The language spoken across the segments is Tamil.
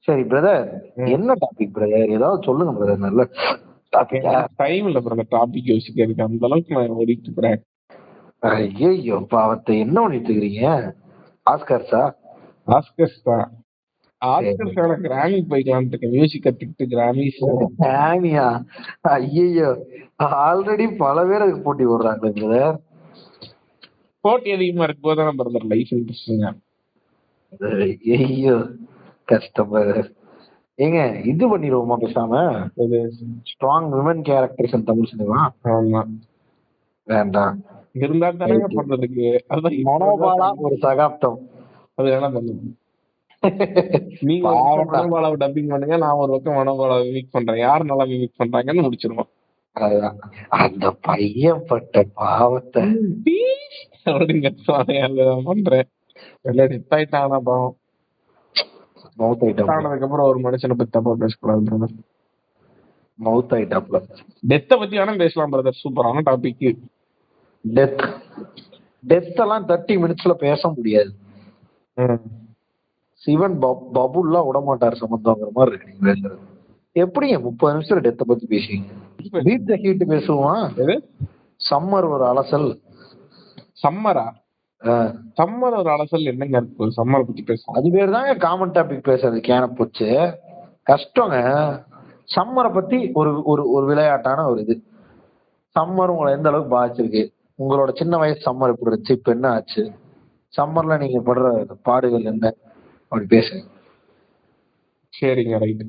சரி பிரதர், என்ன டாபிக் பிரதர்? ஏதாவது சொல்லுங்க பிரதர், நல்ல டாபிக்கா. டைம் இல்ல பிரதர் டாபிக் யோசிக்கிறதுக்கு, அந்த அளவுக்கு நான் ஓடிட்டு இருக்கிறேன். ஐயோ பாவத்தை, என்ன பண்ணிட்டு இருக்கிறீங்க? ஆஸ்கர்ஸா? ஆஸ்கர்ஸ் தான். ஆஸ்கர்ஸோட கிராமி போய்க்கலாம்னு இருக்கேன், மியூசிக் கத்துக்கிட்டு கிராமிஸ். கிராமியா? ஐயோ, ஆல்ரெடி பல பேர் அதுக்கு போட்டி போடுறாங்களே பிரதர். போட்டி அதிகமா இருக்கும் போதுதான் பிரதர் லைஃப் இன்ட்ரெஸ்டிங்கா. ஐயோ கஷ்டம் பிரதர். ஏங்க இது பண்ணிடுவோமா பேசாம, strong women characters in Tamil cinema? ஆமா, வேண்டாம். இருந்தா தானே பண்றதுக்கு. அதான் மனோபாலா ஒரு சகாப்தம், அது வேணா பண்ணுங்க. நீங்க மனோபாலாவை டப்பிங் பண்ணுங்க, நான் ஒரு பக்கம் மனோபாலாவை மிமிக் பண்றேன். யார் நல்லா மிமிக் பண்றாங்கன்னு முடிச்சிருவோம். அதுதான் அந்த பையன் பட்ட பாவத்தை அப்படிங்க பண்றேன். டெத் ஆயிட்டானா பாவம். மவுத் ஐட்டம் ஆனதுக்கு அப்புறம் ஒரு மனுஷனை பத்தி தப்பா பேசக்கூடாது. மவுத் ஐட்டம்ல டெத்த பத்தி வேணா பேசலாம் பிரதர், சூப்பரான டாபிக். டெத் எல்லாம் 30 minutesல பேச முடியாது. சிவன் பபுல்லாம் விட மாட்டார் சம்பந்தங்கிற மாதிரி இருக்கு நீங்க பேசுறது. எப்படிங்க 30 நிமிஷத்துல டெத்த பத்தி பேசுவீங்க? பீட் த ஹீட் பேசுவான். சம்மர் ஒரு அலசல். சம்மரா? சம்மர் ஒரு அலசல் என்னங்க இருக்கு சம்மரை பத்தி பேசுவோம்? அது பேர் தாங்க காமன் டாபிக் பேசுறது. கேன போச்சு கஷ்டங்க. சம்மரை பத்தி ஒரு ஒரு விளையாட்டான ஒரு இது. சம்மர் உங்களை எந்த அளவுக்கு பாதிச்சிருக்கு, உங்களோட சின்ன வயசு சம்மர் எப்படி இருந்துச்சு, இப்ப என்ன ஆச்சு, சம்மர்ல நீங்க படுற பாடுகள் என்ன, அப்படி பேசுங்க. சரிங்க, ரைட்.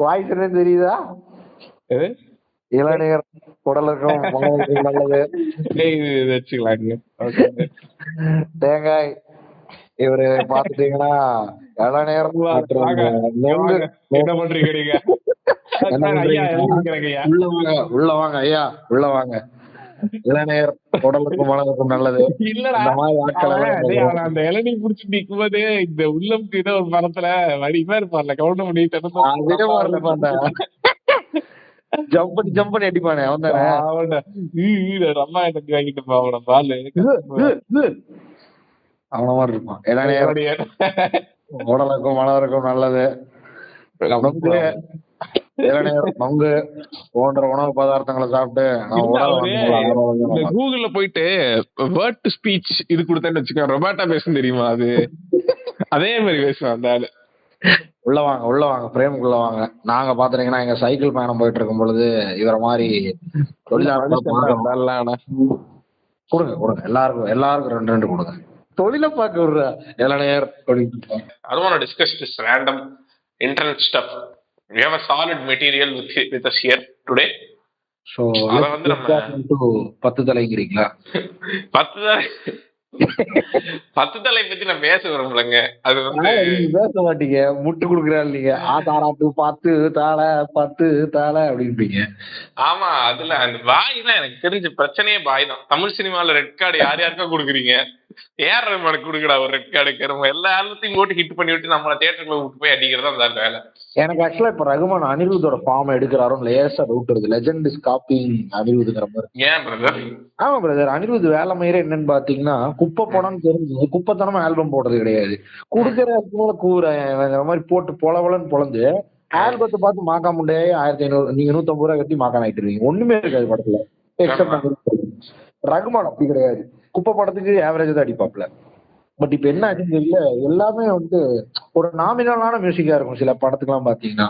வாய்ஸ் என்ன தெரியுதா? இளநீர் குடலுக்கும் நல்லது. தேங்காய் இவரு பாத்துட்டீங்கன்னா இளநீர். உள்ள வாங்க ஐயா, உள்ள வாங்க. இளநீர் குடலுக்கும் மனதுக்கும் நல்லது. அந்த இளநீர் புடிச்சு நிக்கும் போது இந்த உள்ளம்க்கு ஏதோ ஒரு மரத்துல வடிவா இருப்பார்ல, கவுண்ட் பண்ணிட்டு ஜம்ப் பண்ணி அடிப்பானே அவன் தானே. அம்மா எனக்கு வாங்கிட்டு போவன பால் அவன மாதிரி இருப்பான். இளநீர் உடலுக்கும் மனதிற்கும் நல்லது. இளநீர் மங்கு போன்ற உணவு பதார்த்தங்களை சாப்பிட்டு கூகுள்ல போயிட்டு வேர்ட் டு ஸ்பீச் இது கொடுத்தேன்னு வச்சுக்கோ, ரொபாட்டா பேசும் தெரியுமா? அது அதே மாதிரி பேசுவான் அந்த ஆளு. உள்ள வாங்க, உள்ள வாங்க, பிரேமுக்குள்ள வாங்க. நாங்க பாத்துறீங்கன்னா எங்க சைக்கிள் பயணம் போயிட்டு இருக்கும் பொழுது இவரை மாதிரி கொடுங்க கொடுங்க, எல்லாருக்கும் 2 கொடுங்க. தொழிலை பார்க்க விடுற இளநீர். I want to discuss this random internet stuff. We have a solid material with us here today. So அத வந்து நம்ம 10 தலைங்கிறீங்களா? 10 தலை பத்தி நான் பேச விரும்பலங்க. அது வந்து பேச மாட்டீங்க, முட்டு குடுக்குறாள் நீங்க. ஆதாராட்டு 10 தாளை அப்படின்பீங்க. ஆமா, அதுல அந்த பாய் தான் எனக்கு தெரிஞ்ச பிரச்சனையே. பாய் தான். தமிழ் சினிமால ரெட் கார்டு யாருக்கா கொடுக்குறீங்க? ஏஆர் ரஹ்மான் கொடுக்கடா ஒரு ரெட் கார்டு. எல்லா ஆல்பத்தையும் போட்டு ஹிட் பண்ணி விட்டு நம்மள தியேட்டருக்குள்ள விட்டு போய் அடிக்கிறதா அந்த வேலை. எனக்கு ஆக்சுவலா இப்ப ரகுமான் அனிருத்தோட ஃபார்ம் எடுக்கிறாரோ லேசா டவுட் வருது. லெஜெண்ட் இஸ் காப்பிங் அனிருத்துங்கிற மாதிரி. ஏன் பிரதர்? ஆமா பிரதர், அனிருத் வேலை மயிர என்னன்னு பாத்தீங்கன்னா குப்பை படம்னு தெரிஞ்சு குப்பைத்தனமா ஆல்பம் போடுறது கிடையாது. குடுக்கிற கூற மாதிரி போட்டு பொலவலன்னு பொழந்து ஆல்பத்தை பார்த்து மாக்கா முண்டே 1500 நீங்க 150 ரூபாய் கட்டி மாக்கான் ஆயிட்டுருவீங்க. ஒண்ணுமே இருக்காது படத்துல. ரகுமான் அப்படி கிடையாது. குப்பை படத்துக்கு ஆவரேஜ் தான் அடிப்பாப்ல. பட் இப்ப என்ன ஆச்சுன்னு தெரியல, எல்லாமே வந்து ஒரு நாமினலான மியூசிக்கா இருக்கும் சில படத்துக்கு எல்லாம் பாத்தீங்கன்னா.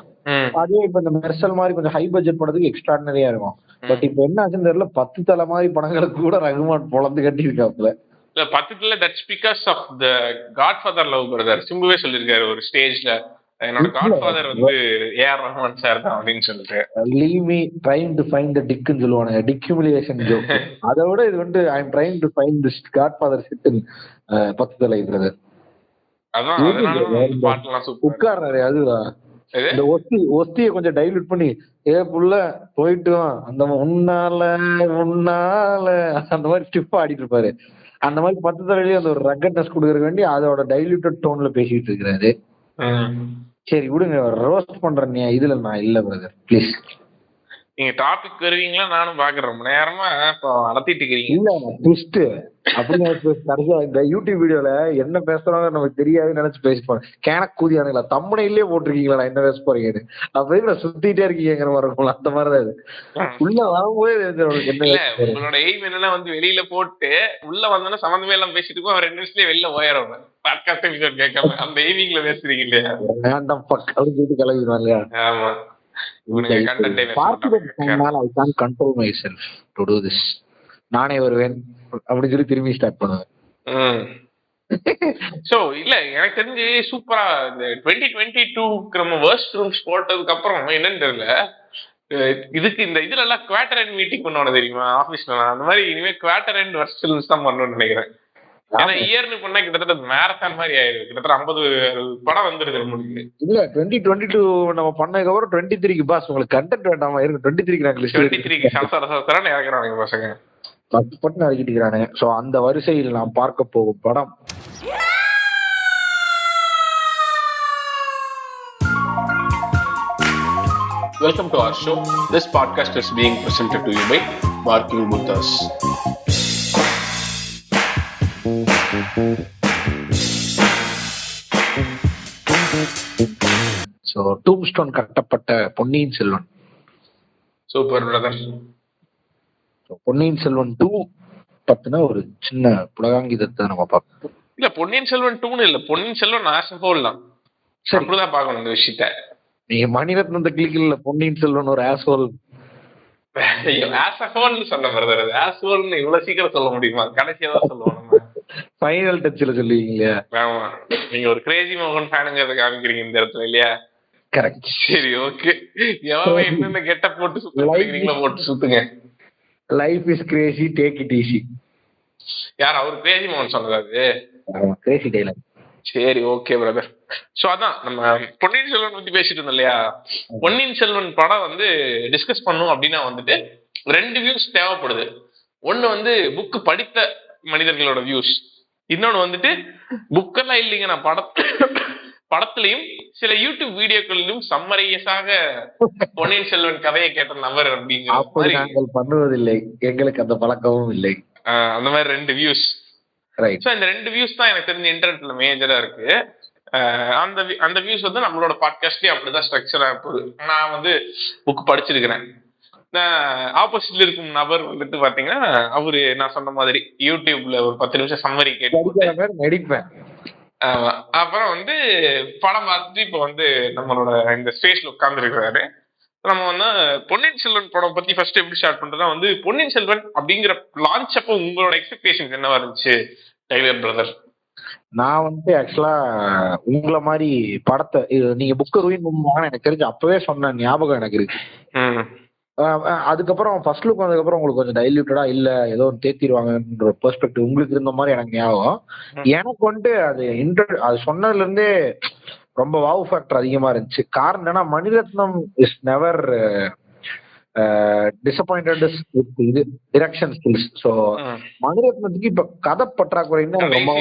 அதே இப்ப இந்த மெர்சல் மாதிரி கொஞ்சம் ஹை பட்ஜெட் படத்துக்கு எக்ஸ்ட்ராடினரியா இருக்கும். பட் இப்ப என்ன ஆச்சுன்னு தெரியல, 10 தலை மாதிரி படங்களுக்கு கூட ரகுமான் பொழந்து கட்டி இருக்காப்ல. 10 Thala, that's because of the godfather love brother. சிம்புவே சொல்லிருக்காரு ஒரு ஸ்டேஜ்ல, என்னோட காட்ஃபாதர் வந்து ஏஆர் ரஹ்மான் சார் தான் அப்படின்னு சொல்லிட்டு. Leave me trying to find the டிக்னு சொல்லுவானுங்க, டிக்யூமுலேஷன் ஜோக். அதை விட இது வந்து I am trying to find the godfather sit in 10 Thala brother. அதான் பாட்டெல்லாம் சூப்பர். உட்கார்றாரு அதுதான். இந்த ஒஸ்தியை கொஞ்சம் டைல்யூட் பண்ணி புள்ள போயிட்டு அந்த உன்னால அந்த மாதிரி ஸ்டிப்பா ஆடிட்டு இருப்பாரு. அந்த மாதிரி 10 தலையிலேயே அந்த ஒரு ரக்கட்னஸ் கொடுக்கற வேண்டி அதோட டைல்யூட்டட் டோன்ல பேசிட்டு இருக்கிறாரு. சரி விடுங்க, ரோஸ்ட் பண்றேன் இதுல நான் இல்ல பிரதர், ப்ளீஸ். நீங்க டாபிக் வருவீங்களா? நானும் பாக்குறேன் ரொம்ப நேரமா நடத்திட்டு இருக்கீங்க. இல்ல ட்விஸ்ட் அப்படின்னு கடைசியா இந்த யூடியூப் வீடியோல என்ன பேசுறாங்க நமக்கு தெரியாதுன்னு நினைச்சு பேசிப்போம். கூதியானுங்களா தம்முனையிலே போட்டிருக்கீங்களா என்ன பேச போறீங்கன்னு, அப்படின்னு சுத்திட்டே இருக்கீங்கிற மாதிரி இருக்கும். அந்த மாதிரிதான் இது. உள்ள வரும்போது இல்ல உங்களோட எய்ம் என்னன்னா வந்து வெளியில போட்டு உள்ள வந்தோன்னா சம்பந்தமே எல்லாம் பேசிட்டு இருக்கோம், 2 நிமிஷத்துலயே வெளில போயிடும். பாட்காஸ்ட் எபிசோட் கேட்காம அந்த எய்மிங்ல பேசுறீங்க இல்லையா? வேண்டாம் பக் அப்படின்னு சொல்லிட்டு கிளம்பிடுவாங்க. ஆமா, நானே வருவேன் அப்படின்னு சொல்லி திரும்பி ஸ்டார்ட் பண்ணுவேன். சோ இல்ல எனக்கு தெரிஞ்சு சூப்பரா இந்த 2022 நம்ம வர்ஸ்ட் ரூம்ஸ் போட்டதுக்கு அப்புறம் என்னன்னு தெரியல, இதுக்கு இந்த இதுல எல்லாம் குவார்டர் எண்ட் மீட்டிங் பண்ணுவானு தெரியுமா ஆபீஸ்ல, அந்த மாதிரி இனிமே குவார்டர் எண்ட் வர்ஸ்ட் ரூம்ஸ் தான் பண்ணணும்னு நினைக்கிறேன். ஏன்னா இயர்னு பண்ணா கிட்டத்தட்ட மேரத்தான் மாதிரி ஆயிடுது, கிட்டத்தட்ட 50 படம் வந்துருது உங்களுக்கு. இல்ல 2022 நம்ம பண்ணதுக்கு அப்புறம் 23க்கு பாஸ் உங்களுக்கு கண்டென்ட் வேண்டாமா இருக்கு. 23க்கு சரசரன்னு இறக்குறாங்க பசங்க, பட்டு இறக்கிட்டு. சோ அந்த வரிசையில் நாம் பார்க்க போகும் படம் Welcome to our show. This podcast is being presented to you by Barking Buddhas. So tombstone கட்டப்பட்ட பொன்னியின் செல்வன். Super brother. பொன்னியின் செல்வன் 2 பத்தின ஒரு சின்ன புலகாங்கிதத்தை நம்ம பார்ப்போம். இல்ல பொன்னியின் செல்வன் 2 இல்ல, Ponniyin Selvan as a whole தான். அப்படிதான் பார்க்கணும் இந்த விஷயத்த. நீங்க மணிரத்னத்தை கிளிக்கல, பொன்னியின் செல்வன் ஒரு ஆஸ்ஹோல். ஆஸ்ஹோல்னு சொன்ன பிரதர், அது ஆஸ்ஹோல்னு இவ்வளவு சீக்கிரம் சொல்ல முடியுமா? கடைசியா தான் சொல்லுவோம் நம்ம. ஃபைனல் டச்ல சொல்லுவீங்க. ஆமா, நீங்க ஒரு கிரேசி மோகன் ஃபேனுங்கிறத காமிக்கிறீங்க இந்த இடத்துல இல்லையா? கரெக்ட். சரி ஓகே, எவன் என்னென்ன கெட்ட போட்டு சுத்துறீங்களோ போட்டு சுத்துங்க. Life is crazy, take it easy. யார் அவர் கிரேசி மோகன் சொன்னதா? அது கிரேசி டெய்லர். சரி ஓகே பிரதர். சோ அதான் நம்ம பொன்னியின் செல்வன் பத்தி பேசிட்டு இருந்தோம் இல்லையா? பொன்னியின் செல்வன் படம் வந்து டிஸ்கஸ் பண்ணும் அப்படின்னா வந்துட்டு 2 வியூஸ் தேவைப்படுது. ஒண்ணு வந்து புக் படித்த மனிதர்களோட வியூஸ், இன்னொன்னு வந்துட்டு புக்கெல்லாம் இல்லைங்க, நான் படத்துலயும் சில யூடியூப் வீடியோக்களிலும் சம்மரையஸாக பொன்னியின் செல்வன் கதையை கேட்ட நபர் அப்படிங்கிற பண்ணுவதில்லை, எங்களுக்கு அந்த பழக்கமும் இல்லை. அந்த மாதிரி 2 வியூஸ். சோ இந்த 2 வியூஸ் தான் எனக்கு தெரிஞ்ச இன்டர்நெட்ல மேஜரா இருக்கு. அந்த வியூஸ் வந்து நம்மளோட பாட்காஸ்ட்லயே அப்படிதான் ஸ்ட்ரக்சரா போகுது. நான் வந்து புக் படிச்சிருக்கிறேன். ஆப்போசிட்ல இருக்கும் நபர் வந்துட்டு பாத்தீங்கன்னா அவரு நான் சொன்ன மாதிரி யூடியூப்ல ஒரு 10 நிமிஷம் சம்மரி கேட்டு நடிப்பேன். ஆமா, அப்புறம் வந்து படம் பார்த்துட்டு இப்ப வந்து நம்மளோட இந்த ஸ்பேஸ்ல உட்கார்ந்து இருக்கிறாரு. நம்ம வந்து பொன்னியின் செல்வன் படம் பத்தி ஃபர்ஸ்ட் எப்படி ஸ்டார்ட் பண்றதுன்னா வந்து பொன்னியின் செல்வன் அப்படிங்கிற லான்ச் அப்போ உங்களோட எக்ஸ்பெக்டேஷன் என்னவா இருந்துச்சு டைலர் பிரதர்? நான் வந்து ஆக்சுவலா உங்களை மாதிரி படத்தை நீங்க புக்கை ரூயின் பண்ணுவாங்கன்னு எனக்கு தெரிஞ்சு அப்பவே சொன்ன ஞாபகம் எனக்கு இருக்கு. அதுக்கப்புறம் ஃபர்ஸ்ட் லுக் வந்ததுக்கப்புறம் உங்களுக்கு கொஞ்சம் டைல்யூட்டடா இல்ல ஏதோ தேத்திடுவாங்கன்ற பெர்ஸ்பெக்டிவ் உங்களுக்கு இருந்த மாதிரி எனக்கு ஞாபகம். எனக்கு வந்துட்டு அது சொன்னதுல இருந்தே ரொம்ப வாவ் ஃபேக்டர் அதிகமா இருந்துச்சு. காரணம் என்னன்னா Mani Ratnam is never disappointed with இது டிரெக்ஷன் ஸ்கில்ஸ். சோ மணிரத்னத்துக்கு இப்ப கதை பற்றாக்குறைன்னு ரொம்ப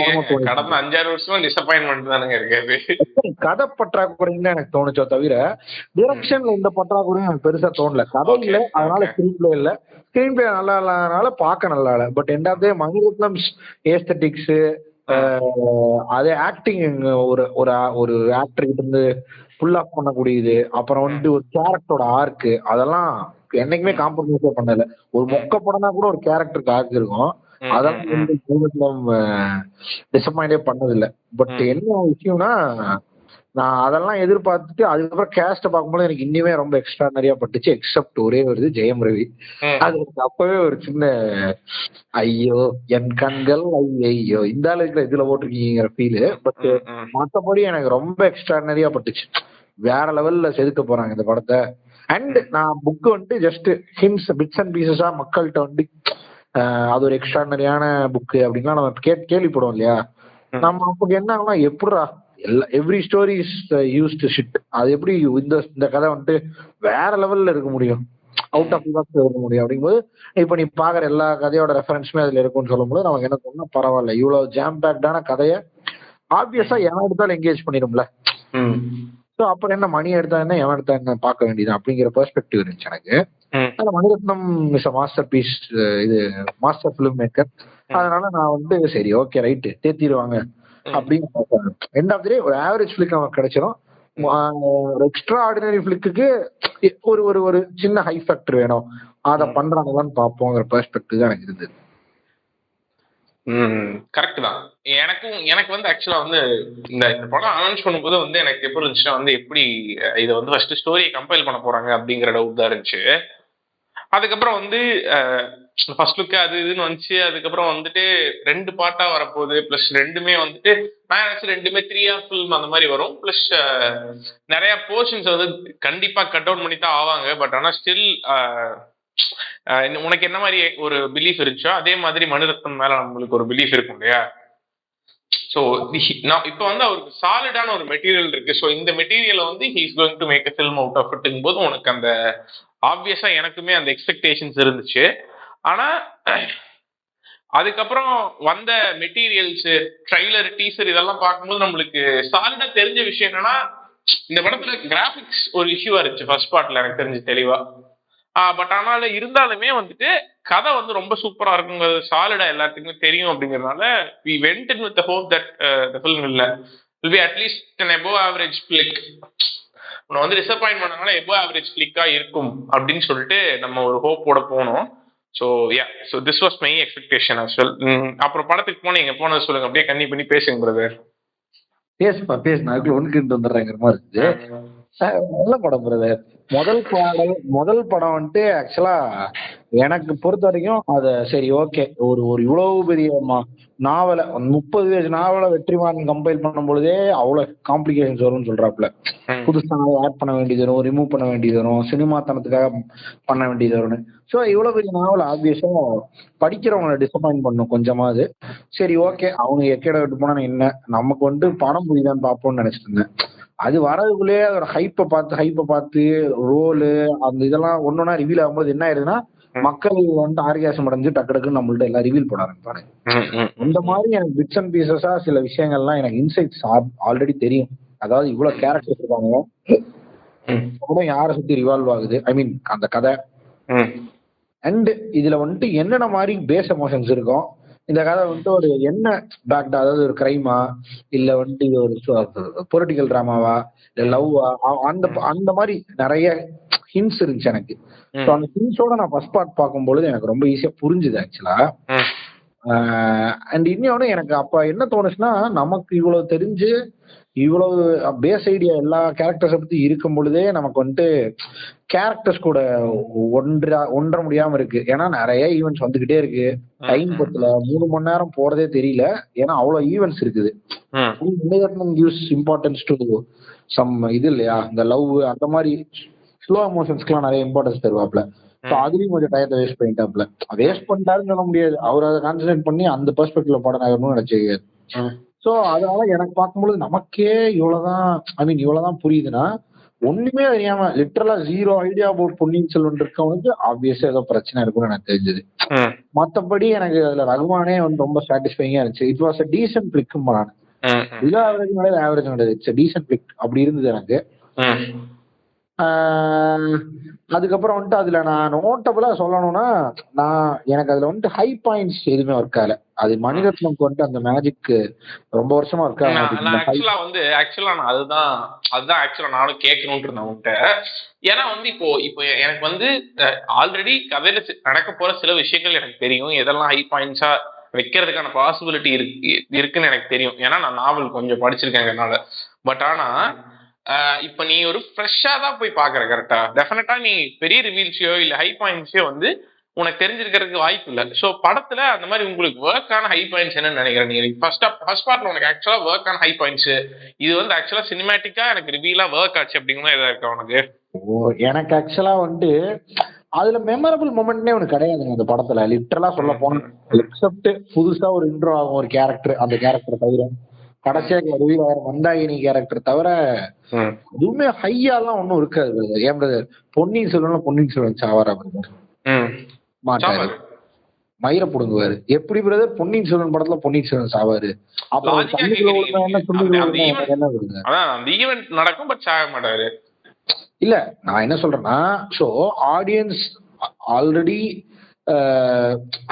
கடந்த 5-6 வருஷமா டிசப்பாயின்மெண்ட் தானங்க இருக்காது. கதை பற்றாக்குறைன்னு எனக்கு தோணுச்சோ தவிர டிரெக்ஷன்ல இந்த பற்றாக்குறையும் எனக்கு பெருசா தோணல. கதை இல்ல, அதனால ஸ்கிரீன் பிளே இல்ல, ஸ்கிரீன் பிளே நல்லா இல்லாதனால பார்க்க நல்லா இல்ல. But end of day Mani Ratnam aesthetics அதே ஆக்டிங் ஒரு ஆக்டர் கிட்ட இருந்து புல் ஆஃப் பண்ணக்கூடியது, அப்புறம் வந்து ஒரு கேரக்டரோட ஆர்க்கு, அதெல்லாம் என்னைக்குமே காம்ப்ரமைஸே பண்ணல. ஒரு மொக்க படம்னா கூட ஒரு கேரக்டருக்கு ஆர்க் இருக்கும், அதெல்லாம் டிசப்பாயிண்டே பண்ணதில்லை. பட் என்ன விஷயம்னா நான் அதெல்லாம் எதிர்பார்த்துட்டு அதுக்கப்புறம் கேஸ்ட பார்க்கும்போது எனக்கு இன்னுமே ரொம்ப எக்ஸ்ட்ரானரியா பட்டுச்சு. எக்ஸப்ட் ஒரே வருது ஜெயம் ரவி. அது அப்பவே ஒரு சின்ன ஐயோ என் கண்கள் ஐயோ இந்த அளவுக்கு இதுல போட்டிருக்கீங்கிற ஃபீலு. பட் மற்றபடி எனக்கு ரொம்ப எக்ஸ்ட்ரானரியா பட்டுச்சு. வேற லெவல்ல செதுக்க போறாங்க இந்த படத்தை. அண்ட் நான் புக்கு வந்துட்டு ஜஸ்ட் ஹிம்ஸ் பிட்ஸ் அண்ட் பீசஸா மக்கள்கிட்ட வந்து அது ஒரு எக்ஸ்ட்ரானரியான புக்கு அப்படின்னா நம்ம கேள்விப்படுவோம் இல்லையா. நம்ம அப்போ என்ன ஆகும்னா எப்படிடா every story is used shit, அது எப்படி இந்த கதை வந்துட்டு வேற லெவல்ல இருக்க முடியும், அவுட் ஆஃப் பாக்ஸ் இருக்க முடியும் அப்படிங்கும்போது இப்ப நீ பாக்குற எல்லா கதையோட ரெஃபரன்ஸுமே அதுல இருக்கும்னு சொல்லும்போது நமக்கு என்ன தோணுன்னா பரவாயில்ல, இவ்வளவு ஜாம் பேக்டான கதையை ஆப்வியஸா எவன் எடுத்தாலும் என்கேஜ் பண்ணிடும்ல. ஸோ அப்புறம் என்ன மணி எடுத்தா என்ன எவன் எடுத்தா என்ன பார்க்க வேண்டியது அப்படிங்கிற பெர்ஸ்பெக்டிவ் இருந்துச்சு எனக்கு. ஆனா மணிரத்னம் இஸ் மாஸ்டர் பீஸ், இது மாஸ்டர் பிலிம் மேக்கர். அதனால நான் வந்து சரி ஓகே ரைட்டு தேத்திடுவாங்க அப்படின்னு. எண்ட் ஆஃப் தி டே ஒரு ஆவரேஜ் ஃபிளிக் அவனுக்கு கிடைச்சிடும். ஒரு எக்ஸ்ட்ரா ஆர்டினரி ஃபிளிக்கு ஒரு ஒரு ஒரு சின்ன ஹை ஃபேக்டர் வேணும், அதை பண்றாங்களான்னு பார்ப்போங்கிற பெர்ஸ்பெக்டிவ் தான் எனக்கு இருந்தது. கரெக்ட் தான். எனக்கு வந்து ஆக்சுவலா வந்து இந்த படம் அனௌன்ஸ் பண்ணும்போது வந்து எனக்கு எப்படி இருந்துச்சுன்னா வந்து எப்படி இதை வந்து ஃபர்ஸ்ட் ஸ்டோரியை கம்பைல் பண்ண போறாங்க அப்படிங்கிற டவுட் தான் இருந்துச்சு. அதுக்கப்புறம் வந்து ஃபர்ஸ்ட் லுக்கு அது இதுன்னு வந்துச்சு. அதுக்கப்புறம் வந்துட்டு 2 பார்ட்டா வரப்போகுது, பிளஸ் ரெண்டுமே வந்துட்டு நான் நினைச்சு ரெண்டுமே 3 hour ஃபிலிம் அந்த மாதிரி வரும். பிளஸ் நிறைய போர்ஷன்ஸ் வந்து கண்டிப்பா கட் அவுட் பண்ணி தான் ஆவாங்க. பட் ஆனா ஸ்டில் உனக்கு என்ன மாதிரி ஒரு பிலீஃப் இருந்துச்சோ அதே மாதிரி மணிரத்னம் மேல நம்மளுக்கு ஒரு பிலீஃப் இருக்கும் இல்லையா? ஸோ நான் இப்போ வந்து அவருக்கு சாலிடான ஒரு மெட்டீரியல் இருக்கு. ஸோ இந்த மெட்டீரியலை வந்து he is going to make a film out of இட்ங்கும் போது உனக்கு அந்த ஆப்வியஸா எனக்குமே அந்த எக்ஸ்பெக்டேஷன்ஸ் இருந்துச்சு. ஆனா அதுக்கப்புறம் வந்த மெட்டீரியல்ஸ், ட்ரைலர், டீசர் இதெல்லாம் பார்க்கும்போது நம்மளுக்கு சாலிடா தெரிஞ்ச விஷயம் என்னன்னா இந்த படத்துல கிராபிக்ஸ் ஒரு இஷ்யூவா இருந்துச்சு ஃபர்ஸ்ட் பார்ட்ல எனக்கு தெரிஞ்சு தெளிவா. பட் ஆனாலும் இருந்தாலுமே வந்துட்டு கதை வந்து ரொம்ப சூப்பரா இருக்குங்கிறது சாலிடா எல்லாத்துக்குமே தெரியும். அப்படிங்கறதுனால we went in with the hope that the film will be at least an above average flick. உன்னை வந்து டிசப்பாயின்ட் பண்ணனால above average flick-ஆ இருக்கும் அப்படின்னு சொல்லிட்டு நம்ம ஒரு ஹோப்போட போனோம். So this was my expectation as well. அப்புறம் படத்துக்கு போனீங்க, போனது சொல்லுங்க, அப்படியே கண்ணி பண்ணி பேசுங்க பிரதர். பேசுனா ஒன்றுக்கு வந்துடுறேங்கிற மாதிரி இருக்குது. நல்ல படம் பிரதர். முதல் படம் வந்துட்டு ஆக்சுவலா எனக்கு பொறுத்த வரைக்கும் அத சரி ஓகே ஒரு இவ்வளவு பெரிய நாவலை 30 பேஜ் நாவலை வெற்றிமாறன் கம்பைல் பண்ணும் பொழுதே அவ்வளவு காம்ப்ளிகேஷன்ஸ் வரும்னு சொல்றாப்புல. புதுசா ஆட் பண்ண வேண்டியது வரும், ரிமூவ் பண்ண வேண்டியது வரும், சினிமா தனத்துக்காக பண்ண வேண்டியது வரும்னு. ஸோ இவ்வளவு பெரிய நாவல் ஆப்வியஸா படிக்கிறவங்களை டிசப்பாயிண்ட் பண்ணும் கொஞ்சமாவது. சரி ஓகே அவங்க எக்கேட விட்டு போனா என்ன, நமக்கு வந்து படம் புரியுதான்னு பார்ப்போம்னு நினைச்சிட்டு இருந்தேன். அது வரதுக்குள்ளேயே அதோட ஹைப்பை பார்த்து ரோலு அந்த இதெல்லாம் ஒன்னொன்னா ரிவீல் ஆகும்போது என்ன ஆயிருதுன்னா மக்கள் வந்து ஆர்காசம் அடைஞ்சு டக்குன்னு நம்மள்ட்ட எல்லாம் ரிவீல் பண்ண ஆரம்பிப்பாங்க. இந்த மாதிரி எனக்கு பிட்ஸ் அண்ட் பீசஸா சில விஷயங்கள்லாம் எனக்கு இன்சைட்ஸ் ஆல்ரெடி தெரியும். அதாவது இவ்வளவு கேரக்டர்ஸ் இருக்காங்க, யாரை சுத்தி ரிவால்வ் ஆகுது, ஐ மீன் அந்த கதை. அண்ட் இதுல வந்துட்டு என்னென்ன மாதிரி பேஸ் எமோஷன்ஸ் இருக்கும், இந்த கதை வந்துட்டு ஒரு என்ன பேக்டா, அதாவது ஒரு கிரைமா இல்ல வந்துட்டு ஒரு பொலிட்டிக்கல் டிராமாவா இல்ல லவ்வா, அந்த மாதிரி நிறைய ஹிண்ட்ஸ் இருந்துச்சு எனக்கு. ஸோ அந்த ஹிண்ட்ஸோட நான் ஃபர்ஸ்ட் பார்ட் பார்க்கும்பொழுது எனக்கு ரொம்ப ஈஸியா புரிஞ்சுது ஆக்சுவலா. அண்ட் இன்னொன்னு எனக்கு அப்ப என்ன தோணுச்சுன்னா, நமக்கு இவ்வளவு தெரிஞ்சு இவ்வளவு பேஸ் ஐடியா எல்லா கேரக்டர்ஸை பத்தி இருக்கும் பொழுதே நமக்கு வந்துட்டு கேரக்டர்ஸ் கூட ஒன்ற முடியாம இருக்கு. ஏன்னா நிறைய ஈவெண்ட்ஸ் வந்துகிட்டே இருக்கு, டைம் பத்துல 3 மணி நேரம் போறதே தெரியல. ஏன்னா அவ்வளவு ஈவெண்ட்ஸ் இருக்குது. இம்பார்ட்டன்ஸ் டு சம் இது இல்லையா, இந்த லவ் அந்த மாதிரி ஸ்லோ எமோஷன்ஸ்க்குலாம் நிறைய இம்பார்ட்டன்ஸ் தருவாப்ல. அதுலயும் கொஞ்சம் டயத்தை வேஸ்ட் பண்ணிட்டாப்ல. வேஸ்ட் பண்ணிட்டாருன்னு சொல்ல முடியாது, அவர் அதை கான்சென்ட்ரேட் பண்ணி அந்த பெர்ஸ்பெக்டிவ்ல படம் நகரணும்னு நினைச்சிருக்காரு. சோ அதனால எனக்கு பார்க்கும்போது நமக்கே இவ்வளவுதான் புரியுதுன்னா, ஒண்ணுமே தெரியாம லிட்டரலா 0 ஐடியா அபவுட் பொன்னியின் செல்வன் இருக்கவனுக்கு ஆப்வியஸா ஏதோ பிரச்சனை இருக்கும்னு எனக்கு தெரிஞ்சது. மத்தபடி எனக்கு அதுல ரகுமானே வந்து ரொம்ப சாட்டிஸ்ஃபைங்கா இருந்துச்சு. இட் வாஸ் அ டீசன்ட் பிளிக்கும் பண்ணானு. பிலோ ஆவரேஜ் கிடையாது, ஆவரேஜ் கிடையாது, இட்ஸ் டீசன்ட் பிளிக் அப்படி இருந்தது எனக்கு. அதுக்கப்புறம் வந்துட்டு அதுல நான் நோட்டபிளா சொல்லணும்னா, எனக்கு அதுல வந்துட்டு ஹை பாயிண்ட்ஸ் எதுவுமே ஒர்க் ஆகல. அது மணிரத்னம்க்கு வந்துட்டு அந்த மேஜிக் ரொம்ப வருஷமா ஒர்க் ஆகல. அதுதான் நானும் கேட்கணும்னு இருந்தேன் உன்கிட்ட. ஏன்னா வந்து இப்போ எனக்கு வந்து ஆல்ரெடி கதையில நடக்க போற சில விஷயங்கள் எனக்கு தெரியும், எதெல்லாம் ஹை பாயிண்ட்ஸா வைக்கிறதுக்கான பாசிபிலிட்டி இருக்குன்னு எனக்கு தெரியும். ஏன்னா நான் நாவல் கொஞ்சம் படிச்சிருக்கேன். பட் ஆனா இப்ப நீ ஒரு ஃப்ரெஷ்ஷா தான் போய் பாக்குற, கரெக்டா? டெஃபினட்டா நீ பெரிய ரிவீல்ஸையோ இல்ல ஹை பாயிண்ட்ஸையோ வந்து உனக்கு தெரிஞ்சிருக்கிறதுக்கு வாய்ப்பு இல்லை. ஸோ படத்துல அந்த மாதிரி உங்களுக்கு ஒர்க் ஆன ஹை பாயிண்ட்ஸ் என்னன்னு நினைக்கிறேன் நீ? ஃபர்ஸ்ட் பார்ட்ல உனக்கு ஆக்சுவலா ஒர்க் ஆன ஹை பாயிண்ட்ஸ் இது வந்து ஆக்சுவலா சினிமேட்டிக்கா எனக்கு ரிவீலா ஒர்க் ஆச்சு அப்படிங்கிற எதா இருக்கா உனக்கு? எனக்கு ஆக்சுவலா வந்து அதுல மெமரபிள் மொமெண்ட்னே உனக்கு கிடையாதுங்க அந்த படத்துல. லிட்டரலா சொல்ல போனா எக்ஸப்ட் புதுசா ஒரு இன்ட்ரோ ஆகும் ஒரு கேரக்டர், அந்த கேரக்டர் தவிர கடைசியா ரிவீல் ஆகிற மந்தாகினி கேரக்டர் தவிர எதுவுமே ஹையாலாம் ஒன்னும் இருக்காது. ஏன் பிரதர், பொன்னியின் செல்வன் சாவாரா பிரதர்? மாட்டாரு, மயிர புடுங்குவாரு. எப்படி பிரதர் பொன்னியின் செல்வன் படத்துல பொன்னியின் செல்வன் சாவாரு? அப்புறம் நடக்கும் பட் சாக மாட்டாரு. இல்ல நான் என்ன சொல்றேன்னா, so audience already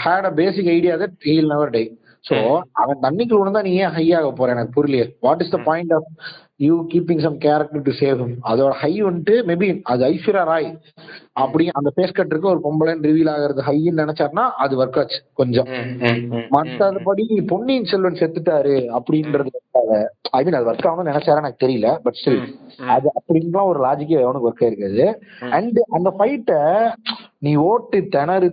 had a basic idea that he will never die. So அவன் தண்ணிக்குள்ள விழுந்தா நீ ஏன் ஹை ஆக போற, எனக்கு புரியலையே. What is the point of you keeping some character to save him? அதோட ஹை வந்துட்டு மேபி அது ஐஸ்வர்யா ராய் அப்படி அந்த ஃபேஸ் கட் இருக்கு ஒரு பொம்பளைன்னு ரிவீல் ஆகிறது ஹைன்னு நினைச்சாருன்னா அது ஒர்க் ஆச்சு கொஞ்சம். மற்றபடி பொன்னியின் செல்வன் செத்துட்டாரு அப்படின்றது ஐ மீன் அது ஒர்க் ஆகணும்னு நினைச்சாரா எனக்கு தெரியல. பட் ஸ்டில் அது அப்படின்லாம் ஒரு லாஜிக்கே எவனுக்கு ஒர்க் ஆயிருக்காது. அண்ட் அந்த ஃபைட்டை நீ ஓட்டு திணறு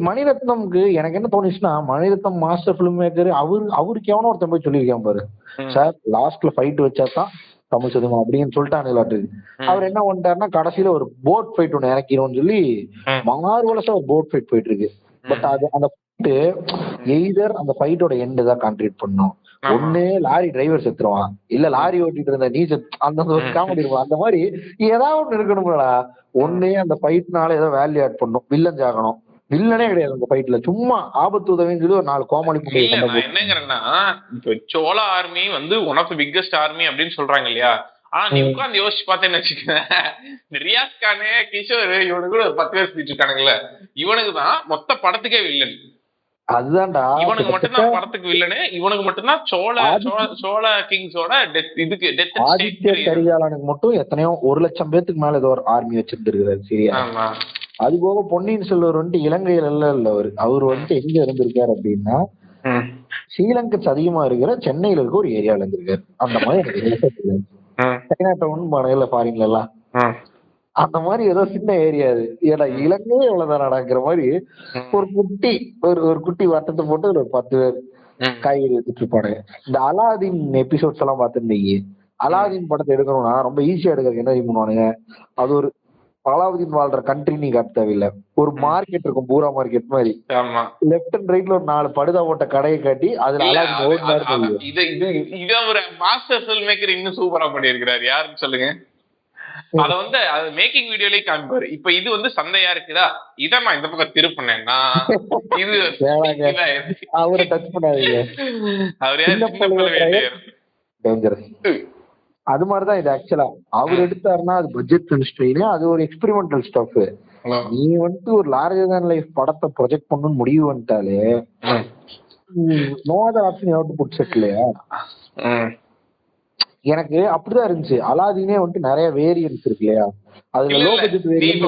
மணிரத்னம்க்கு எனக்கு என்ன தோணுச்சுன்னா, மணிரத்னம் மாஸ்டர் பிலிம் மேக்கர் அவருக்கு எவனோ ஒருத்தன் போய் சொல்லியிருக்கான் பாரு, சார் லாஸ்ட்ல ஃபைட் வச்சாதான் தமிழ் சினிமா அப்படின்னு சொல்லிட்டானுங்களாட்டு. அவர் என்ன பண்ணிட்டாருன்னா கடைசியில ஒரு போட் ஃபைட் ஒண்ணு இறக்கிறோம்னு சொல்லி மார்வலஸா ஒரு போட் ஃபைட் போயிட்டு இருக்கு. பட் அது அந்த ஃபைட்டு எய்தர் அந்த ஃபைட்டோட எண்டு தான் கான்ட்ரிபியூட் பண்ணும், ஒண்ணு லாரி டிரைவர் செத்துருவான், இல்ல லாரி ஓட்டிட்டு இருந்த நீ அந்த ஒரு காமெடி இருக்கும். அந்த மாதிரி ஏதாவது ஒண்ணு இருக்கணும்லடா. ஒண்ணு அந்த ஃபைட்னால ஏதோ வேல்யூ ஆட் பண்ணும், வில்லன் ஜாகணும். வில்லனே கிடையாது அந்த ஃபைட்ல, சும்மா ஆபத்து உதவின்னு சொல்லி ஒரு 4 கோமாளி. என்னங்கிறேன்னா இப்ப சோழ ஆர்மி வந்து one of the biggest army அப்படின்னு சொல்றாங்க இல்லையா. ஆனா நீ உட்காந்து யோசிச்சு பார்த்தேன்னு வச்சுக்கேன், ரியாஸ் கானு கிஷோர் இவனுக்கு கூட 10 பேர் சுத்திட்டு இருக்கானுங்களே, இவனுக்கு தான் மொத்த படத்துக்கே வில்லன். அதுதான்டா, இவனுக்கு மட்டும்தான் படத்துக்கு வில்லனு, இவனுக்கு மட்டும்தான் சோழ கிங்ஸோட இதுக்கு டெத். ஆதித்ய கரிகாலனுக்கு மட்டும் எத்தனையோ 1 லட்சம் பேத்துக்கு மேல ஏதோ ஒரு ஆர்மி வச்சிட்டு இருக்காரு சரியா. அது போக பொன்னியின் செல்வர் வந்துட்டு இலங்கையில இல்ல அவர் வந்துட்டு எங்க இருந்திருக்காரு அப்படின்னா ஸ்ரீலங்கா அதிகமா இருக்கிற சென்னையில இருக்க ஒரு ஏரியால இருந்திருக்காரு. அந்த மாதிரி சைனா டவுன் பானையில ஃபாரின்ல எல்லாம் அந்த மாதிரி ஏதோ சின்ன ஏரியா அது. ஏன்னா இலங்கையே எவ்வளவுதானாங்கிற மாதிரி ஒரு குட்டி வட்டத்தை போட்டு ஒரு 10 பேர் காய்கறி வச்சுட்டு இருப்பானுங்க. இந்த அலாதீன் எபிசோட்ஸ் எல்லாம் பார்த்துருந்தீங்க. அலாதீன் படத்தை எடுக்கணும்னா ரொம்ப ஈஸியா எடுக்கிறதுக்கு என்ன பண்ணுவானுங்க, அது ஒரு அலாவுதீன் வாழ்ற கண்ட்ரி நீ காட்ட தேவையில்லை, ஒரு மார்க்கெட் இருக்கும் பூரா மார்க்கெட் மாதிரி, லெப்ட் அண்ட் ரைட்ல ஒரு 4 படுதா ஓட்ட கடையை காட்டி அதுல அலாவுதீன் ஓடுனாரு. இத ஒரு மாஸ்டர் ஃபில்ம் மேக்கர் இன்னும் சூப்பரா பண்ணியிருக்கிறாரு. யாருன்னு சொல்லுங்க. அத வந்து அது மேக்கிங் வீடியோலயே காமிப்பாரு. இப்ப இது வந்து சந்தையா இருக்குதா, இத நான் இந்த பக்கம் திருப்பினேன்னா இது அவரை டச் பண்ணாதீங்க, அவர் அது மாதிரிதான் இது. ஆக்சுவலா அவர் எடுத்தாருன்னா அது பட்ஜெட் கன்ஸ்ட்ரெயின், அது ஒரு எக்ஸ்பெரிமெண்டல் ஸ்டஃப். நீ வந்துட்டு ஒரு லார்ஜர் தேன் லைஃப் படத்தை ப்ரொஜெக்ட் பண்ணணும்னு முடிவு வந்துட்டாலே no other option you have to put set இல்லையா. எனக்கு அப்படிதான் இருந்துச்சு. அலாதீனே வந்துட்டு நிறைய வேரியன்ஸ் இருக்கு இல்லையா, அதுல லோ பட்ஜெட் வேரியன்ட்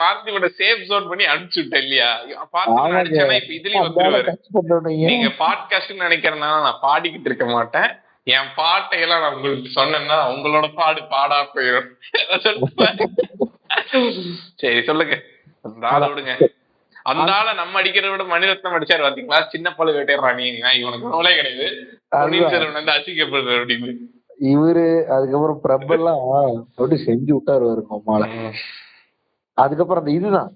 பார்த்திபனை சேஃப் ஜோன் பண்ணி அனுப்பிச்சு விட்டேன் இல்லையா. பார்த்திபன் அடிச்சானா இப்ப இதுலயும் வந்துருவாரு. நீங்க பாட்காஸ்ட் நினைக்கிறதுனால நான் பாடிக்கிட்டு இருக்க மாட்டேன், என் பாட்டையெல்லாம் நான் உங்களுக்கு சொன்னேன்னா உங்களோட பாடா போயிடும். சரி சொல்லுங்க, அந்த ஆளை விடுங்க. அந்த ஆளை நம்ம அடிக்கிறத விட மணிரத்னம் அடிச்சாரு பாத்தீங்களா, சின்ன பழு வேட்டையறானீங்க, இவனுக்கு ரோலே கிடையாது, வந்து அசிக்கப்படுறது அப்படின்னு. இவரு அதுக்கப்புறம் பிரபெல்லாம் அப்படி செஞ்சு விட்டாரு அம்மால. அதுக்கப்புறம் அந்த இதுதான்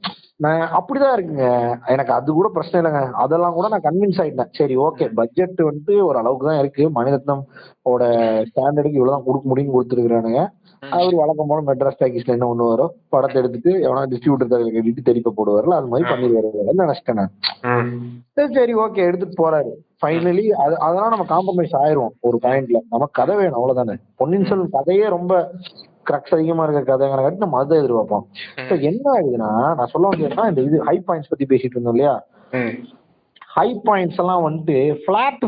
நான் அப்படிதான் இருக்குங்க. எனக்கு அது கூட பிரச்சனை இல்லைங்க, அதெல்லாம் கூட நான் கன்வின்ஸ் ஆயிட்டேன். சரி ஓகே, பட்ஜெட் வந்துட்டு ஒரு அளவுக்கு தான் இருக்கு, மணிரத்னம் ஓட ஸ்டாண்டர்டுக்கு இவ்வளவுதான் கொடுக்க முடியும்னு கொடுத்துருக்கானுங்க. அவர் வழக்கம் போல மெட்ராஸ் டாக்கீஸ்ல என்ன ஒண்ணு வரும், படத்தை எடுத்துட்டு எவனா டிஸ்ட்ரிபியூட்டர் தலையில கட்டிட்டு தெரிப்ப போடுவார்ல, அது மாதிரி பண்ணிடுவாரு நினைச்சிட்டேன் நான். சரி ஓகே எடுத்துட்டு போறாரு. ஃபைனலி அதெல்லாம் நம்ம காம்ப்ரமைஸ் ஆயிரும் ஒரு பாயிண்ட்ல. நமக்கு கதை வேணும் அவ்வளவுதானே. பொன்னியின் செல்வன் கதையே ரொம்ப கிரக்ஸ் அதிகமா இருக்க கதைங்கிற காட்டி நம்ம அதை எதிர்பார்ப்போம். என்ன ஆகுதுன்னா, நான் சொல்ல வந்தேன்னா இந்த இது ஹை பாயிண்ட்ஸ் பத்தி பேசிட்டு இருந்தோம் இல்லையா, ஹை பாயிண்ட்ஸ் எல்லாம் வந்துட்டு பிளாட்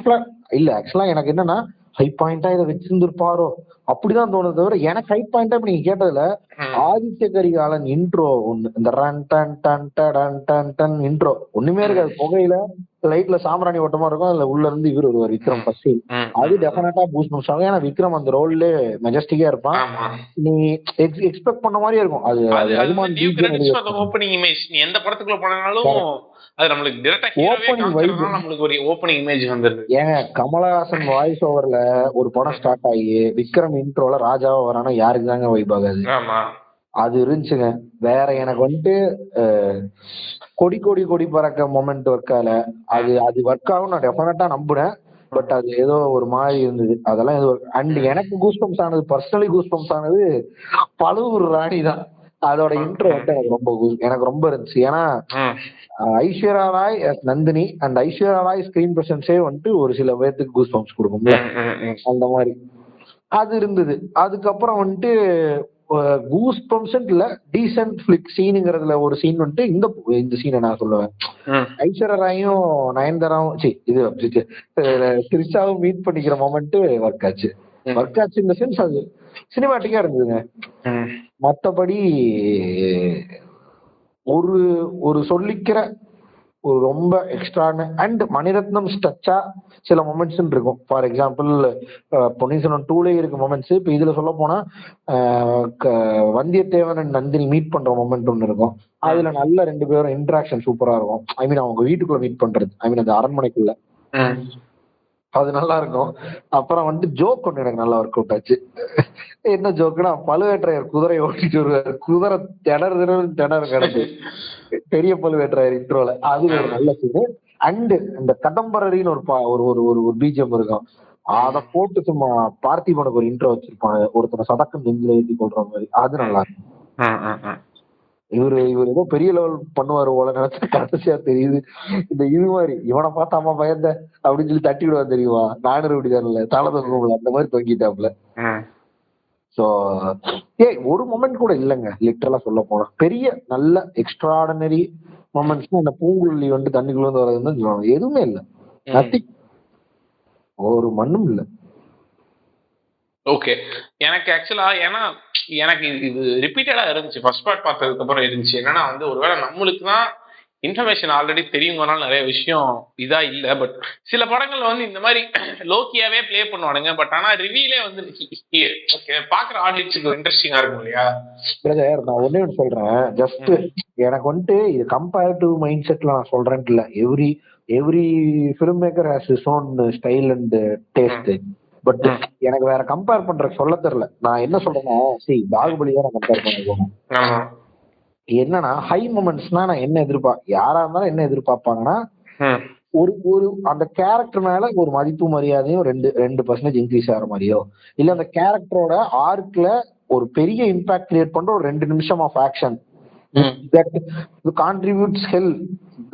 இல்ல. ஆக்சுவலா எனக்கு என்னன்னா ஹை பாயிண்டா இதை வச்சிருந்துருப்பாரோ அப்படிதான் தோணுது தவிர, எனக்கு ஹை பாயிண்டா இப்ப நீங்க கேட்டதுல ஆதித்ய கரிகாலன் இன்ட்ரோ ஒண்ணு, இந்த run done done done done done intro ஒண்ணுமே இருக்காது. புகையில லைட்ல சாம்பிராணி ஓட்டமா இருக்கும், அதுல உள்ள இருந்து இவர் வருவார் விக்ரம் ஃபர்ஸ்ட். அது டெஃபினட்டா பூஸ்ட் பண்ணுவாங்க. ஏன்னா விக்ரம் அந்த ரோல்ல மெஜஸ்டிக்கா இருப்பான், நீ எக்ஸ்பெக்ட் பண்ண மாதிரியே இருக்கும். அது ஓப்பனிங் இமேஜ். நீ எந்த படத்துக்குள்ள போனாலும் அது நம்மளுக்கு டைரக்டா நம்மளுக்கு ஒரு ஓப்பனிங் இமேஜ் வந்துருது. ஏங்க கமலஹாசன் வாய்ஸ் ஓவர்ல ஒரு படம் ஸ்டார்ட் ஆகி விக்ரம் இன்ட்ரோல ராஜாவா வரானா யாருக்கு தாங்க வைப் ஆகாது. அது இருந்துச்சுங்க. வேற எனக்கு வந்துட்டு கொடி கொடி கொடி பறக்க மொமெண்ட் ஒர்க் ஆகல. அது ஒர்க் ஆகும் நான் டெஃபினட்டா நம்புறேன். பட் அது ஏதோ ஒரு மாதிரி இருந்தது. அதெல்லாம் ஏதோ அண்ட் எனக்கு கூஸ் பம்ப்ஸ் ஆனது, பர்சனலி கூஸ் பம்ப்ஸ் ஆனது பழுவூர் ராணி தான். அதோட இன்ட்ரோ வந்து எனக்கு ரொம்ப இருந்துச்சு. ஏன்னா ஐஸ்வர்யா ராய் நந்தினி அண்ட் ஐஸ்வர்யா ராய் ஸ்கிரீன் பிரசன்ஸே வந்துட்டு ஒரு சில பேர்த்துக்கு கூஸ் பம்ப்ஸ் கொடுக்கும் அந்த மாதிரி அது இருந்தது. அதுக்கப்புறம் வந்துட்டு கூஸ் பம்ப்ஸ் இல்ல டீசென்ட் ஃபிளிக் சீனுங்கிறதுல ஒரு சீன் வந்துட்டு இந்த சீனை நான் சொல்லுவேன். ஐஸ்வர்யா ராயும் நயன்தாராவும் இது திரிஷாவும் மீட் பண்ணிக்கிற மொமெண்ட் ஒர்க் ஆச்சு. இந்த சென்ஸ் அது சினிமாட்டிக்கா இருந்ததுங்க. மத்தபடி ஒரு சொல்லிக்கிற ஒரு ரொம்ப எக்ஸ்ட்ரான அண்ட் மணிரத்னம் ஸ்டச்சா சில மொமெண்ட்ஸ் இருக்கும். ஃபார் எக்ஸாம்பிள் பொன்னியின் செல்வன் 2ல இருக்க மொமெண்ட்ஸ் இப்ப இதுல சொல்ல போனா வந்தியத்தேவன் அண்ட் நந்தினி மீட் பண்ற மொமெண்ட் ஒன்று இருக்கும். அதுல நல்ல 2 பேரும் இன்டராக்ஷன் சூப்பரா இருக்கும். ஐ மீன் அவங்க வீட்டுக்குள்ள மீட் பண்றது, ஐ மீன் அந்த அரண்மனைக்குள்ள, அது நல்லா இருக்கும். அப்புறம் வந்துட்டு ஜோக் ஒன்று எனக்கு நல்லா ஒர்க் அவுட் ஆச்சு. என்ன ஜோக்குன்னா, பழுவேற்றையர் குதிரை ஓட்டிட்டு வருவாரு, குதிரை திணறு கிடக்கு, பெரிய பழுவேற்றையர் இன்ட்ரோல, அது ஒரு நல்ல சீனு. அண்ட் இந்த கடம்பரரின்னு ஒரு பீஜம் இருக்கும், அத போட்டு சும்மா பார்த்திபனுக்கு ஒரு இன்ட்ரோ வச்சிருப்பாங்க, ஒருத்தனை சதக்கம் நெஞ்சில ஏற்றி கொள்ற மாதிரி, அது நல்லா இருக்கும். இவரு ஏதோ பெரிய லெவல் பண்ணுவாரு போல நினைச்சா கடைசியா தெரியுது இந்த இது மாதிரி இவனை பார்த்தா அம்மா பயந்த அப்படின்னு சொல்லி தட்டி விடுவா தெரியுமா, நானூறு அப்படிதான்ல தலை தொங்கும்ல, அந்த மாதிரி தொங்கிட்டாப்ல. சோ ஒரு மொமெண்ட் கூட இல்லைங்க லிட்டரலா சொல்ல போனா. பெரிய நல்ல எக்ஸ்ட்ராடனரி மொமெண்ட்ஸ் அந்த பூங்குழலி வந்து தண்ணிக்குள்ள வந்து வர்றதுன்னு சொல்லுவாங்க, எதுவுமே இல்லை, நத்திங், ஒரு மண்ணும் இல்லை. ஓகே, எனக்கு ஆக்சுவலா ஏன்னா எனக்கு இது ரிப்பீட்டடா இருந்துச்சு, ஃபர்ஸ்ட் பார்ட் பார்த்ததுக்கு அப்புறம் இருந்துச்சு. என்னன்னா வந்து ஒருவேளை நம்மளுக்கு தான் இன்ஃபர்மேஷன் ஆல்ரெடி தெரியுங்கனால நிறைய விஷயம் இதா இல்லை. பட் சில படங்கள்ல வந்து இந்த மாதிரி லோக்கியாவே பிளே பண்ணுவானுங்க. பட் ஆனா ரிவியூலே வந்து பாக்குற ஆடியன்ஸுக்கு இன்ட்ரெஸ்டிங்கா இருக்கும் இல்லையா? பிரதர் நான் ஒன்னே ஒன்று சொல்றேன், ஜஸ்ட் எனக்கு வந்துட்டு இது கம்பேரிட்டிவ் மைண்ட் செட்ல நான் சொல்றேன் இல்ல. Every film maker has his own style and taste. But எனக்கு வேற கம்பேர் பண்ற சொல்ல தெரியல. நான் என்ன சொல்றேன்னா, பாகுபலி தான் நான் கம்பேர் பண்ணுவேன். என்னன்னா ஹை மொமெண்ட்ஸ்னா நான் என்ன யாரா இருந்தாலும் என்ன எதிர்பார்ப்பாங்கன்னா, ஒரு அந்த கேரக்டர் மேல ஒரு மதிப்பு மரியாதையும் 2% இன்க்ரீஸ் ஆகிற மாதிரியோ, இல்ல அந்த கேரக்டரோட ஆர்க்ல ஒரு பெரிய இம்பாக்ட் கிரியேட் பண்ற ஒரு 2 நிமிஷம் of action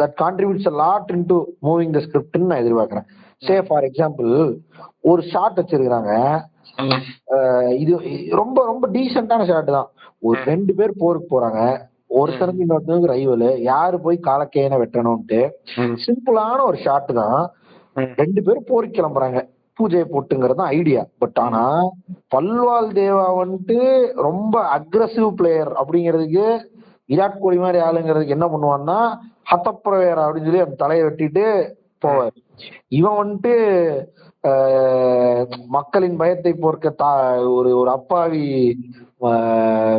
that contributes a lot into moving the script ன்னு நான் எதிர்பார்க்கிறேன். சே ஃபார் எக்ஸாம்பிள் ஒரு ஷாட் வச்சிருக்காங்க, இது ரொம்ப ரொம்ப டீசென்டான ஷாட் தான். ஒரு 2 பேர் போருக்கு போறாங்க, ஒருத்தருக்கு இன்னொருத்தருக்கு ரைவல், யாரு போய் காலக்கையனை வெட்டணும்ட்டு சிம்பிளான ஒரு ஷாட் தான். 2 பேரும் போருக்கு கிளம்புறாங்க, பூஜையை போட்டுங்கிறது தான் ஐடியா. பட் ஆனா பல்வால் தேவா வந்துட்டு ரொம்ப அக்ரஸிவ் பிளேயர் அப்படிங்கிறதுக்கு, விராட் கோலி மாதிரி ஆளுங்கிறதுக்கு என்ன பண்ணுவான்னா ஹத்தப்பிரவேரா அப்படின்னு சொல்லி அந்த தலையை வெட்டிட்டு போவார். இவன் வந்துட்டு மக்களின் பயத்தை போர்க்க ஒரு அப்பாவி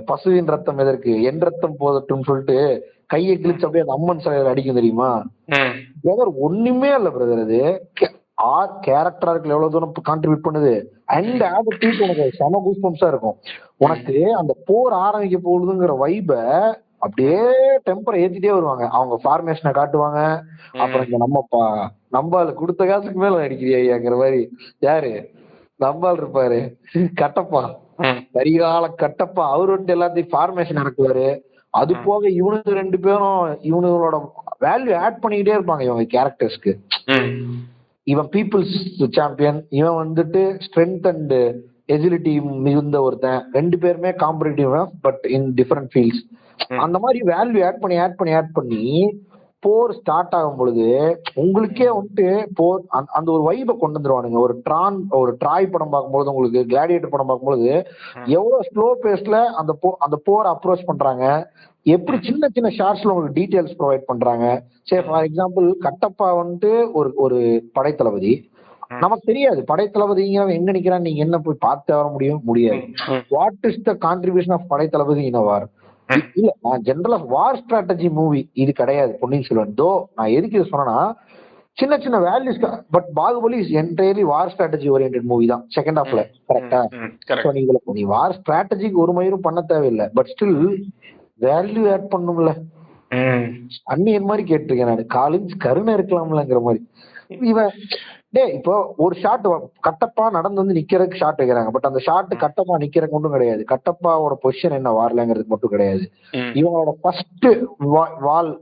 பசுவின் ரத்தம் எதற்கு, என் ரத்தம் போதட்டும் சொல்லிட்டு கையை கிழிச்சு அப்படியே அந்த அம்மன் சிலையில அடிக்கும் தெரியுமா. பிரதர் ஒண்ணுமே இல்ல பிரதர், அது கேரக்டரா இருக்கு எவ்வளவு தூரம் கான்ட்ரிபியூட் பண்ணுது. அண்ட் ஆபத்து உனக்கு செம கூஸ்பம்ஸா இருக்கும். உனக்கு அந்த போர் ஆரம்பிக்க போகுதுங்கிற வைப அப்படியே டெம்பரை ஏத்திட்டே வருவாங்க. அவங்க ஃபார்மேஷனை காட்டுவாங்க. அப்புறம் இந்த நம்பால் கொடுத்த காசுக்கு மேல அடிக்கிறியாங்கிற மாதிரி, யாரு நம்பால் இருப்பாரு கட்டப்பா, கரிகால கட்டப்பா, அவரு வந்துட்டு எல்லாத்தையும் ஃபார்மேஷன் நடக்குவாரு. அது போக இவனுக்கு 2 பேரும் இவனுங்களோட வேல்யூ ஆட் பண்ணிக்கிட்டே இருப்பாங்க இவங்க கேரக்டர்ஸ்க்கு. இவன் பீப்புள்ஸ் சாம்பியன், இவன் வந்துட்டு ஸ்ட்ரென்த் அண்ட் எஜிலிட்டி மிகுந்த ஒருத்தன். 2 பேருமே competitive but in different fields. அந்த மாதிரி வேல்யூ ஆட் பண்ணி போர் ஸ்டார்ட் ஆகும் பொழுது உங்களுக்கே வந்துட்டு போர் அந்த ஒரு வைபை கொண்டு வந்துருவானுங்க. ஒரு ட்ராய் படம் பார்க்கும்போது, உங்களுக்கு கிளாடியேட்டர் படம் பார்க்கும்போது எவ்வளவு ஸ்லோ பேஸ்ல அந்த போரை அப்ரோச் பண்றாங்க, எப்படி சின்ன சின்ன ஷார்ட்ஸ்ல உங்களுக்கு டீடைல்ஸ் ப்ரொவைட் பண்றாங்க. சரி ஃபார் எக்ஸாம்பிள் கட்டப்பா வந்துட்டு ஒரு படைத்தளபதி, நமக்கு தெரியாது படைத்தளபதிங்க எங்க நிக்கிறான்னு நீங்க என்ன போய் பார்த்து வர முடியாது. What is the contribution of படைத்தளபதி இன் வார்? இல்ல நான் ஜெனரலா வார் ஸ்ட்ராட்டஜி மூவி இது கிடையாது பொன்னியின் செல்வன். தோ நான் எதுக்கு இது சொன்னா, சின்ன சின்ன values. But Baahubali is entirely war strategy oriented movie தான் செகண்ட் ஹாஃப்ல. கரெக்டா? நீ வார் ஸ்ட்ராட்டஜிக்கு ஒரு மயிரும் பண்ண தேவையில்லை, but still value add பண்ணும்ல. Anniyan மாதிரி கேட்டிருக்கேன் நான், காலேஜ் கருணை இருக்கலாம்லங்கிற மாதிரி. இவன் இப்போ ஒரு ஷாட் கட்டப்பா நடந்து வந்து நிக்கிறதுக்கு ஷாட் வைக்கிறாங்க. பட் அந்த ஷாட் கட்டப்பா நிக்கிறதுக்கு மட்டும் கிடையாது, கட்டப்பாவோட பொசிஷன் என்ன வார்லங்கிறதுக்கு மட்டும் கிடையாது. இவங்களோட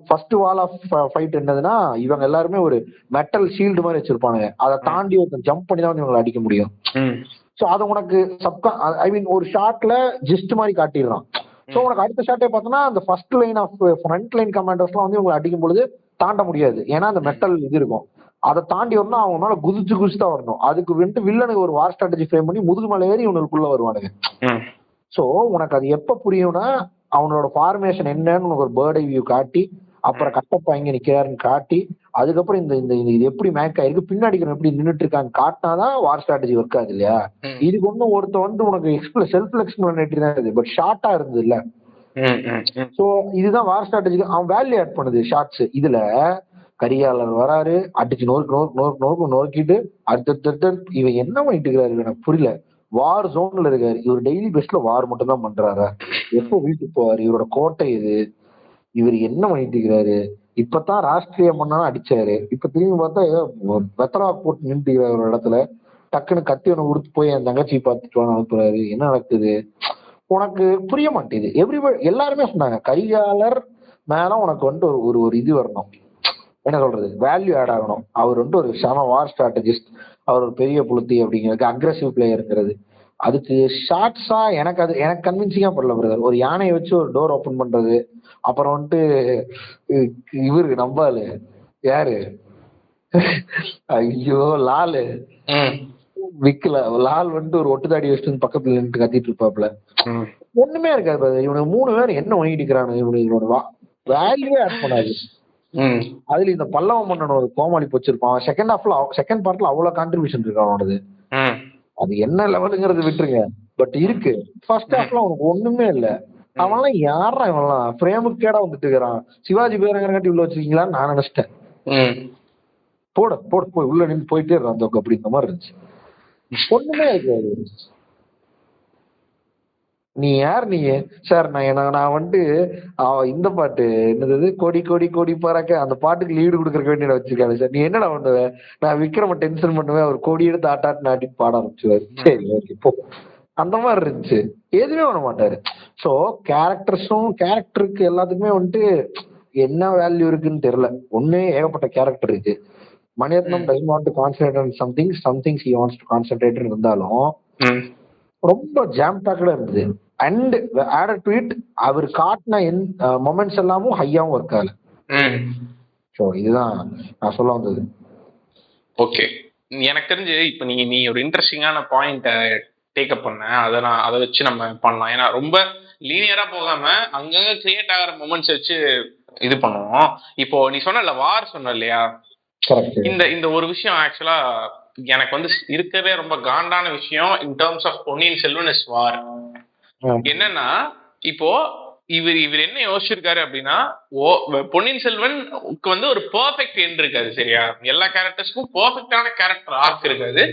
ஃபர்ஸ்ட் வால் ஆஃப் ஃபைட் என்னதுன்னா, இவங்க எல்லாருமே ஒரு மெட்டல் ஷீல்டு மாதிரி வச்சிருப்பானுங்க. அதை தாண்டி ஒருத்தன் ஜம்ப் பண்ணி தான் இவங்களை அடிக்க முடியும். ஸோ அதை உனக்கு ஒரு ஷாட்ல ஜிஸ்ட் மாதிரி காட்டிடுறான். ஸோ உனக்கு அடுத்த ஷாட்டே பார்த்தோன்னா அந்த first line of front line கமாண்டர்ஸ்லாம் வந்து இவங்களை அடிக்கும் பொழுது தாண்ட முடியாது. ஏன்னா அந்த மெட்டல் இது இருக்கும். அதை தாண்டி வரணும், அவங்க மேல குதிச்சு தான் வரணும். அதுக்கு வந்துட்டு வில்லனுக்கு ஒரு வார் ஸ்ட்ராட்டஜி ஃப்ரேம் பண்ணி முதுகு மேலே ஏறி இவனுக்குள்ள வருவானுங்க. ஸோ உனக்கு அது எப்ப புரியும்னா அவனோட ஃபார்மேஷன் என்னன்னு உனக்கு ஒரு பேர்ட் ஐ வியூ காட்டி, அப்புறம் கட்டப்பா இங்க நிக்கிறாருன்னு காட்டி, அதுக்கப்புறம் இந்த இந்த இது எப்படி மேக் ஆயிருக்கு, பின்னாடி எப்படி நின்றுட்டு இருக்கான்னு காட்டினாதான் வார் ஸ்ட்ராட்டஜி ஒர்க் ஆகுது இல்லையா? இதுக்கு ஒன்னும் ஒருத்த வந்து உனக்கு செல்ஃப் எக்ஸ்பிளனேட்டரி தான் இது, பட் ஷார்ட்டா இருந்தது இல்ல. சோ இதுதான் வார் ஸ்ட்ராட்டஜி. அவன் வேல்யூ ஆட் பண்ணுது ஷார்ட்ஸ். இதுல கரிகாலர் வராரு, அடிச்சு நோக்கிட்டு அடுத்த இவன் என்ன பண்ணிட்டு இருக்காரு எனக்கு புரியல. வார் ஜோன்ல இருக்காரு இவர், டெய்லி பெஸ்ட்ல வார் மட்டும் தான் பண்றாரு. எப்போ வீட்டுக்கு போவாரு, இவரோட கோட்டை இது, இவர் என்ன பண்ணிட்டு இருக்கிறாரு. இப்பதான் ராஷ்டிரிய மன்னா அடிச்சாரு, இப்ப திரும்பி பார்த்தா வெத்தலா போட்டு நின்று ஒரு இடத்துல டக்குன்னு கத்தி ஒண்ணு உடுத்து போய் என் தங்கச்சி பார்த்துட்டு அனுப்புறாரு. என்ன நடக்குது உனக்கு புரிய மாட்டேது. எல்லாருமே சொன்னாங்க கரிகாலர் மேல உனக்கு வந்துட்டு ஒரு ஒரு இது வரணும், என்ன சொல்றது, வேல்யூ ஆட் ஆகணும். அவர் வந்துட்டு ஒரு சம வார் ஸ்ட்ராட்டஜிஸ்ட், அவர் ஒரு பெரிய புளுத்தி அப்படிங்கிறது, அக்ரெசிவ் பிளேயருங்கிறது. அதுக்கு ஷார்ட்ஸா எனக்கு கன்வின்சிங்கா படல பிரதர். ஒரு யானையை வச்சு ஒரு டோர் ஓபன் பண்றது, அப்புறம் வந்துட்டு இவரு நம்பாலு யாரு, ஐயோ லாலு விக்கல, லால் வந்துட்டு ஒரு ஒட்டுதாடி வச்சுட்டு பக்கத்துல நின்று கத்திட்டு இருப்பாப்ல. ஒண்ணுமே இருக்காது பிரதர். இவனுக்கு 3 பேர் என்ன வாங்கிட்டு இருக்கிறானு, இவனோட வேல்யூவே ஆட் பண்ணாது. அதுல இந்த பல்லவ மன்னன் ஒரு கோமாளி வச்சிருப்பான். செகண்ட் பார்ட்ல அவ்வளவு கான்ட்ரிபியூஷன் இருக்கு அவனோடது. அது என்ன லெவலுங்கிறது விட்டுருங்க, பட் இருக்கு. ஃபர்ஸ்ட் ஹாஃப்ல அவனுக்கு ஒண்ணுமே இல்ல. அவன்லாம் யாரா, இவன்லாம் பிரேமுக்கு கேடா வந்துட்டு இருக்கிறான். சிவாஜி பேரங்காட்டி உள்ள வச்சிருக்கீங்களான்னு நான் நினைச்சிட்டேன். போட போய் உள்ள நின்று போயிட்டே இருக்கான் அப்படிங்கிற மாதிரி இருந்துச்சு. ஒண்ணுமே இருக்காது. நீ யார் நீ சார்? நான் வந்துட்டு இந்த பாட்டு என்னது, கோடி கோடி கோடி பாராக்க, அந்த பாட்டுக்கு லீடு கொடுக்கறக்க வேண்டிய வச்சிருக்காரு சார். நீ என்னடா பண்ணுவ? நான் விக்ரம டென்ஷன் பண்ணுவேன், அவர் கோடி எடுத்து ஆட்டாட்டு நாட்டிட்டு பாட ஆரம்பிச்சுவாரு. சரி ஓகே போ, அந்த மாதிரி இருந்துச்சு. எதுவுமே பண்ண மாட்டாரு. ஸோ கேரக்டருக்கு எல்லாத்துக்குமே வந்துட்டு என்ன வேல்யூ இருக்குன்னு தெரியல. ஒண்ணு ஏகப்பட்ட கேரக்டர் இருக்கு. Maniratnam doesn't want to concentrate on somethings he wants to concentrate இருந்தாலும் ரொம்ப ஜாம் பேக்கடா இருந்தது. அண்ட் ஆடட் டு இட் அவர் காட்டின மொமெண்ட்ஸ் எல்லாமும் ஹையாவும் ஒர்க் ஆகல. ஸோ இதுதான் நான் சொல்ல வந்தது. ஓகே, எனக்கு தெரிஞ்சு இப்போ நீ ஒரு இன்ட்ரெஸ்டிங்கான பாயிண்ட்டை டேக்கப் பண்ண, அதை வச்சு நம்ம பண்ணலாம். ஏன்னா ரொம்ப லீனியரா போகாம அங்கங்க கிரியேட் ஆகிற மொமெண்ட்ஸ் வச்சு இது பண்ணுவோம். இப்போ நீ சொன்ன வார் சொன்ன இல்லையா, இந்த ஒரு விஷயம் ஆக்சுவலா எனக்கு வந்து இருக்கவே ரொம்ப காண்டான விஷயம் in terms of Ponniyin Selvan is war. என்னன்னா இப்போ இவர் என்ன யோசிச்சிருக்காரு அப்படின்னா, பொன்னியின் செல்வனுக்கு வந்து ஒரு பெர்ஃபெக்ட் எண்ட் இருக்காது சரியா. எல்லா கேரக்டர்ஸ்க்கும் பெர்ஃபெக்டான கேரக்டர் ஆர்க் இருக்காது.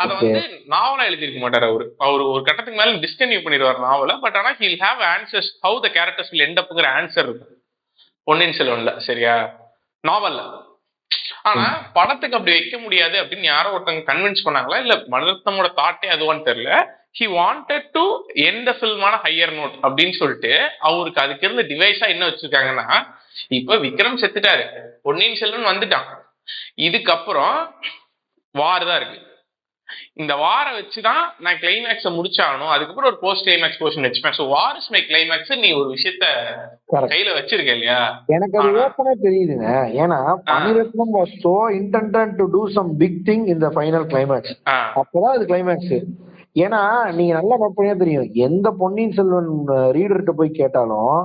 அதை வந்து நாவலா எழுதிருக்க மாட்டாரு. அவர் ஒரு கட்டத்துக்கு மேல டிஸ்கன்டினியூ பண்ணிடுவார் நாவல. பட் ஆனா he'll have answers how the characters will end அப்ங்கிற ஆன்சர் இருக்கும் பொன்னியின் செல்வன்ல சரியா, நாவல்ல. ஆனா படத்துக்கு அப்படி வைக்க முடியாது அப்படின்னு யாரோ ஒருத்தங்க கன்வின்ஸ் பண்ணாங்களா, இல்ல மணிரத்னமோட தாட்டே அதுவான்னு தெரியல. he wanted to end the film on a higher note அப்படின்னு சொல்லிட்டு அவருக்கு அதுக்கு இருந்த டிவைஸா என்ன வச்சிருக்காங்கன்னா, இப்ப விக்ரம் செத்துட்டாரு, பொன்னியின் செல்வன் வந்துட்டான், இதுக்கப்புறம் வார் தான் இருக்கு. இந்த வார வச்சுதான் நான் கிளைமேக்ஸை முடிச்சாகணும், அதுக்கப்புறம் ஒரு போஸ்ட் கிளைமேக்ஸ் போர்ஷன் வச்சுப்பேன். So war is my climax நீ ஒரு விஷயத்த கையில வச்சிருக்க இல்லையா. எனக்கு அது ஓப்பனா தெரியுதுங்க. ஏன்னா Mani Ratnam was so intended to do some big thing in the final climax. அப்பதான் அது கிளைமேக்ஸ். ஏன்னா நீங்க நல்லா பார்ப்பீங்க தெரியும், எந்த பொன்னியின் செல்வன் ரீடர்கிட்ட போய் கேட்டாலும்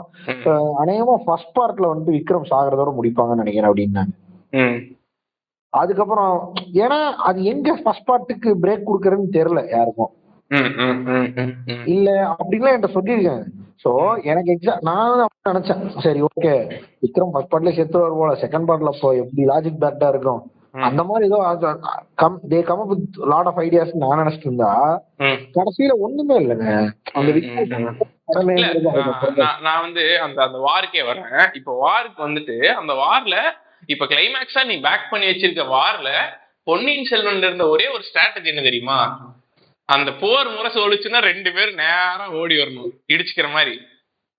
அநேகமா ஃபர்ஸ்ட் பார்ட்ல வந்து விக்ரம் சாகிறதோட முடிப்பாங்கன்னு நினைக்கிறேன் அப்படின்னாங்க. அதுக்கப்புறம் ஏன்னா அது எங்க ஃபர்ஸ்ட் பார்ட்டுக்கு பிரேக் கொடுக்கறதுன்னு தெரியல யாருக்கும். இல்ல அப்படின்லாம் என்கிட்ட சொல்லியிருக்காங்க. சோ எனக்கு நான் நினைச்சேன் சரி ஓகே விக்ரம் ஃபர்ஸ்ட் பார்ட்ல செத்து வரும் போல, செகண்ட் பார்ட்ல அப்போ எப்படி லாஜிக் பேக்டா இருக்கும் அந்த மாதிரி ஏதோ they come up with lot of ideas நான் நினைச்சிட்டு இருந்தா கடைசியில ஒண்ணுமே இல்லைங்க. நான் வந்து அந்த வார்க்கே வரேன். இப்ப வாருக்கு வந்துட்டு அந்த வார்ல இப்ப கிளைமேக்ஸா நீ பேக் பண்ணி வச்சிருக்க வார்ல பொன்னியின் செல்வன்ல இருந்த ஒரே ஒரு ஸ்ட்ராட்டஜி என்ன தெரியுமா, அந்த போர் முரசு ஒழிச்சுன்னா 2 பேரும் நேரம் ஓடி வரணும் இடிச்சுக்கிற மாதிரி.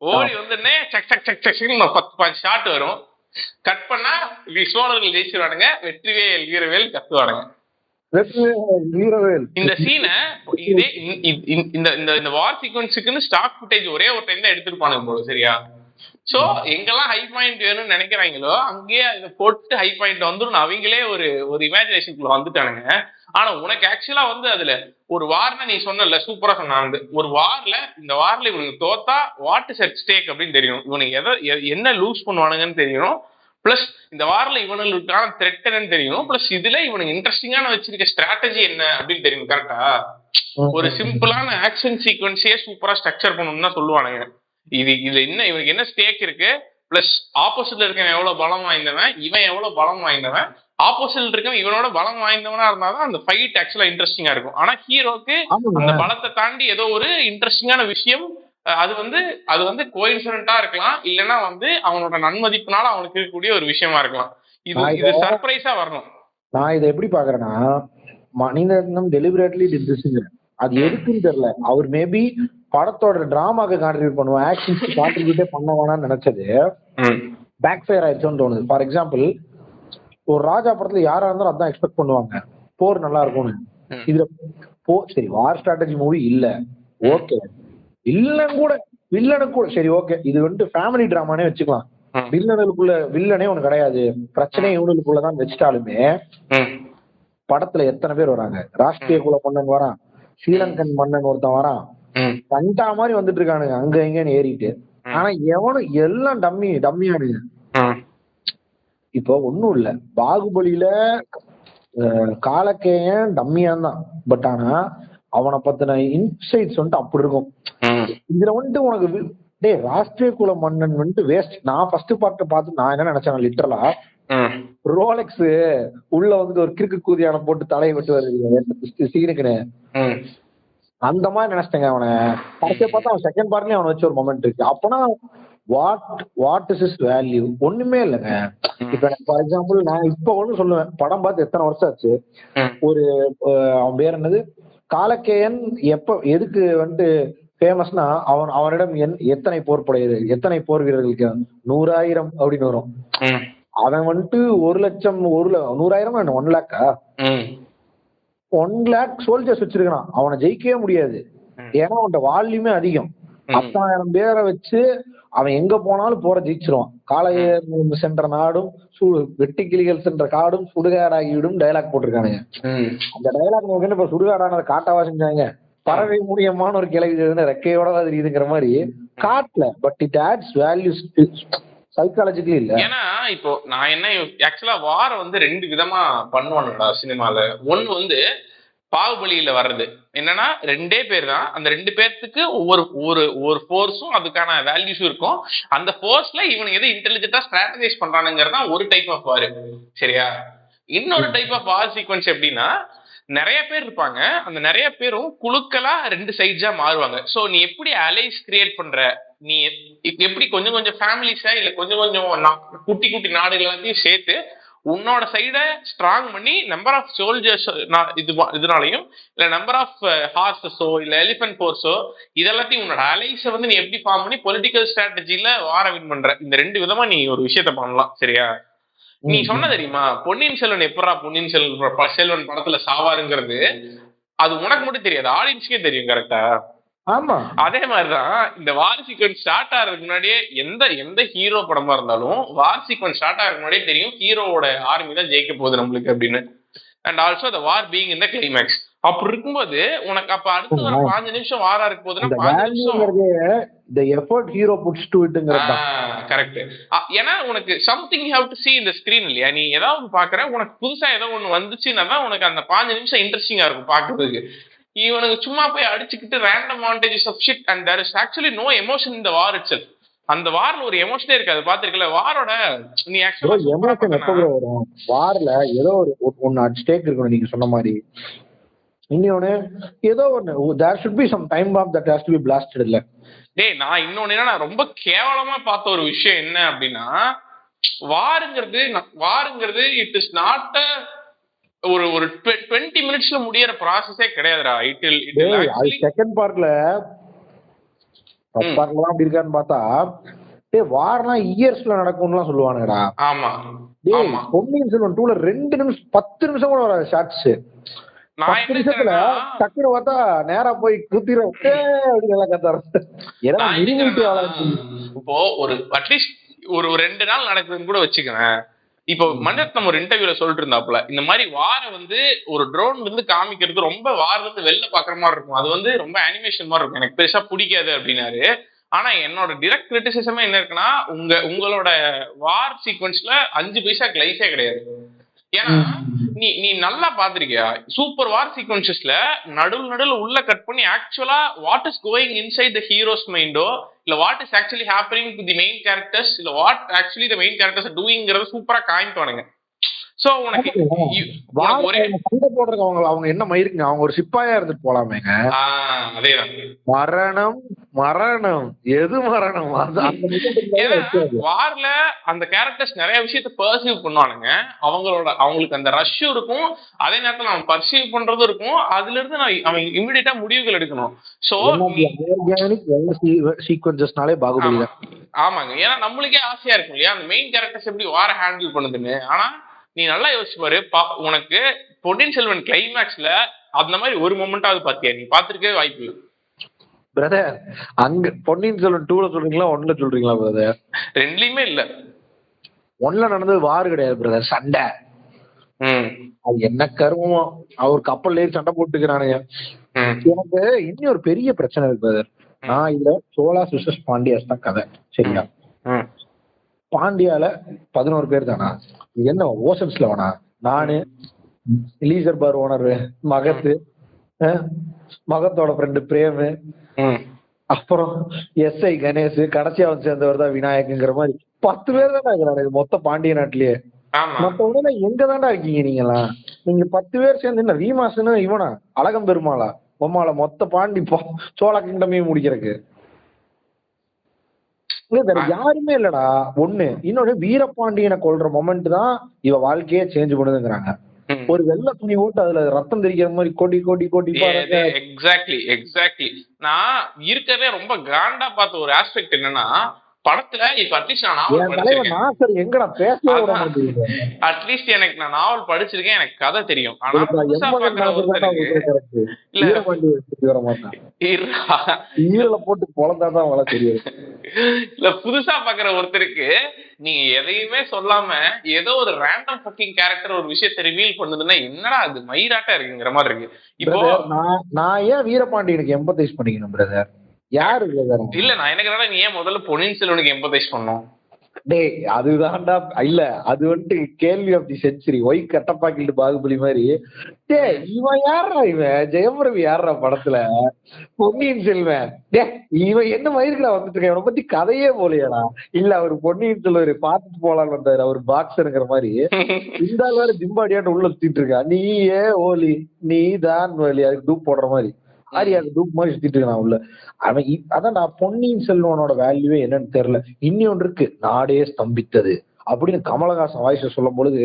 ஓடி வந்துன்னே சக் சக் சக் சக் 10 ஷாட் வரும், கட் பண்ணா சோழர்கள் ஜெயிச்சிருவானுங்க, வெற்றிவேல் வீரவேல் கத்துவானுங்க. இந்த சீனை இதே இந்த வார் சீக்வன்ஸுக்குன்னு ஸ்டாக் ஃபுட்டேஜ் ஒரே ஒரு டைம் தான் எடுத்துருப்பானுங்க போல, சரியா? சோ எங்கெல்லாம் ஹை பாயிண்ட் வேணும்னு நினைக்கிறாங்களோ அங்கேயே இதை போட்டு ஹை பாயிண்ட் வந்துடும். அவங்களே ஒரு இமேஜினேஷனுக்குள்ள வந்துட்டானுங்க. ஆனா உனக்கு ஆக்சுவலா வந்து அதுல ஒரு வார்னா நீ சொன்னல, சூப்பரா சொன்ன, வந்து ஒரு வார்ல இந்த வார்ல இவனுக்கு தோத்தா வாட் இஸ் அட் ஸ்டேக் அப்படின்னு தெரியும், இவனுக்கு என்ன லூஸ் பண்ணுவானுங்கன்னு தெரியும், பிளஸ் இந்த வார்ல இவனுக்கான த்ரெட் என்னன்னு தெரியும், பிளஸ் இதுல இவனுக்கு இன்ட்ரெஸ்டிங்கான வச்சிருக்க ஸ்ட்ராட்டஜி என்ன அப்படின்னு தெரியும். கரெக்டா? ஒரு சிம்பிளான ஆக்ஷன் சீக்வன்ஸையே சூப்பரா ஸ்ட்ரக்சர் பண்ணணும்னு தான் சொல்லுவானுங்க. இதுல என்ன இவனுக்கு என்ன ஸ்டேக் இருக்கு, பிளஸ் ஆப்போசிட்ல இருக்கவன் எவ்வளவு பலம் வாய்ந்தவன், இவன் எவ்வளவு பலம் வாய்ந்தவன், ஆப்போசிட்ல இருக்கவன் இவனோட பலம் வாய்ந்தவனா இருந்தாதான் அந்த ஃபைட் ஆக்சுவலா இன்ட்ரெஸ்டிங்கா இருக்கும். ஆனா ஹீரோக்கு அந்த பலத்தை தாண்டி ஏதோ ஒரு இன்ட்ரெஸ்டிங்கான விஷயம், அது வந்து கோயின்சிடென்ட்டா இருக்கலாம், இல்லைன்னா வந்து அவனோட நன்மதிப்புனால அவனுக்கு இருக்கக்கூடிய ஒரு விஷயமா இருக்கலாம். இது சர்ப்ரைஸா வரணும். நான் இதை எப்படி பாக்குறேன்னா, மணிரத்னம் டெலிபரேட்லி டிஸ்கசிங் அது எதுக்குன்னு தெரியல. அவர் மேபி படத்தோட டிராமாக்கு கான்ட்ரிபியூட் பண்ணுவோம், ஆக்ஷன்ஸ்க்கு கான்ட்ரிபியூட்டே பண்ண வேணாம்னு நினைச்சது பேக் ஃபயர் ஆயிடுச்சோன்னு தோணுது. ஃபார் எக்ஸாம்பிள், ஒரு ராஜா படத்துல யாரா இருந்தாலும் அதான் எக்ஸ்பெக்ட் பண்ணுவாங்க, போர் நல்லா இருக்கும்னு. இதுல சரி வார் ஸ்ட்ராட்டஜி மூவி இல்ல, ஓகே, வில்லனுக்கு கூட சரி ஓகே, இது வந்து ஃபேமிலி டிராமானே வச்சுக்கலாம். வில்லனே ஒண்ணு கிடையாது, பிரச்சனை இவனுக்குள்ளதான் வச்சுட்டாலுமே படத்துல எத்தனை பேர் வராங்க? ராஷ்டிரிய குல மன்னன் வரான், ஸ்ரீலங்கன் மன்னன் ஒருத்தன் வரான், கண்டா மாதிரி வந்துட்டு இருக்கானுங்க அங்க எங்கன்னு ஏறிட்டு. ஆனா எவனும் எல்லாம் டம்மியானுங்க. இப்போ ஒண்ணும் இல்ல, பாகுபலியில காலக்கேயன் டம்மியான் தான், பட் ஆனா அவனை பத்தின இன்சைட்ஸ் வந்துட்டு அப்படி இருக்கும். இதுல வந்துட்டு உனக்கு ராஷ்டிரிய குல மன்னன் வந்துட்டு வேஸ்ட். நான் ஃபர்ஸ்ட் பார்ட்ட பார்த்து நான் என்ன நினைச்சேன், லிட்டரலா ரோலெக்ஸ் உள்ள வந்துட்டு ஒரு கிறுக்கு கூதியான போட்டு தலையை விட்டு வருது சீனுக்குன்னு, அந்த மாதிரி நினைச்சிட்டேங்க அவனை. படத்தை பார்த்தா அவன் செகண்ட் பார்ட்லயும் அவனை வச்சு ஒரு மொமெண்ட் இருக்கு. அப்பனா வாட் இஸ் இஸ் வேல்யூ? ஒண்ணுமே இல்லைங்க. இப்ப எனக்கு ஃபார் எக்ஸாம்பிள் நான் இப்ப ஒண்ணு சொல்லுவேன், படம் பார்த்து எத்தனை வருஷம் ஆச்சு, ஒரு அவன் பேர் என்னது, காலக்கேயன் எதுக்கு வந்துட்டு ஃபேமஸ்னா அவனிடம் எத்தனை எத்தனை போர் வீரர்களுக்கு 100,000 அப்படின்னு வரும். அவன் வந்துட்டு 1,00,000 100,000 1 லேக்கா 1 லேக் சோல்ஜர்ஸ் வச்சிருக்கான். அவனை ஜெயிக்கவே முடியாது, ஏன்னா அவன்கிட்ட வால்யூமே அதிகம். 10,000 பேரை வச்சு அவன் எங்க போனாலும் போற ஜெயிச்சிருவான். காளையர் சென்ற நாடும் வெட்டி கிளிகள் சென்ற காடும் சுடுகாடாகிவிடும் டைலாக் போட்டிருக்கானுங்க. அந்த டைலாக் நமக்கு இப்ப சுடுகாடானதை காட்டாவா செஞ்சாங்க? பறவை மூலியமான ஒரு கிளவி ரெக்கையோட தெரியுதுங்கிற மாதிரி காட்டல, but it ads values psychologically இல்ல. ஏன்னா இப்போ நான் என்ன ஆக்சுவலா வார வந்து 2 விதமா பண்ணுவானுடா சினிமால. ஒன்னு வந்து பாகுபலியில வர்றது என்னன்னா 2 பேர் தான், அந்த 2 பேர்த்துக்கு ஒவ்வொரு ஃபோர்ஸும் அதுக்கான வேல்யூஸும் இருக்கும். அந்த ஃபோர்ஸ்ல இவனுக்கு எது இன்டெலிஜென்ட்டா ஸ்ட்ராட்டஜைஸ் பண்றானுங்கிறதா ஒரு டைப் ஆஃப் வார், சரியா? இன்னொரு டைப் ஆஃப் வார் சீக்வன்ஸ் எப்படின்னா, நிறைய பேர் இருப்பாங்க, அந்த நிறைய பேரும் குழுக்களா 2 சைட்ஸா மாறுவாங்க. சோ நீ எப்படி அலைஸ் கிரியேட் பண்ற, நீ எப்படி கொஞ்சம் கொஞ்சம் ஃபேமிலிஸா இல்ல கொஞ்சம் கொஞ்சம் குட்டி குட்டி நாடுகள் எல்லாத்தையும் சேர்த்து உன்னோட சைட ஸ்ட்ராங் பண்ணி நம்பர் ஆஃப் சோல்ஜர்ஸ் இதனாலையும் இல்ல நம்பர் ஆஃப் ஹார்ஸஸோ இல்ல எலிபென்ட் ஃபோர்ஸோ இதெல்லாத்தையும் உன்னோட அலைஸை வந்து நீ எப்படி ஃபார்ம் பண்ணி பொலிட்டிக்கல் ஸ்ட்ராட்டஜில வார வின் பண்ற. இந்த 2 விதமா நீ ஒரு விஷயத்த பண்ணலாம், சரியா? நீ சொன்ன தெரியுமா, பொன்னியின் செல்வன் எப்படா பொன்னியின் செல்வன் படத்துல சாவாருங்கிறது அது உனக்கு மட்டும் தெரியாது, ஆடியன்ஸ்க்கே தெரியும், கரெக்டா? ஆமா. அதே மாதிரிதான் இந்த வார் சீக்வன்ஸ் ஸ்டார்ட் ஆகிறதுக்கு முன்னாடியே எந்த ஹீரோ படமா இருந்தாலும் வார் சீக்வன்ஸ் ஸ்டார்ட் ஆகிறதுக்கு முன்னாடியே தெரியும் ஹீரோவோட ஆர்மி தான் ஜெயிக்க போகுது நம்மளுக்கு அப்படின்னு. And also the war being in the climax. அப்படி இருக்கும்போது உனக்கு அப்ப அடுத்து ஒரு 5 நிமிஷம் வாரா இருக்க போகுதுன்னா 5 நிமிஷம் கரெக்ட். ஏன்னா உனக்கு something you have to see in the screen இல்லையா? நீ ஏதாவது பாக்குற, உனக்கு புதுசா ஏதோ ஒண்ணு வந்துச்சுன்னா தான் உனக்கு அந்த 5 நிமிஷம் இன்ட்ரெஸ்டிங்கா இருக்கும் பாக்குறதுக்கு. இவனுக்கு சும்மா போய் அடிச்சுக்கிட்டு random montages of shit and there is actually no emotion in the war itself. அந்த வார்ல ஒரு எமோஷனே இருக்காது, பாத்திருக்கல? வாரோட நீ ஆக்சுவலா எமோஷன் எப்ப வரும்? வார்ல ஏதோ ஒன்னு அட் ஸ்டேக் இருக்கணும், நீங்க சொன்ன மாதிரி. இன்னொன்னு ஏதோ ஒன்னு there should be some time bomb that has to be blasted இல்ல. டேய், நான் இன்னொன்னு என்ன ரொம்ப கேவலமா பார்த்த ஒரு விஷயம் என்ன அப்படின்னா, வாருங்கிறது இட் இஸ் நாட் ஒரு 20 மினிட்ஸ்ல முடியற ப்ராசஸே கிடையாதுடா. அது செகண்ட் பார்ட்ல ஃபர்ஸ்ட் பார்ட்ல அப்படி இருக்கான்னு பார்த்தா வார்னா இயர்ஸ்ல நடக்கும்லாம் சொல்லுவானுங்கடா. ஆமா, பொன்னியின் செல்வன் 2ல 2 நிமிஷம் 10 நிமிஷம் கூட வராது ஷார்ட்ஸ். 10 நிமிஷத்துல டக்குனு பார்த்தா நேரா போய் குத்திர அப்படின்னு கத்தாரு. இப்போ ஒரு அட்லீஸ்ட் ஒரு 2 நாள் நடக்குதுன்னு கூட வச்சுக்கிறேன். இப்போ மணிரத்னம் ஒரு இன்டர்வியூல சொல்லிட்டு இருந்தாப்புல, இந்த மாதிரி வார ஒரு ட்ரோன் காமிக்கிறது ரொம்ப வாரம் வெளில பாக்குற மாதிரி இருக்கும், அது ரொம்ப அனிமேஷன் மாதிரி இருக்கும், எனக்கு பெருசா பிடிக்காது அப்படின்னாரு. ஆனா என்னோட டிரெக்ட் கிரிட்டிசிசமே என்ன இருக்குன்னா, உங்களோட வார் சீக்வன்ஸ்ல 5 பைசா கிளைஸே கிடையாது. ஏன்னா நீ நல்லா பாத்திருக்கியா, சூப்பர் வார் சீக்வன்சஸ்ல நடுவில் உள்ள கட் பண்ணி ஆக்சுவலா what is going inside the heroes மைண்டோ, இல்ல what is actually happening to the main characters, இல்ல what actually the main characters டூயிங்கிறத சூப்பரா காமிப்பானுங்க. சோ உனக்கு ஒரே சண்டை போடுறதுக்கு அவங்க என்ன மயிருக்குங்க, அவங்க ஒரு சிப்பாயா இருந்துட்டு போலாமேங்க. அதேதான் மரணம் மரணம் எது மரணம். வார்ல அந்த கேரக்டர்ஸ் நிறைய விஷயத்த பர்சீவ் பண்ணுவானுங்க, அவங்களுக்கு அந்த ரஷ்ஷும் இருக்கும், அதே நேரத்துல அவன் பர்சீவ் பண்றதும் இருக்கும், அதுல இருந்து அவன் இமிடியேட்டா முடிவுகள் எடுக்கணும். சோ சீக்வென்சஸ்னாலே பாகுபலி தான். ஆமாங்க, ஏன்னா நம்மளுக்கே ஆசையா இருக்கும் இல்லையா அந்த மெயின் கேரக்டர்ஸ் எப்படி வார ஹேண்டில் பண்ணுதுன்னு. ஆனா நீ நல்லா யோசிச்சு பாரு, உனக்கு பொன்னியின் செல்வன் கிளைமேக்ஸ்ல அந்த மாதிரி ஒரு மொமெண்டாவது பாத்தியா? நீ பாத்திருக்கவே வாய்ப்பு இல்லை பிரதர். அங்க பொன்னியின் செல்வன் 2ல சொல்றீங்களா 1ல சொல்றீங்களா பிரதர்? 2லயுமே இல்ல. 1ல நடந்தது வார் கிடையாது பிரதர், சண்டை. அது என்ன கருமோ, அவர் கப்பல் ஏறி சண்டை போட்டுக்கிறானுங்க. எனக்கு இன்னும் ஒரு பெரிய பிரச்சனை இருக்கு பிரதர். நான் இதுல சோழா விசஸ் பாண்டியாஸ் தான் கதை, சரியா? பாண்டியால 11 பேர் தானா, என்ன ஓஷன்ஸ்ல வேணா, நானு லீசர் பார் ஓனர் மகத்தோட ஃப்ரெண்டு பிரேமு, அப்புறம் எஸ்ஐ கணேஷ், கடைசியா வந்து சேர்ந்தவர் தான் விநாயகங்கிற மாதிரி 10 பேர் தானே இருக்கிறாங்க மொத்த பாண்டிய நாட்டிலேயே. மத்த உடனே எங்க தாண்டா இருக்கீங்க நீங்களா? நீங்க 10 பேர் சேர்ந்து என்ன ரீமாசனு இவனா அழகம் பெருமாளா பொம்மால மொத்த பாண்டி சோழ கிங்டமே முடிக்கிறதுக்கு யாருமே இல்லடா. ஒண்ணு இன்னொன்னு, வீரபாண்டியனை கொல்ற மொமெண்ட் தான் இவ வாழ்க்கையே சேஞ்ச் பண்ணுதுங்கிறாங்க. ஒரு வெள்ளை துணி போட்டு அதுல ரத்தம் தெரிக்கிற மாதிரி கொடி கொடி கொடி. எக்ஸாக்ட்லி நான் இருக்கவே ரொம்ப கிராண்டா பார்த்த ஒரு ஆஸ்பெக்ட் என்னன்னா, படத்துல இப்ப அட்லீஸ்ட் நான் நாவல் படிச்சிருக்கேன், எனக்கு கதை தெரியும். ஆனா போட்டு குழந்தான் வள தெரியும். இல்ல புதுசா பாக்குற ஒருத்தருக்கு நீங்க எதையுமே சொல்லாம ஏதோ ஒரு ரேண்டம் ஃபக்கிங் கேரக்டர் ஒரு விஷயத்தை ரிவீல் பண்ணுதுன்னா என்னடா அது மயிராட்டா இருக்குங்கிற மாதிரி இருக்கு. இப்போ நான் ஏன் வீரபாண்டியனுக்கு எம்பத்தைஸ் பண்ணிக்கணும் பிரதர்? யாரு இல்ல நான் எனக்கு நீ ஏன் முதல்ல பொன்னியின் செல்வனுக்கு எம்பத்தைஸ் பண்ணோம்? டேய் அதுதான்டா. இல்ல அது வந்துட்டு கேள்வி ஆஃப் தி செஞ்சுரி. ஒய் கட்டப்பாக்கிட்டு பாகுபலி மாதிரி. டேய் இவன் யாரா, இவன் ஜெயம் ரவி யாரா படத்துல பொன்னியின் செல்வன்? டே இவன் என்ன மயிருக்குடா வந்துட்டு இருக்க, இவனை பத்தி கதையே போலையாடா? இல்ல அவரு பொன்னியின் செல்வர் பார்த்துட்டு போலான்னு வந்தாரு, அவர் பாக்ஸருங்கிற மாதிரி. இந்த ஆள் வேற ஜிம்பாடியாட்டு உள்ள சுத்திட்டு இருக்கா, நீ ஏ ஓலி நீ தான் வலி, அதுக்கு டூப் போடுற மாதிரி டூப் மாதிரி சுத்திட்டு இருக்கான் உள்ள அவன். அதான் நான் பொன்னியின் செல்வனோட வேல்யூவே என்னன்னு தெரியல. இன்னொன்று இருக்கு, நாடே ஸ்தம்பித்தது அப்படின்னு கமலஹாசன் வாய்ஸ் சொல்லும் பொழுது,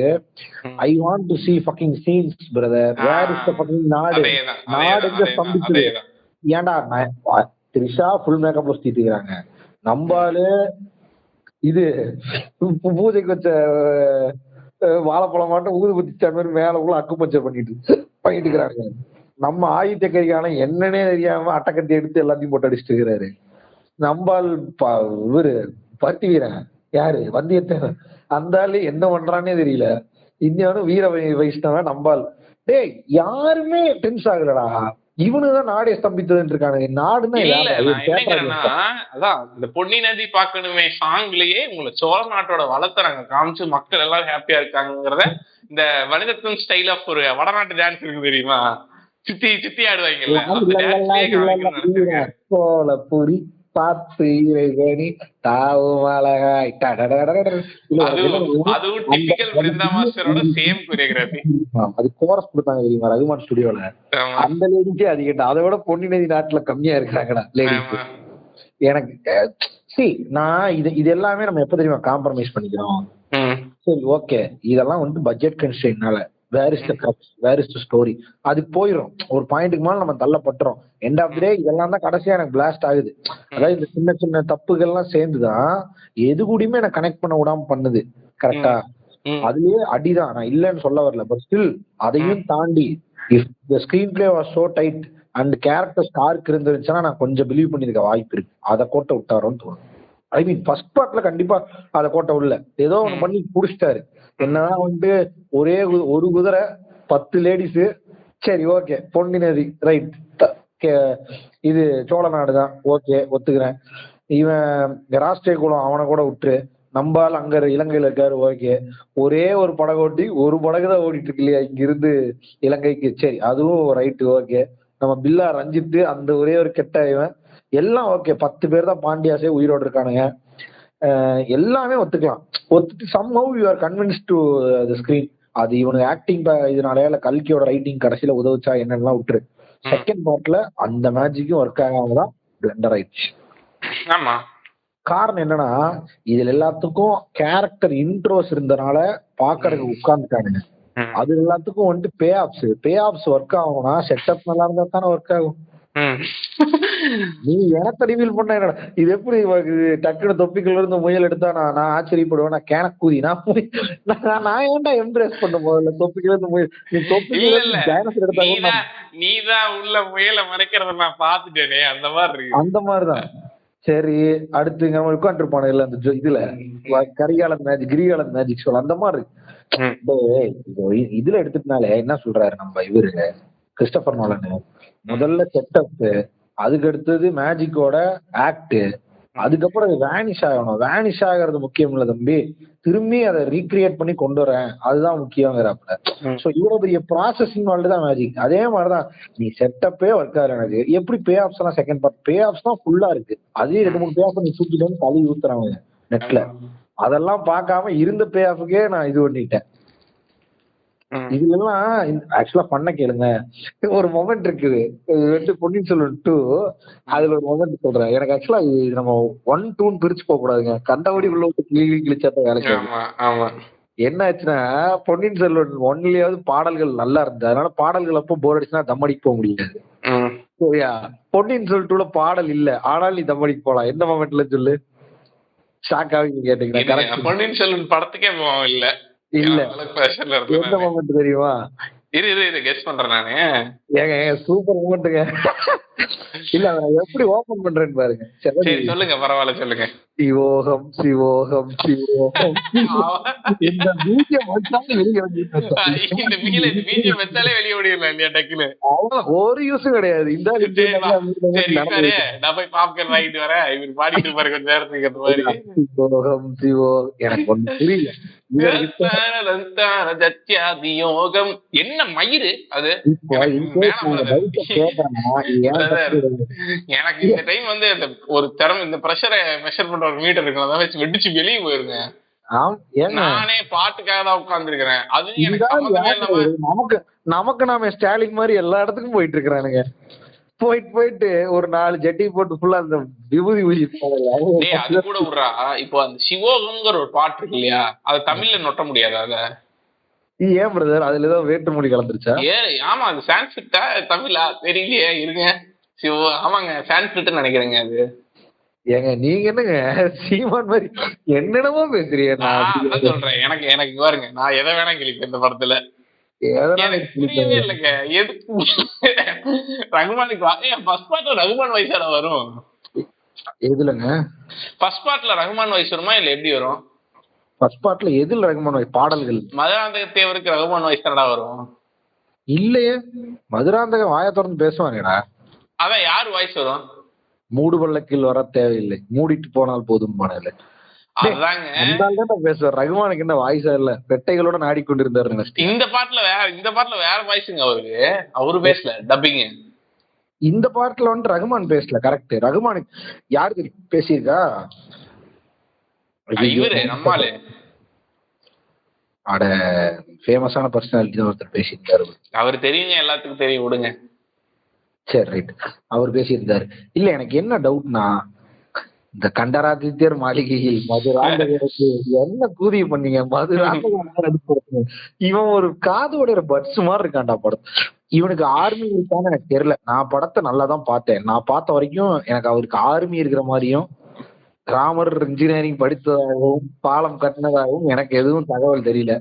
I want to see fucking scenes brother, where is the fucking நாடு எங்க ஸ்தம்பிச்சது? ஏன்டா திரிஷா ஃபுல் மேக்கப்ல சுத்திட்டு இருக்காங்க, நம்பாலு இது பூஜைக்கு வச்ச வாழைப்பழம் மாட்டம் ஊது பத்திச்ச மாதிரி மேல உள்ள அக்கு பச்சை பண்ணிட்டு இருக்கிறாங்க. நம்ம ஆயுத கைகான என்னன்னே தெரியாம அட்டக்கத்தி எடுத்து எல்லாத்தையும் போட்டு அடிச்சுட்டு இருக்கிறாரு. நம்பால் இவரு பருத்தி வீரன் யாரு வந்தியத்தேவன், அந்த ஆளு என்ன பண்றானே தெரியல. இன்னொன்னு வீர வைஷ்ணவன் நம்பால். டேய் யாருமே டென்ஸ் ஆகலடா, இவனுதான் நாடே ஸ்தம்பித்ததுன்னு இருக்கானுங்க. நாடுன்னா அதான் இந்த பொன்னி நதி பாக்கணுமே சாங்லயே உங்களை சோழ நாட்டோட வளத்தை நாங்க காமிச்சு மக்கள் எல்லாரும் ஹாப்பியா இருக்காங்கிறத இந்த மனிதத்தின் ஸ்டைல் ஆஃப் ஒரு வடநாட்டு டான்ஸ் இருக்கு தெரியுமா, சுத்தி சுத்தி ஆடுவாங்கல்ல, பார்த்து இறைவனி தாவும் அழகாய். அது கோரஸ் கொடுத்தாங்க தெரியுமா ரகுமான் ஸ்டுடியோல, அந்த லேடிக்கே அதிகம். அதை விட பொன்னி நதி நாட்டுல கம்மியா இருக்கிறாங்கடா லேடிஸ். எனக்கு நான் இது எல்லாமே நம்ம எப்ப தெரியுமா காம்ப்ரமைஸ் பண்ணிக்கிறோம்? சரி ஓகே, இதெல்லாம் வந்து பட்ஜெட் கன்ஸ்ட்ரெயின்னால where is the crux, where is the story, அது போயிடும். ஒரு பாயிண்ட்டுக்கு மேல நம்ம தள்ளப்பட்டுறோம். எண்ட் ஆஃப் தி டே இதெல்லாம் தான் கடைசியா எனக்கு பிளாஸ்ட் ஆகுது. அதாவது இந்த சின்ன சின்ன தப்புகள்லாம் சேர்ந்துதான் எது கூடயுமே எனக்கு கனெக்ட் பண்ண விடாம பண்ணுது. கரெக்டா? அதுலயே அடிதான், நான் இல்லன்னு சொல்ல வரல. பட் ஸ்டில் அதையும் தாண்டி if the screen play was so tight and character stark இருந்துச்சுன்னா நான் கொஞ்சம் பிலீவ் பண்ணிருக்க வாய்ப்பு இருக்கு. அதை கோட்டை விட்டாரோன்னு தோணும். ஐ மீன் ஃபர்ஸ்ட் பார்ட்ல கண்டிப்பா அதை கோட்டை உள்ள ஏதோ ஒண்ணு பண்ணி புடிச்சிட்டாரு. என்னதான் வந்துட்டு ஒரே ஒரு குதிரை 10 லேடிஸ், சரி ஓகே பொன்னி நதி ரைட், இது சோழ நாடுதான் ஓகே ஒத்துக்கிறேன். இவன் ராஷ்டிரிய குலம் அவனை கூட விட்டுரு, நம்பால் அங்க இலங்கையில இருக்காரு ஓகே. ஒரே ஒரு படகு ஓட்டி ஒரு படகுதான் ஓடிட்டு இருக்கு இல்லையா இங்க இருந்து இலங்கைக்கு, சரி அதுவும் ரைட்டு ஓகே. நம்ம பில்லா ரஞ்சித்து அந்த ஒரே ஒரு கெட்ட இவன் எல்லாம் ஓகே. 10 பேர் தான் பாண்டியாசே உயிரோடு இருக்கானுங்க, எல்லாமே ஒத்துக்கலாம். ஒத்துட்டு somehow you are convince to the screen. அது இவனுக்கு ஆக்டிங் இதனால இல்ல கல்கியோட ரைட்டிங் கடைசியில உதவுச்சா என்னெல்லாம் விட்டுரு. செகண்ட் பார்ட்ல அந்த மேஜிக்கும் ஒர்க் ஆகாம தான் பிளண்டர் ஆயிடுச்சு. ஆமா, காரணம் என்னன்னா இதுல எல்லாத்துக்கும் கேரக்டர் இன்ட்ரோஸ் இருந்தனால பாக்குறதுக்கு உட்கார்ந்துட்டானுங்க. அது எல்லாத்துக்கும் வந்துட்டு பே ஆப்ஸ் ஒர்க் ஆகும்னா செட்டப் நல்லா இருந்தா தானே ஒர்க் ஆகும். நீ எனக்கு ரிவீல் பண்ண என்னடா இது எப்படி டக்குனு தொப்பிக்குள்ள இருந்து முயல் எடுத்தா நான் ஆச்சரியப்படுவேன். நான் கேனக்கூதி நான் ஏன்டா எம்ப்ரேஸ் பண்ண போதில்ல தொப்பிக்குள்ள இருந்து முயல். நீ தொப்பிக்குள்ள நீதான் உள்ள முயலை மறைக்கிறத நான் பாத்துட்டேனே, அந்த மாதிரிதான். சரி அடுத்து நம்ம உட்காந்துருப்பானு இல்ல அந்த இதுல Karikalan magic Kirikalan magic show அந்த மாதிரி இதுல எடுத்துட்டனாலே என்ன சொல்றாரு நம்ம இவரு கிறிஸ்டபர் நோலன், முதல்ல செட்டப், அதுக்கு அடுத்தது மேஜிக்கோட ஆக்ட், அதுக்கப்புறம் வேனிஷ் ஆகணும். வேனிஷ் ஆகிறது முக்கியம் இல்ல தம்பி, திரும்பி அதை ரீக்ரியேட் பண்ணி கொண்டு வரேன் அதுதான் முக்கியங்கிறப்ப. சோ இவ்வளவு பெரிய ப்ராசஸிங் தான் மேஜிக். அதே மாதிரிதான் நீ செட்டப்பே ஒர்க் ஆகுற எனக்கு எப்படி பே ஆப்ஸ் எல்லாம் செகண்ட் பார்ட் பே ஆப்ஸ் தான் ஃபுல்லா இருக்கு. அதையும் 2-3 பே ஆஃப் நீ தூக்கிட்டு வந்து தள்ளி ஊத்துறாங்க நெட்ல. அதெல்லாம் பார்க்காம இருந்த பே ஆஃபுக்கே நான் இது பண்ணிட்டேன். இதுல எல்லாம் ஆக்சுவலா பண்ண கேளுங்க, ஒரு மொமெண்ட் இருக்குது பொன்னியின் செல்வன் 2 அதுல ஒரு மொமெண்ட் சொல்றேன். எனக்கு ஆக்சுவலா இது நம்ம 1, 2 பிரிச்சு போக கூடாதுங்க, கண்டபடி உள்ள கிழிச்சாட்ட வேலைக்கு. என்ன ஆச்சுன்னா பொன்னியின் செல்வன் 1லயாவது பாடல்கள் நல்லா இருந்தது, அதனால பாடல்கள் அப்போ போர் அடிச்சுன்னா தம் அடிக்க போக முடியாது சரியா. பொன்னியின் செல்வன் 2ல பாடல் இல்ல, ஆனால் நீ தம் அடிக்க போலாம். எந்த மொமெண்ட்ல சொல்லு, ஷாக் ஆகி கேட்டீங்கன்னா பொன்னியின் செல்வன் படத்துக்கே இல்ல இல்ல எந்த மொமெண்ட் தெரியுமா? கெஸ் பண்றேன் நானு. ஏங்க சூப்பர் மொமெண்ட்டுங்க. இல்ல எப்படி ஓபன் பண்றேன்னு பாருங்க. சரி சொல்லுங்க, பரவாயில்ல சொல்லுங்க. சிவோகம் சிவோகம் சிவோகம் இந்த பிஜிஎம் வச்சாலே வெளியே இந்த பிஜிஎம் வச்சாலே வெளியே ஓடிடலாம் இல்லையா டக்குன்னு. ஒரு யூஸும் கிடையாது. இந்த நான் போய் பாப்கார்ன் வாங்கிட்டு வரேன், இவர் பாடிட்டு இருப்பாரு கொஞ்ச நேரத்துக்கு அந்த மாதிரி. சிவோகம் சிவோகம் எனக்கு ஒண்ணு புரியல. என்ன மயிறு அது? எனக்கு இந்த டைம் வந்து ஒரு திறமை, இந்த பிரஷரை மெஷர் பண்ற ஒரு மீட்டர் இருக்கு, அதான் வச்சு வெடிச்சு வெளியே போயிருங்க. நானே பாட்டுக்காக தான் உட்கார்ந்து இருக்கிறேன். அது நமக்கு நாம ஸ்டாலின் மாதிரி எல்லா இடத்துக்கும் போயிட்டு இருக்கிறானுங்க. போயிட்டு ஒரு 4 ஜட்டி போட்டு ஃபுல்லா அந்த விபூதி அது கூட விடுறா. இப்போ அந்த சிவோகம்ங்கிற ஒரு பாட்டு இருக்கு இல்லையா, அது தமிழ்ல நொட்ட முடியாது. அத ஏன் பிரதர் அதுல ஏதோ வேற்றுமொழி கலந்துருச்சா? ஆமா, அது சான்ஸ்கிரிட்டா தமிழா தெரியலையே, இருங்க. சிவோ ஆமாங்க சான்ஸ்கிரிட்னு நினைக்கிறேங்க அது. ஏங்க நீங்க என்னங்க சீமான் மாதிரி என்னென்னமோ பேசுறீங்க. நான் சொல்றேன், எனக்கு பாருங்க, நான் எதை வேணா கிளிப்பேன் இந்த படத்துல. புரியவே இல்லைங்க எதுக்கு ரகுமானுக்கு ஃபர்ஸ்ட் பார்ட்ல ரகுமான் வயசான வரும். எதுலங்க ஃபர்ஸ்ட் பார்ட்ல ரகுமான் வயசு வருமா இல்ல எப்படி வரும்? ஃபர்ஸ்ட் பார்ட்ல எதுல ரகுமான் வயசு? பாடல்கள். மதுராந்தக தேவருக்கு ரகுமான் வயசு தானடா வரும். இல்லையே, மதுராந்தகம் வாயை திறந்து பேசுவாங்கடா. அதான் யாரு வாய்ஸ் வரும்? மூடு பள்ளக்கில் வர தேவையில்லை, மூடிட்டு போனால் போதும் பாடல பேசுவார். ரகுமானுக்கு என்ன வாய்ஸா இல்ல, பெட்டைகளோட நாடிக்கொண்டிருந்தாரு. இந்த பாட்டுல வேற வாய்ஸுங்க அவருக்கு, அவரு பேசல டப்பிங். இந்த பாட்டுல வந்து ரகுமான் பேசல. கரெக்ட், ரகுமானுக்கு யாரு பேசியிருக்கா? இவரு நம்மாலு அட ஃபேமஸான பர்சனாலிட்டி தான் ஒருத்தர் பேசியிருக்காரு. அவர் தெரியுங்க, எல்லாத்துக்கும் தெரியும், விடுங்க. சரி ரைட், அவர் பேசியிருந்தாரு. இல்ல எனக்கு என்ன டவுட்னா, இந்த கண்டராதித்யர் மாளிகையில் மதுராந்தகருக்கு என்ன கூதி பண்ணீங்க? மதுராந்தகம் இவன் ஒரு காதோட பட்ஸ் மாதிரி இருக்கான்டா படம். இவனுக்கு ஆர்மி இருக்கான்னு எனக்கு தெரியல. நான் படத்தை நல்லா தான் பார்த்தேன். நான் பார்த்த வரைக்கும் எனக்கு அவருக்கு ஆர்மி இருக்கிற மாதிரியும் ராமர் இன்ஜினியரிங் படித்ததாகவும் பாலம் கட்டினதாகவும் எனக்கு எதுவும் தகவல் தெரியல.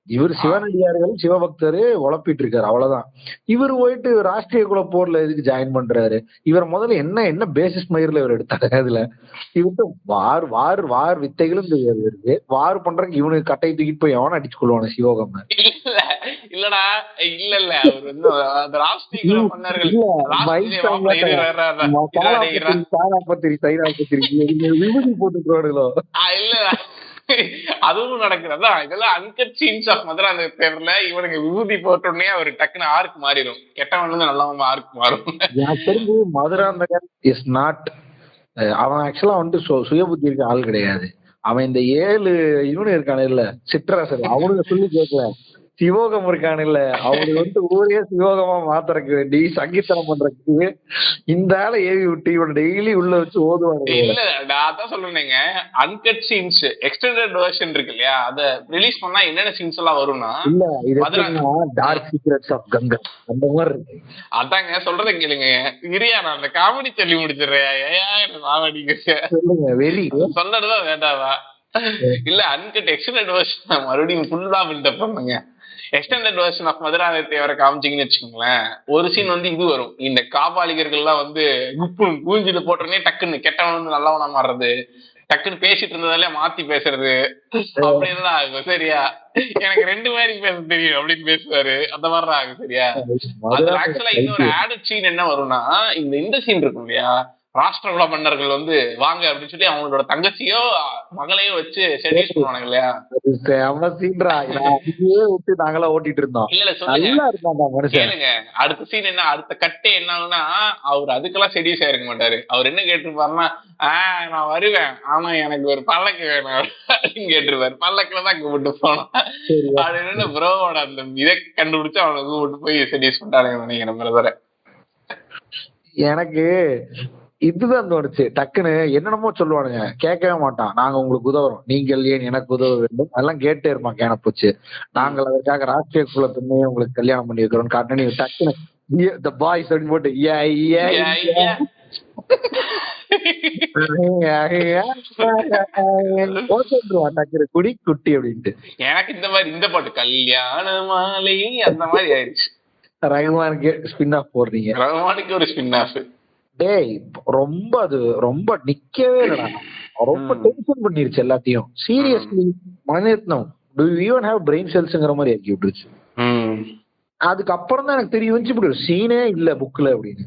இவர் சிவனடியார்கள் சிவபக்தரு உழப்பிட்டு இருக்காரு, அவ்வளவுதான். இவர் போயிட்டு ராஷ்டிரிய குல போர்ல எதுக்கு ஜாயின் பண்றாரு? இவர் முதல்ல என்ன பேசிஸ் மயிர்ல இவர் எடுத்தாரு? அதுல இவர்கிட்ட வார் வார் வார் வித்தைகளும் தெரியாது இருக்கு. வார் பண்றதுக்கு இவனுக்கு கட்டையை தூக்கிட்டு போய் எவன அடிச்சு கொள்வானு சிவகம். இல்லடா இல்ல அவர் வந்து ராஷ்டிரிய மன்னர்கள் விபூதி போட்டுக்கிறானுங்களோ? இல்ல அதுவும் நடக்குறதா. இதெல்லாம் அன்கட் சீன்ஸ் ஆஃப் மதுராந்தக தேவர்ல இவனுக்கு விபூதி போட்டோடனே அவர் டக்குன்னு ஆர்க் மாறிடும், கெட்டவன்ல இருந்து நல்லவன் ஆர்க் மாறும். எனக்கு தெரிஞ்சு மதுராந்தகன் இஸ் நாட், அவன் ஆக்சுவலா வந்து சுய புத்தி இருக்க ஆள் கிடையாது. அவன் இந்த 7 இவனு இருக்கான இல்ல சிற்றரசர், அவனுக்கு சொல்லி கேட்கல. சிவோகம் இருக்கானு இல்ல, அவனுக்கு வந்து ஊரே சிவோகமா மாத்துறதுக்கு வேண்டி சங்கீத்தனம் பண்றதுக்கு இந்த ஆளை ஏவி விட்டு இவன் டெய்லி உள்ள வச்சு ஓதுவாங்க. இல்ல நான் அதான் சொல்றேங்க, அன்கட் சீன்ஸ் எக்ஸ்டெண்டட் வெர்ஷன் இருக்கு இல்லையா, அத ரிலீஸ் பண்ணா என்னென்ன சீன்ஸ் எல்லாம் வரும்னா, இல்ல இது டார்க் சீக்ரெட்ஸ் ஆஃப் கங்கா அந்த மாதிரி இருக்கு. அதாங்க சொல்றதை கேளுங்க. இரியா நான் அந்த காமெடி சொல்லி முடிச்சிடுறேன். ஏன் சொல்லுங்க வெரி சொன்னதுதான் வேண்டாவா? இல்ல அன்கட் எக்ஸ்டெண்டட் வெர்ஷன் மறுபடியும் ஃபுல்லா பில்டப் பண்ணுங்க. எக்ஸ்டெண்டட் வெர்ஷன் ஆஃப் மதுராந்தக தேவரை காமிச்சிங்கன்னு வச்சுக்கோங்களேன், ஒரு சீன் வந்து இது வரும், இந்த காபாலிகர்கள் எல்லாம் வந்து குப்பு கூஞ்சிட்டு போட்டோடனே டக்குன்னு கெட்டவன் வந்து நல்லவனா மாறுறது, டக்குன்னு பேசிட்டு இருந்ததாலே மாத்தி பேசுறது அப்படின்லாம் ஆகும். சரியா? எனக்கு 2 மாதிரி பேச தெரியும் அப்படின்னு பேசுவாரு, அந்த மாதிரிதான் ஆகும். சரியா? அதுல ஆக்சுவலா இன்னொரு ஆட் சீன் என்ன வரும்னா, இந்த சீன் இருக்கும் இல்லையா, ராஷ்டிரகுல மன்னர்கள் வந்து வாங்க அப்படின்னு சொல்லி அவங்களோட தங்கச்சியோ மகளையோ வச்சு செடியூஸ் பண்ணுவாங்க இல்லையா, விட்டு நாங்களா ஓட்டிட்டு இருந்தோம். இல்ல சொல்லுங்க கேளுங்க, அடுத்த சீன் என்ன, அடுத்த கட்டே என்ன ஆகுனா, அவர் அதுக்கெல்லாம் செடியூஸ் ஆயிருக்க மாட்டாரு. அவர் என்ன கேட்டிருப்பாருன்னா, நான் வருவேன் ஆனா எனக்கு ஒரு பல்லக்கு வேணும் அப்படின்னு கேட்டிருப்பாரு. பல்லக்குலதான் கூப்பிட்டு போனோம் அப்படின்னு ப்ரோவோட அந்த இதை கண்டுபிடிச்சு அவனை கூப்பிட்டு போய் செடியூஸ் பண்ணிட்டாருங்க நினைக்கிறேன் பிரதரை. எனக்கு இதுதான் தோணுச்சு டக்குன்னு. என்னென்னமோ சொல்லுவானுங்க, கேட்கவே மாட்டான். நாங்க உங்களுக்கு உதவுறோம், நீங்கள் ஏன் எனக்கு உதவ வேண்டும், அதெல்லாம் கேட்டே இருப்பான் கேன போச்சு. நாங்கள் அதற்காக ராஷ்டிரிய குல பெண்ணையே உங்களுக்கு கல்யாணம் பண்ணி வைக்கிறோம் காட்டினு டக்குன்னு the boys அப்படின்னு போட்டு குடி குட்டி அப்படின்ட்டு. எனக்கு இந்த மாதிரி இந்த பாட்டு கல்யாண மாலை அந்த மாதிரி ஆயிடுச்சு. ரகுமானுக்கு ஸ்பின் ஆஃப் போடுறீங்க, ரகுமானுக்கு ஒரு ஸ்பின் ஆஃப். டேய் ரொம்ப அது ரொம்ப நிக்கவே இல்லடா, ரொம்ப டென்ஷன் பண்ணிருச்சு எல்லாத்தையும். Seriously Mani Ratnam do you even have brain செல்ஸ்ங்கிற மாதிரி ஆக்கி விட்டுருச்சு. அதுக்கப்புறம் தான் எனக்கு தெரிய வந்துச்சு இப்படி ஒரு சீனே இல்ல புக்ல அப்படின்னு.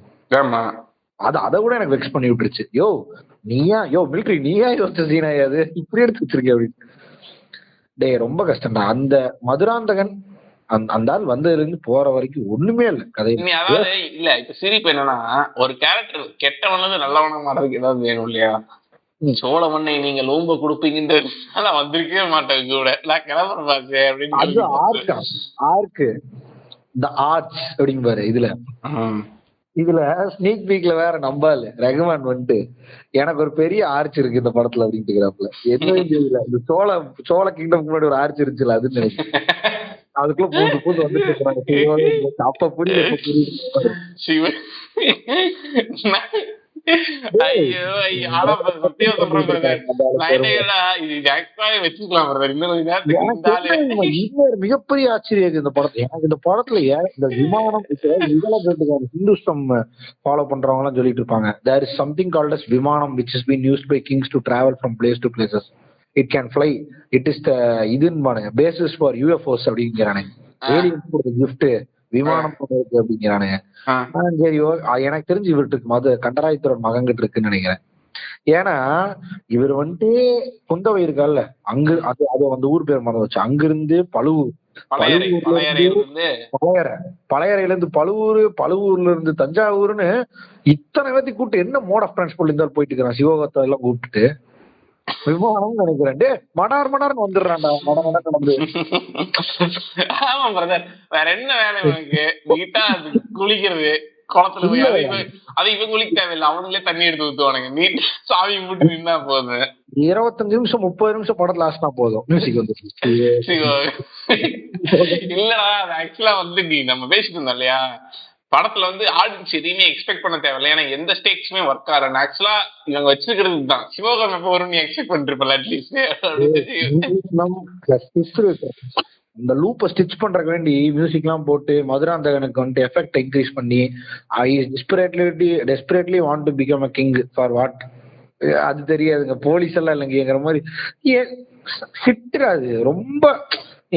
அதை விட எனக்கு வெக்ஸ் பண்ணி விட்டுருச்சு. யோ மிலிட்டரி நீயா யோசிச்ச சீனா அது இப்படி எடுத்து வச்சிருக்க அப்படின்னு. டேய் ரொம்ப கஷ்டம்டா. அந்த மதுராந்தகன் அந்த ஆள் வந்ததுல இருந்து போற வரைக்கும் ஒண்ணுமே இல்ல கதை. அதாவது இல்ல இப்ப சிரிப்பு என்னன்னா, ஒரு கேரக்டர் கெட்டவன் நல்லவனா மாறதுக்கு ஏதாவது வேணும் இல்லையா? சோழ மண்ணை நீங்க லோம்ப கொடுப்பீங்கன்றதுனால வந்திருக்கவே மாட்டேன் கூட, நான் கிளம்புற பாச்சு அப்படின்னு. ஆர்க்கு தி ஆர்ச் அப்படிங்கிறாரு இதுல ஸ்னீக் பீக்ல வேற நம்பால ரகுமான் வந்துட்டு எனக்கு ஒரு பெரிய ஆர்ச் இருக்கு இந்த படத்துல அப்படின்ட்டு இருக்கிறாப்புல. என்ன தெரியல, இந்த சோழ கிங்டம் முன்னாடி ஒரு ஆர்ச் இருந்துச்சுல அதுன்னு நினைக்கிறேன். அதுக்குள்ள பூந்து வந்துட்டு இருக்காங்க. அப்ப புரியுது மிகப்பெரிய ஆச்சரியம் இந்த படத்துல. எனக்கு இந்த படத்துல இந்த விமானம் ஹிந்துஸ்டம் ஃபாலோ பண்றவங்க எல்லாம் சொல்லிட்டு இருப்பாங்க, there is something called as விமானம் which has been used by kings to travel from place to places. It can fly. It is the இதுன்னு basis for UFOs அப்படிங்கிறானே, ஏலியன்ஸ் கொடுத்த கிஃப்ட் விமானம் அப்படிங்கிறானே. சரி, எனக்கு தெரிஞ்சு இவருக்கு கண்டராயத்தோட மகன்கிட்ட இருக்குன்னு நினைக்கிறேன். ஏன்னா இவர் வந்துட்டு குந்தவை இருக்கால அங்கு அது அந்த ஊர் பேர் மறந்து வச்சு, அங்கிருந்து பழையறையில இருந்து பழுவூர்ல இருந்து தஞ்சாவூர்னு இத்தனை பேர்த்தி கூப்பிட்டு என்ன மோட் ஆஃப் டிரான்ஸ்போர்ட் இருந்தாலும் போயிட்டு இருக்கிறான். சிவகத்தை எல்லாம் கூப்பிட்டுட்டு விமானம் நினைக்கிறேன். மடார்னு வந்துடுறான்டா. நடந்து ஆமா பிரதர், வேற என்ன வேலை உனக்கு? நீட்டா குளிக்கிறது குளத்துல போய் அது இவங்க குளிக்க தேவையில்லை, அவனுங்களே தண்ணி எடுத்து ஊத்துவானுங்க. நீட்டா சாவி மூட்டு நின்னா போதும். 25 நிமிஷம் 30 நிமிஷம் படத்துல ஆசினா போதும் மியூசிக் வந்து. இல்லடா அது ஆக்சுவலா வந்து நீ நம்ம பேசிட்டு இருந்தோம் இல்லையா, படத்துல வந்து ஆடியன்ஸ் எதையுமே எக்ஸ்பெக்ட் பண்ண தேவையில்லை, ஏன்னா எந்த ஸ்டேக்ஸுமே ஒர்க் ஆகல. ஆக்சுவலா இவங்க வச்சிருக்கிறது தான் சிவகாமி எப்போ வரும் நீ எக்ஸ்பெக்ட் பண்ணிருப்பல அட்லீஸ்ட். இந்த லூப்பை ஸ்டிச் பண்றதுக்கு வேண்டி மியூசிக் எல்லாம் போட்டு மதுராந்தகனுக்கு வந்துட்டு எஃபெக்ட் இன்க்ரீஸ் பண்ணி I desperately want to become a king for what அது தெரியாதுங்க. போலீஸ் எல்லாம் இல்லைங்கிற மாதிரி சிட்டுறாது ரொம்ப.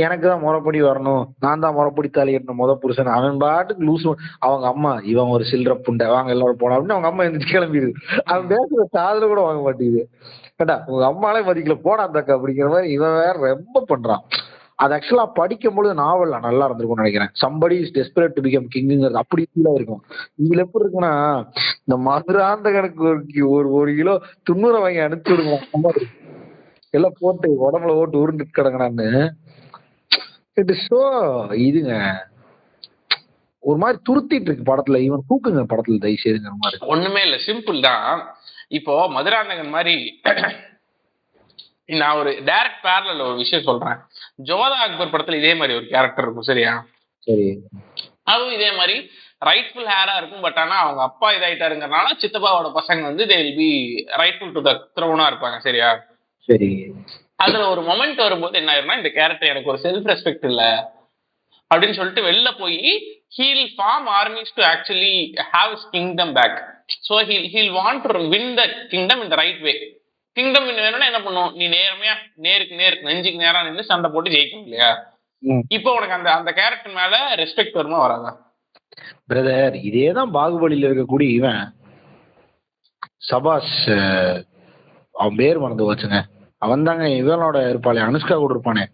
எனக்கு தான் முறைப்படி வரணும், நான் தான் முறைப்படி தலையிடணும் முத புருஷன். அவன் பாட்டுக்கு லூஸ். அவங்க அம்மா இவன் ஒரு சில்லற புண்டை வாங்க எல்லாரும் போனா அப்படின்னு அவங்க அம்மா எந்திரிச்சு கிளம்பிடுது. அவன் பேசுற காதுல கூட வாங்க மாட்டேங்குது. கேட்டா உங்க அம்மாலே மதிக்கல போடா தக்கா அப்படிங்கிற மாதிரி இவன் வேற ரொம்ப பண்றான். அது ஆக்சுவலா படிக்கும் பொழுது நாவல்ல நல்லா இருந்திருக்கும்னு நினைக்கிறேன். Somebody is desperate to become கிங்ங்கிறது அப்படி ஃபீலா இருக்கும். இதுல எப்படி இருக்குன்னா இந்த மதுராந்தகனுக்கு ஒரு கிலோ துண்ணூரை வாங்கி அனுப்பிச்சு விடுங்க எல்லாம் போட்டு உடம்புல ஓட்டு உருண்டுட்டு கிடங்கடான்னு. இட் இஸ் சோ இதுங்க ஒரு மாதிரி துருத்திட்டு இருக்கு படத்துல. இவன் தூக்குங்க படத்துல தயவு செய்துங்கிற மாதிரி. ஒண்ணுமே இல்ல, சிம்பிள் தான். இப்போ மதுராந்தகன் மாதிரி நான் ஒரு டைரக்ட் பேரலல் ஒரு விஷயம் சொல்றேன். ஜோதா அக்பர் படத்துல இதே மாதிரி ஒரு கேரக்டர் இருக்கும், சரியா? சரி. அதுவும் இதே மாதிரி ரைட்ஃபுல் ஹேரா இருக்கும். பட் ஆனா அவங்க அப்பா இதாயிட்டாருங்கிறனால சித்தப்பாவோட பசங்க வந்து they will be rightful to the Drona இருப்பாங்க, சரியா? சரி. அதுல ஒரு மொமெண்ட் வரும்போது என்ன ஆயிரும்னா, இந்த கேரக்டர் எனக்கு ஒரு செல்ஃப் ரெஸ்பெக்ட் இல்ல அப்படின்னு சொல்லிட்டு வெளில போய் he'll form armies to actually have his kingdom back. So he'll want to win the kingdom in the right way. Kingdom win வேணும்னா என்ன பண்ணும், நீ நேர்மையா நேருக்கு நேர் நெஞ்சுக்கு நேரா நின்று சண்டை போட்டு ஜெயிக்கணும் இல்லையா? இப்போ உனக்கு அந்த அந்த கேரக்டர் மேல ரெஸ்பெக்ட் வருமா வராதா? பிரதர் இதேதான் பாகுபலியில இருக்கக்கூடிய இவன் சபாஷ், அவன் பேர் மறந்து போச்சுங்க. அவன் தாங்க இவனோட இருப்பாளே அனுஷ்கா கூட இருப்பானே.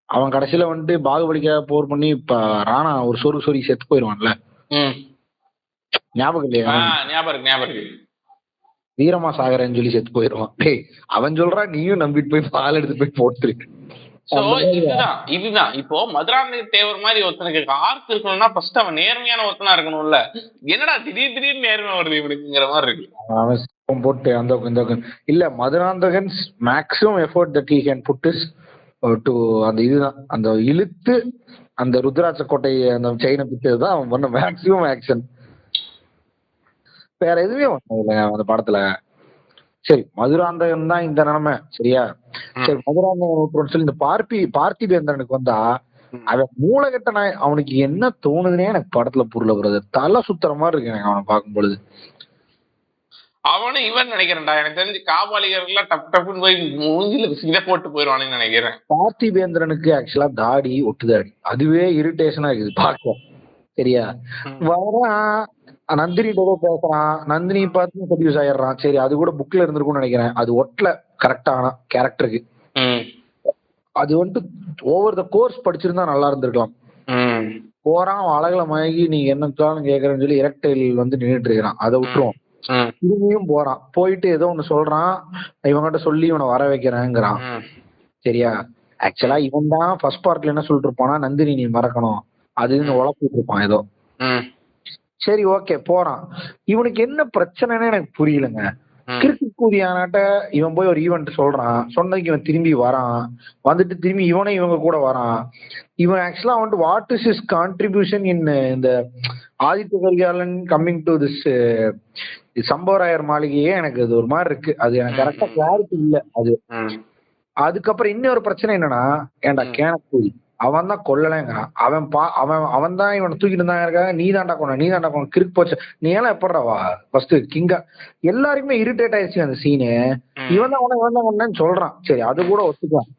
அவன் கடைசியில வந்துட்டு பாகுபலிக்காக போர் பண்ணி இப்ப ராணா ஒரு சொறி செத்து போயிருவான்ல, ஞாபகம் இல்லையா? ஞாபகம். வீரமா சாகரன்னு சொல்லி செத்து போயிருவான். அவன் சொல்றான் நீயும் நம்பிட்டு போய் பால் எடுத்து போய் போட்டுருக்கு. இதுதான் இப்போ மதுராந்தக தேவர் மாதிரி ஒருத்தனுக்கு ஆர்க் இருக்கணும்னா ஃபர்ஸ்ட் அவன் நேர்மையான ஒருத்தனா இருக்கணும்ல. என்னடா திடீர் நேர்மை வருது இவனுக்குங்கிற மாதிரி இருக்கு. அவன் போட்டு அந்த இல்ல Madhurantakan maximum effort that he can put is to அந்த இதுதான் அந்த இழுத்து அந்த ருத்ராட்ச கோட்டை அந்த செயினை பிடிச்சதுதான் அவன் பண்ண மேக்ஸிமம் ஆக்ஷன். வேற எதுவுமே பண்ணல அந்த படத்துல. சரி மதுராந்தகன் தான் இந்த நிலைமை, சரியா? சரி மதுராந்தகன் சொல்லி இந்த பார்த்திபேந்திரனுக்கு வந்தா அவன் மூளைகட்ட நான் அவனுக்கு என்ன தோணுதுன்னே எனக்கு படத்துல புரியல பிரதர். தலை சுத்துற மாதிரி இருக்கு எனக்கு அவனை பார்க்கும் பொழுது. அவனும் இவன் நினைக்கிறேன்டா, எனக்கு தெரிஞ்சு காபாலிகர்லாம் டப்புன்னு போய் மூஞ்சில இதை போட்டு போயிடுவானுன்னு நினைக்கிறேன். பார்த்திபேந்திரனுக்கு ஆக்சுவலா தாடி ஒட்டுதாடி அதுவே இரிட்டேஷனா இருக்குது பார்க்க, சரியா? வரான் நந்தினிட்ட பேசுறான், நந்தினி பார்த்து கன்ஃபியூஸ் ஆயிடுறான். சரி அது கூட புக்ல இருந்திருக்கும்னு நினைக்கிறேன். அது ஒட்டல கரெக்டான கேரக்டருக்கு. அது வந்துட்டு ஓவர் த கோர்ஸ் படிச்சிருந்தா நல்லா இருந்திருக்கலாம். போறான் அழகுல மயங்கி நீ என்னத்தாலும் கேக்குறேன்னு சொல்லி எரக்டைல் வந்து நின்றுட்டு இருக்கிறான், அதை விட்டுருவோம். திரும்பியும் போறான், போயிட்டு ஏதோ ஒண்ணு சொல்றான், இவங்கிட்ட சொல்லி இவனை வர வைக்கிறேங்கிறான், சரியா? ஆக்சுவலா இவன் தான் ஃபர்ஸ்ட் பார்ட்ல என்ன சொல்லிட்டு இருப்பானா, நந்தினி நீ மறக்கணும் அதுன்னு உழப்பிட்டு இருப்பான் ஏதோ. சரி ஓகே போறான். இவனுக்கு என்ன பிரச்சனைன்னு எனக்கு புரியலங்க. கிரிக்கெட் கூதியானாட்ட இவன் போய் ஒரு ஈவெண்ட் சொல்றான், சொன்னதுக்கு இவன் திரும்பி வரான், வந்துட்டு திரும்பி இவனே இவங்க கூட வரான். இவன் ஆக்சுவலா வந்துட்டு what is his contribution in இந்த Aditya Karikalan coming to this Sambuvarayar மாளிகையே எனக்கு அது ஒரு மாதிரி இருக்கு. அது எனக்கு கரெக்டா கிளாரிட்டி இல்ல அது. அதுக்கப்புறம் இன்னொரு பிரச்சனை என்னன்னா, ஏன்டா கேனக்கூதி அவன் தான் கொல்லலைங்கிறான். அவன் தான் இவனை தூக்கிட்டு இருந்தாங்க இருக்காங்க, நீ தாண்டா கொண்ட கிரிக் போச்சு, நீ எல்லாம் எப்படா ஃபர்ஸ்ட் கிங்கா. எல்லாருக்குமே இரிட்டேட் ஆயிடுச்சு அந்த சீனு. இவன் தான் கொண்டேன்னு சொல்றான், சரி அது கூட ஒத்துக்கலாம்,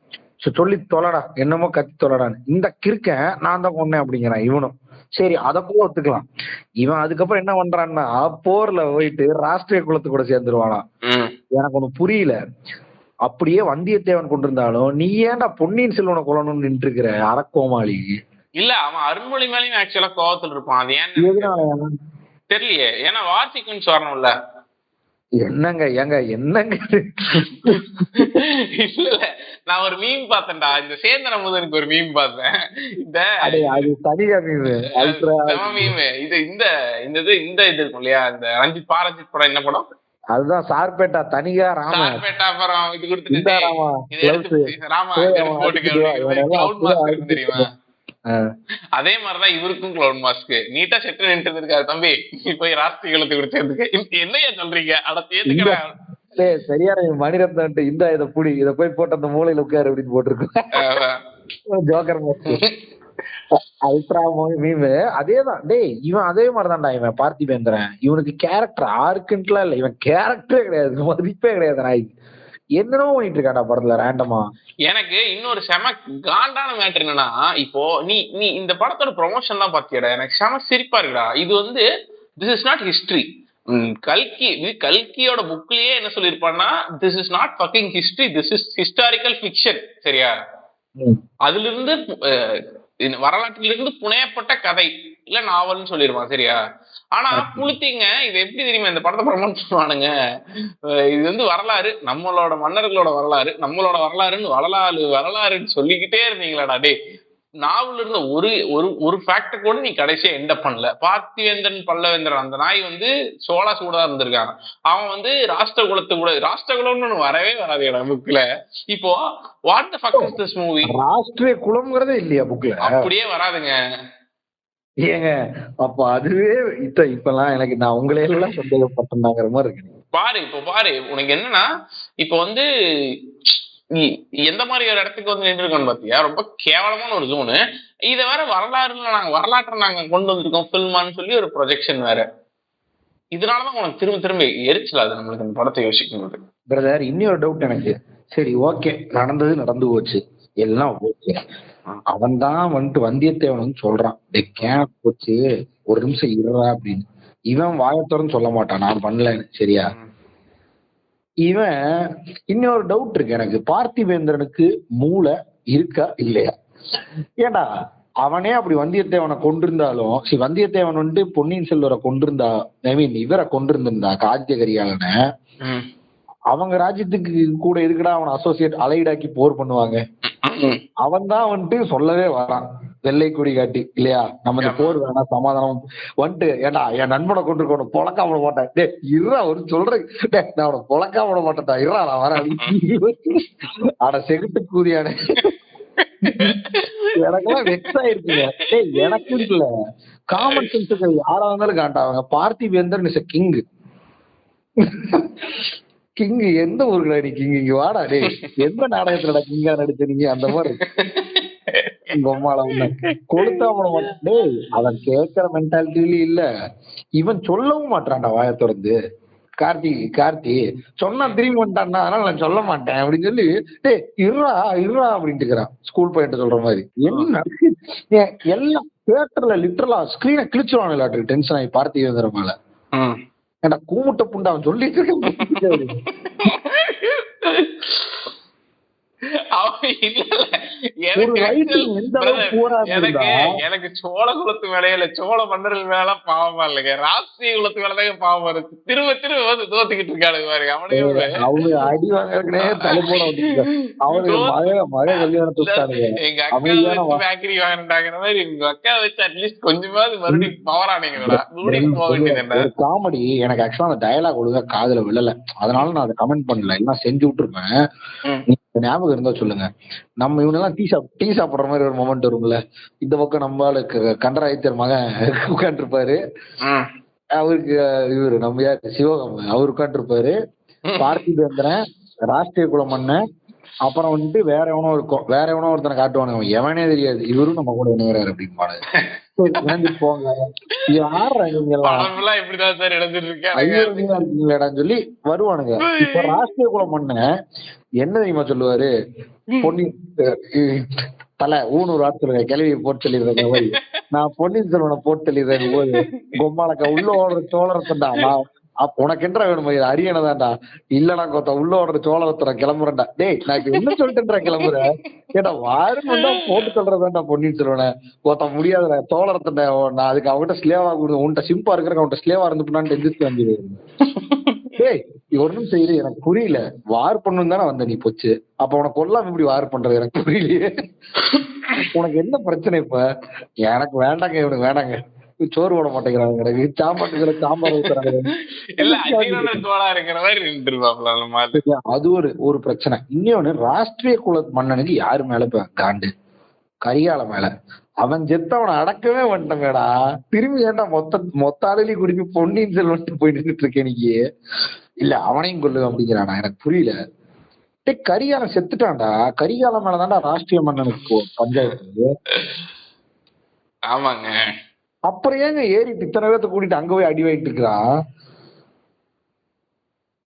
சொல்லி தொலைடா என்னமோ கத்தி தொலைடான்னு. இந்த கிறுக்க நான் தான் கொண்டேன் அப்படிங்கிறான் இவனும், சரி அத கூட ஒத்துக்கலாம். இவன் அதுக்கப்புறம் என்ன பண்றான்னா போர்ல போயிட்டு ராஷ்டிரிய குலத்து கூட சேர்ந்துருவானா. எனக்கு ஒண்ணு புரியல, அப்படியே வந்தியத்தேவன் கொண்டிருந்தாலும் நீ ஏன்டா பொன்னியின் செல்வனை கொல்லணும்னு நின்று இருக்கிற அரக்கோமாளி? இல்ல அவன் அருண்மொழி மேலயும் ஆக்சுவலா கோவத்துல இருப்பான். அது ஏன் தெரியலையே, ஏன்னா வார் சீக்வன்ஸ் வரணும்ல. என்னங்க இல்ல நான் ஒரு மீம் பார்த்தேன்டா, இந்த சேந்தன முதனுக்கு ஒரு மீம் பார்த்தேன். இந்த அது சரியா மீம் இது இந்த இது இருக்கும் இல்லையா, இந்த ரஞ்சித் பாரஞ்சித் படம், என்ன படம் அதுதான் சார்பேட்டா தனியா ராமா சார்பேட்டா அப்புறம் இது கொடுத்துட்டு ராமா போட்டுக்க தெரியுமா? அதே மாதிரிதான் இவருக்கும் க்ளோன் மாஸ்க் நீட்டா செட்டு நின்று இருக்காரு. தம்பி நீ போய் ராஷ்டிரீயத்தை கொடுத்து என்னையா சொல்றீங்க அட ஏத்துக்கிறேன். சரியான மணிரத்னம் இந்த இதை புடி இதை போய் போட்டு அந்த மூலையில உட்காரு அப்படின்னு போட்டிருக்கோம். ஜோக்கர் அல்ட்ரா மீமு அதேதான். டேய் இவன் அதே மாதிரிதான்டா இவன் பார்த்திபேந்திரன். இவனுக்கு கேரக்டர் ஆர்க்குன்ட்டுலாம் இல்ல, இவன் கேரக்டரே கிடையாது, மதிப்பே கிடையாது. நாய்க்கு என்னென்னமோ பண்ணிட்டு இருக்காடா படத்துல ரேண்டமா. எனக்கு இன்னொரு செம காண்டான மேட்டர் என்னன்னா, இப்போ நீ நீ இந்த படத்தோட ப்ரொமோஷன் தான் பாத்தியடா, எனக்கு செம சிரிப்பா இருக்குடா. இது வந்து திஸ் இஸ் நாட் ஹிஸ்டரி. கல்கியோட புக்லயே என்ன சொல்லிருப்பான்னா, this is not fucking history, this is historical fiction. சரியா? அதுல இருந்து வரலாற்றிலிருந்து புனையப்பட்ட கதை இல்ல நாவல்னு சொல்லிருவான். சரியா? ஆனா புளுத்திங்க இது எப்படி தெரியுமா இந்த படத்தை ப்ரமோட் பண்ணுவானுங்க, இது வந்து வரலாறு, நம்மளோட மன்னர்களோட வரலாறு, நம்மளோட வரலாறுன்னு வரலாறுன்னு சொல்லிக்கிட்டே இருந்தீங்களாடா. டே நாவல் இருந்த ஒரு ஒரு ஒரு ஃபேக்ட கூட நீ கடைசியா எந்த பண்ணல. பார்த்திவேந்திரன் பல்லவேந்திரன் அந்த நாய் வந்து சோழா சூடா இருந்திருக்கான். அவன் வந்து ராஷ்டிரகுலம்னு வரவே வராது புக்ல. இப்போ what the fuck is this movie? ராஷ்டிரிய குலம்ங்கறதே இல்லையா புக்ல? அப்படியே வராதுங்க ஏங்க. அப்ப அதுவே இப்பெல்லாம் எனக்கு நான் உங்களையெல்லாம் சந்தேகப்பட்டிருந்தாங்கிற மாதிரி இருக்கு. பாரு இப்போ பாரு உனக்கு என்னன்னா, இப்ப வந்து எந்த மாதிரி ஒரு இடத்துக்கு வந்து நின்றுருக்கோம் பாத்தியா, ரொம்ப கேவலமான ஒரு ஜோனு. இத வேற வரலாற்றை நாங்க கொண்டு வந்திருக்கோம் ஃபில்மான்னு சொல்லி ஒரு ப்ரொஜெக்ஷன் வேற. இதனாலதான் உனக்கு திரும்ப எரிச்சல் அது நம்மளுக்கு இந்த படத்தை யோசிக்கும் போது. பிரதர் இன்னொரு டவுட் எனக்கு. சரி ஓகே, நடந்து போச்சு, எல்லாம் ஓகே. அவன் தான் வந்துட்டு வந்தியத்தேவன் சொல்றான் போச்சு ஒரு நிமிஷம் இருறா அப்படின்னு. இவன் வாயத்தோரன்னு சொல்ல மாட்டான் நான் பண்ணலன்னு. சரியா? இவன் இன்னொரு டவுட் இருக்கு எனக்கு, பார்த்திவேந்திரனுக்கு மூளை இருக்கா இல்லையா? ஏண்டா அவனே அப்படி வந்தியத்தேவனை கொண்டிருந்தாலும், வந்தியத்தேவன் வந்து பொன்னியின் செல்வரை கொண்டிருந்தா, ஐ மீன் இவரை கொண்டிருந்திருந்தா காஜ்யகரியாளனை, அவங்க ராஜ்யத்துக்கு கூட எதுக்குடா அவனை அசோசியேட் அலைடாக்கி போர் பண்ணுவாங்க? அவன் தான் வந்துட்டு சொல்லவே வரான் வெள்ளை கொடி காட்டி இல்லையா, நம்ம இந்த போர் வேணாம் சமாதானம் வந்துட்டு. ஏண்டா என் நண்பனை கொண்டு பொழக்கா விட மாட்டேன், டே இருறா ஒரு சொல்றேன், நான் அவனை பொழக்கா விட மாட்டேன்டா இருறா நான் வரேன். ஆனா செகுட்டு கூதியான எனக்கெல்லாம் வெக்ஸ் ஆயிருக்குங்க. எனக்கு இல்ல காமன் சென்ஸுக்கு யாரா இருந்தாலும் காட்டாங்க. பார்த்திவேந்தர் இஸ் கிங். கிங் எந்த ஊருக்குடா நீ கிங்? இங்க வாடா டே, எந்த நாடகத்துல கிங்கா நடிச்சீங்க அந்த மாதிரி கொடுத்தா டே. அவன் கேட்கிற மென்டாலிட்டில இல்ல, இவன் சொல்லவும் மாட்டான்டா வாய திறந்து. கார்த்தி சொன்னா திரும்பி வந்துட்டான்னா அதனால நான் சொல்ல மாட்டேன் அப்படின்னு சொல்லி டே இருறா அப்படின்ட்டு இருக்கிறான் ஸ்கூல் பையன் சொல்ற மாதிரி. என்ன எல்லாம் தியேட்டர்ல லிட்டரலா ஸ்கிரீனை கிழிச்சுவான். டென்ஷன் ஆகி பார்த்திவேந்திர மேல ஏன்டா கூமுட்ட புண்டா அவன் சொல்லிட்டு எனக்கு சோழ குலத்து மேல சோழ மன்னர்கள் மேல பாவமா இல்லைங்க, ராஷ்டிரிய குலத்து மேலதாங்க பாவம் இருக்கு. திரும்ப வந்து தோத்துக்கிட்டு இருக்காரு பாருங்க. அவனுக்கு அடி வாங்கினே தலைப்போட எங்க அக்கா பேக்கரி வாங்கிட்டாங்கிற மாதிரி எங்க அக்கா வச்சு அட்லீஸ்ட் கொஞ்சமாவது மறுபடியும் பவர் ஆனீங்களா போக வேண்டியது. காமெடி எனக்கு ஆக்சுவலா அந்த டயலாக் ஒழுங்கா காதுல விழல, அதனால நான் அதை கமெண்ட் பண்ணல, எல்லாம் செஞ்சு விட்டுருப்பேன். ஞாபகம் இருந்தா சொல்லுங்க. நம்ம இவனெல்லாம் டீ சாப்பிடுற மாதிரி ஒரு மொமெண்ட் வரும்ல, இந்த பக்கம் நம்மளுக்கு கண்டராயத்தர் மகன் உட்காந்துருப்பாரு, அவருக்கு இவரு நம்ம யாரு சிவகாம அவர் உட்காந்துருப்பாரு, பார்த்திபேந்திரன் ராஷ்டிரிய குல மன்னன், அப்புறம் வந்துட்டு வேற எவனோ ஒருத்தனை காட்டுவானுங்க, எவனே தெரியாது, இவரும் நம்ம கூட இணையறாரு அப்படின்னு போங்க சொல்லி வருவானுங்க. இப்ப ராஷ்டிரிய குல மன்னன் என்ன தெரியுமா சொல்லுவாரு, தலை ஊனூர் ஆட்கள் கிளவியை போட்டு சொல்லிடுறேன் மாதிரி, நான் பொன்னியின் செல்வனை போட்டு சொல்லிடுறேன் போது கொம்மாளக்கா உள்ள ஓடுற சோழரத்தண்டா உனக்கு என்ன வேணும் அரியணைதான்டா, இல்லடா கோத்தா உள்ள ஓடுற சோழரத்தை கிளம்புறேன்டா. டேய் நான் என்ன சொல்லிட்டு கிளம்புறேன், ஏடா வாருன்னா போட்டு சொல்றதான்டா பொன்னியின் செல்வனை கோத்தா முடியாதுடா சோழரத்தண்டா, நான் அதுக்கு அவங்ககிட்ட ஸ்லேவா கொடுங்க, உன்கிட்ட சிம்பா இருக்கிற அவன்கிட்ட ஸ்லேவா இருந்துட்டான்னு எந்திரிச்சு வந்து. டேய் ஒன்னும் செய்யுது எனக்கு புரியல, வார் பண்ணு தானே வந்த நீ போச்சு, அப்ப உனக்கு கொல்லாம இப்படி வார் பண்றது எனக்கு புரியலையே, உனக்கு என்ன பிரச்சனை? இப்ப எனக்கு வேண்டாங்க, இவனுக்கு வேண்டாங்க, சோறு போட மாட்டேங்கிறாங்க, எனக்கு சாப்பாட்டுல சாம்பார் ஊத்துறாங்க, அது ஒரு பிரச்சனை. இன்னொன்னு ராஷ்டிரிய குல மன்னனுக்கு யாரு மேல காண்டு? கரிகால மேல. அவன் செத்து அவனை அடக்கவே வந்துட்டமேடா. திரும்பி ஏன்டா மொத்த ஆளுலையும் குறிப்பி பொன்னியின் செல்வன் போய் நின்றுட்டு இருக்கேன் நீங்க. இல்ல அவனையும் கொல்லுவேன் அப்படிங்கிறானா, எனக்கு புரியல. கரிகாலம் செத்துட்டான்டா. கரிகாலம் மேலதான்டா ராஷ்டிரிய மன்னனுக்கு பஞ்சாயத்து. ஆமாங்க. அப்புறம் ஏங்க ஏறி இத்தனை பேர்த்த கூட்டிட்டு அங்க போய் அடி வாங்கிட்டு இருக்கிறான்?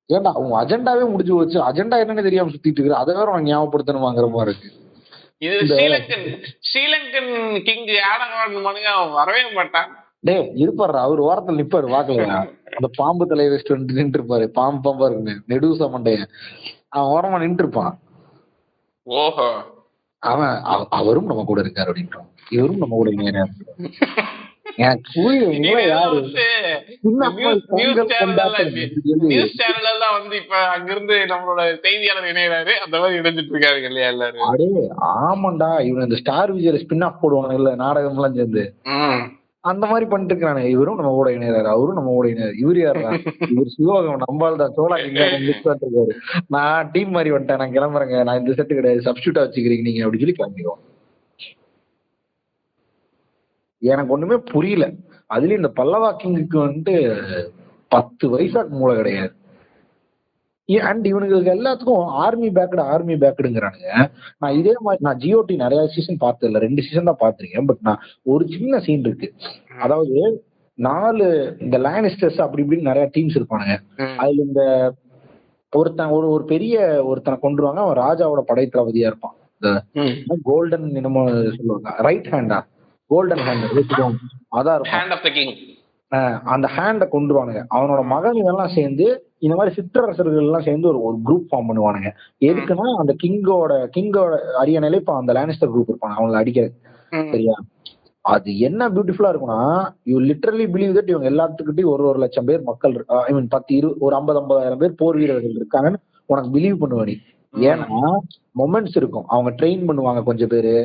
ஏன்டா அவங்க அஜெண்டாவே முடிஞ்சு போச்சு. அஜெண்டா என்னன்னு தெரியாம சுத்திட்டு இருக்கிற, அதை வேற அவன் ஞாபகப்படுத்தணுமாங்கிற மாதிரி இருக்கு. இது ஸ்ரீலங்கன் கிங் அவன் வரவே மாட்டான். டே இருப்பாரு, அவர் ஓரத்துல நிப்பாரு, வாக்கலையா அந்த பாம்பு தலையை வச்சுட்டு வந்து நின்று இருப்பாரு. பாம்பா இருக்கு நெடுசா மண்டைய, அவன் ஓரமா நின்று இருப்பான். ஓஹோ, அவன் அவரும் நம்ம கூட இருக்காரு அப்படின்றான். இவரும் நம்ம கூட எனக்கு புரியல. யாரு நியூஸ் சேனல் வந்து இப்ப அங்கிருந்து நம்மளோட செய்தியாளர் இணையறாரு, அந்த மாதிரி இணைஞ்சிட்டு இருக்காரு இல்லையா எல்லாரும். அடே ஆமாண்டா, இவன் இந்த ஸ்டார் விஜய் ஸ்பின் ஆஃப் போடுவாங்க இல்ல, நாடகம் எல்லாம் சேர்ந்து அந்த மாதிரி பண்ணிட்டு இருக்கானே. இவரும் நம்ம கூட இணையறாரு, அவரும் நம்ம கூட இணையாரு. இவரு யாருதான்? இவர் சிவகம் நம்பால் தான். சோழா இருக்காரு. நான் டீம் மாதிரி வந்துட்டேன், நான் கிளம்புறேங்க, நான் இந்த செட்டு கிடையாது, சப்ஸ்டியூட்டா வச்சுக்கிறீங்க நீங்க அப்படின்னு சொல்லி கிளம்பிடுவோம். எனக்கு ஒண்ணுமே புரியல. அதுலயும் இந்த பல்லவா கிங்குக்கு வந்துட்டு 10 வயசாக்கு மூளை கிடையாது. அண்ட் இவனுக்கு எல்லாத்துக்கும் ஆர்மி பேக்கடுங்கிறானுங்க. நான் இதே மாதிரி நான் ஜியோடி நிறைய சீசன் பார்த்தது இல்ல, 2 சீசன் தான் பார்த்திருக்கேன். பட் நான் ஒரு சின்ன சீன் இருக்கு, அதாவது 4 இந்த லானிஸ்டர்ஸ் அப்படி இப்படின்னு நிறைய டீம்ஸ் இருப்பானுங்க. அதுல இந்த ஒருத்தன் ஒரு பெரிய ஒருத்தனை கொண்டுருவாங்க, அவன் ராஜாவோட படை தளபதியா இருப்பான். இந்த கோல்டன் என்னமோ சொல்லுவாங்க, ரைட் ஹேண்டா, கோல்டன் ஹேண்ட் அதான் இருக்கும். அந்த ஹேண்ட கொண்டுருவானுங்க. அவனோட மகன்கள் எல்லாம் சேர்ந்து இந்த மாதிரி சிற்றரசர்கள் எல்லாம் சேர்ந்து ஒரு குரூப் ஃபார்ம் பண்ணுவானுங்க. எதுக்குன்னா அந்த கிங்கோட அரியணையில இப்ப அந்த லானிஸ்டர் குரூப் இருப்பாங்க, அவங்களை அடிக்கிறது. சரியா? அது என்ன பியூட்டிஃபுல்லா இருக்கும்னா, யூ லிட்டரலி பிலீவ் தட் இவங்க எல்லாத்துக்கிட்டையும் 1 லட்சம் பேர் மக்கள், ஐ மீன் 10 20 ஒரு 50,000 பேர் போர் வீரர்கள் இருக்காங்கன்னு உனக்கு பிலீவ் பண்ணுவானி. ஏன்னா மொமெண்ட்ஸ் இருக்கும், அவங்க ட்ரெயின் பண்ணுவாங்க கொஞ்சம் பேரு.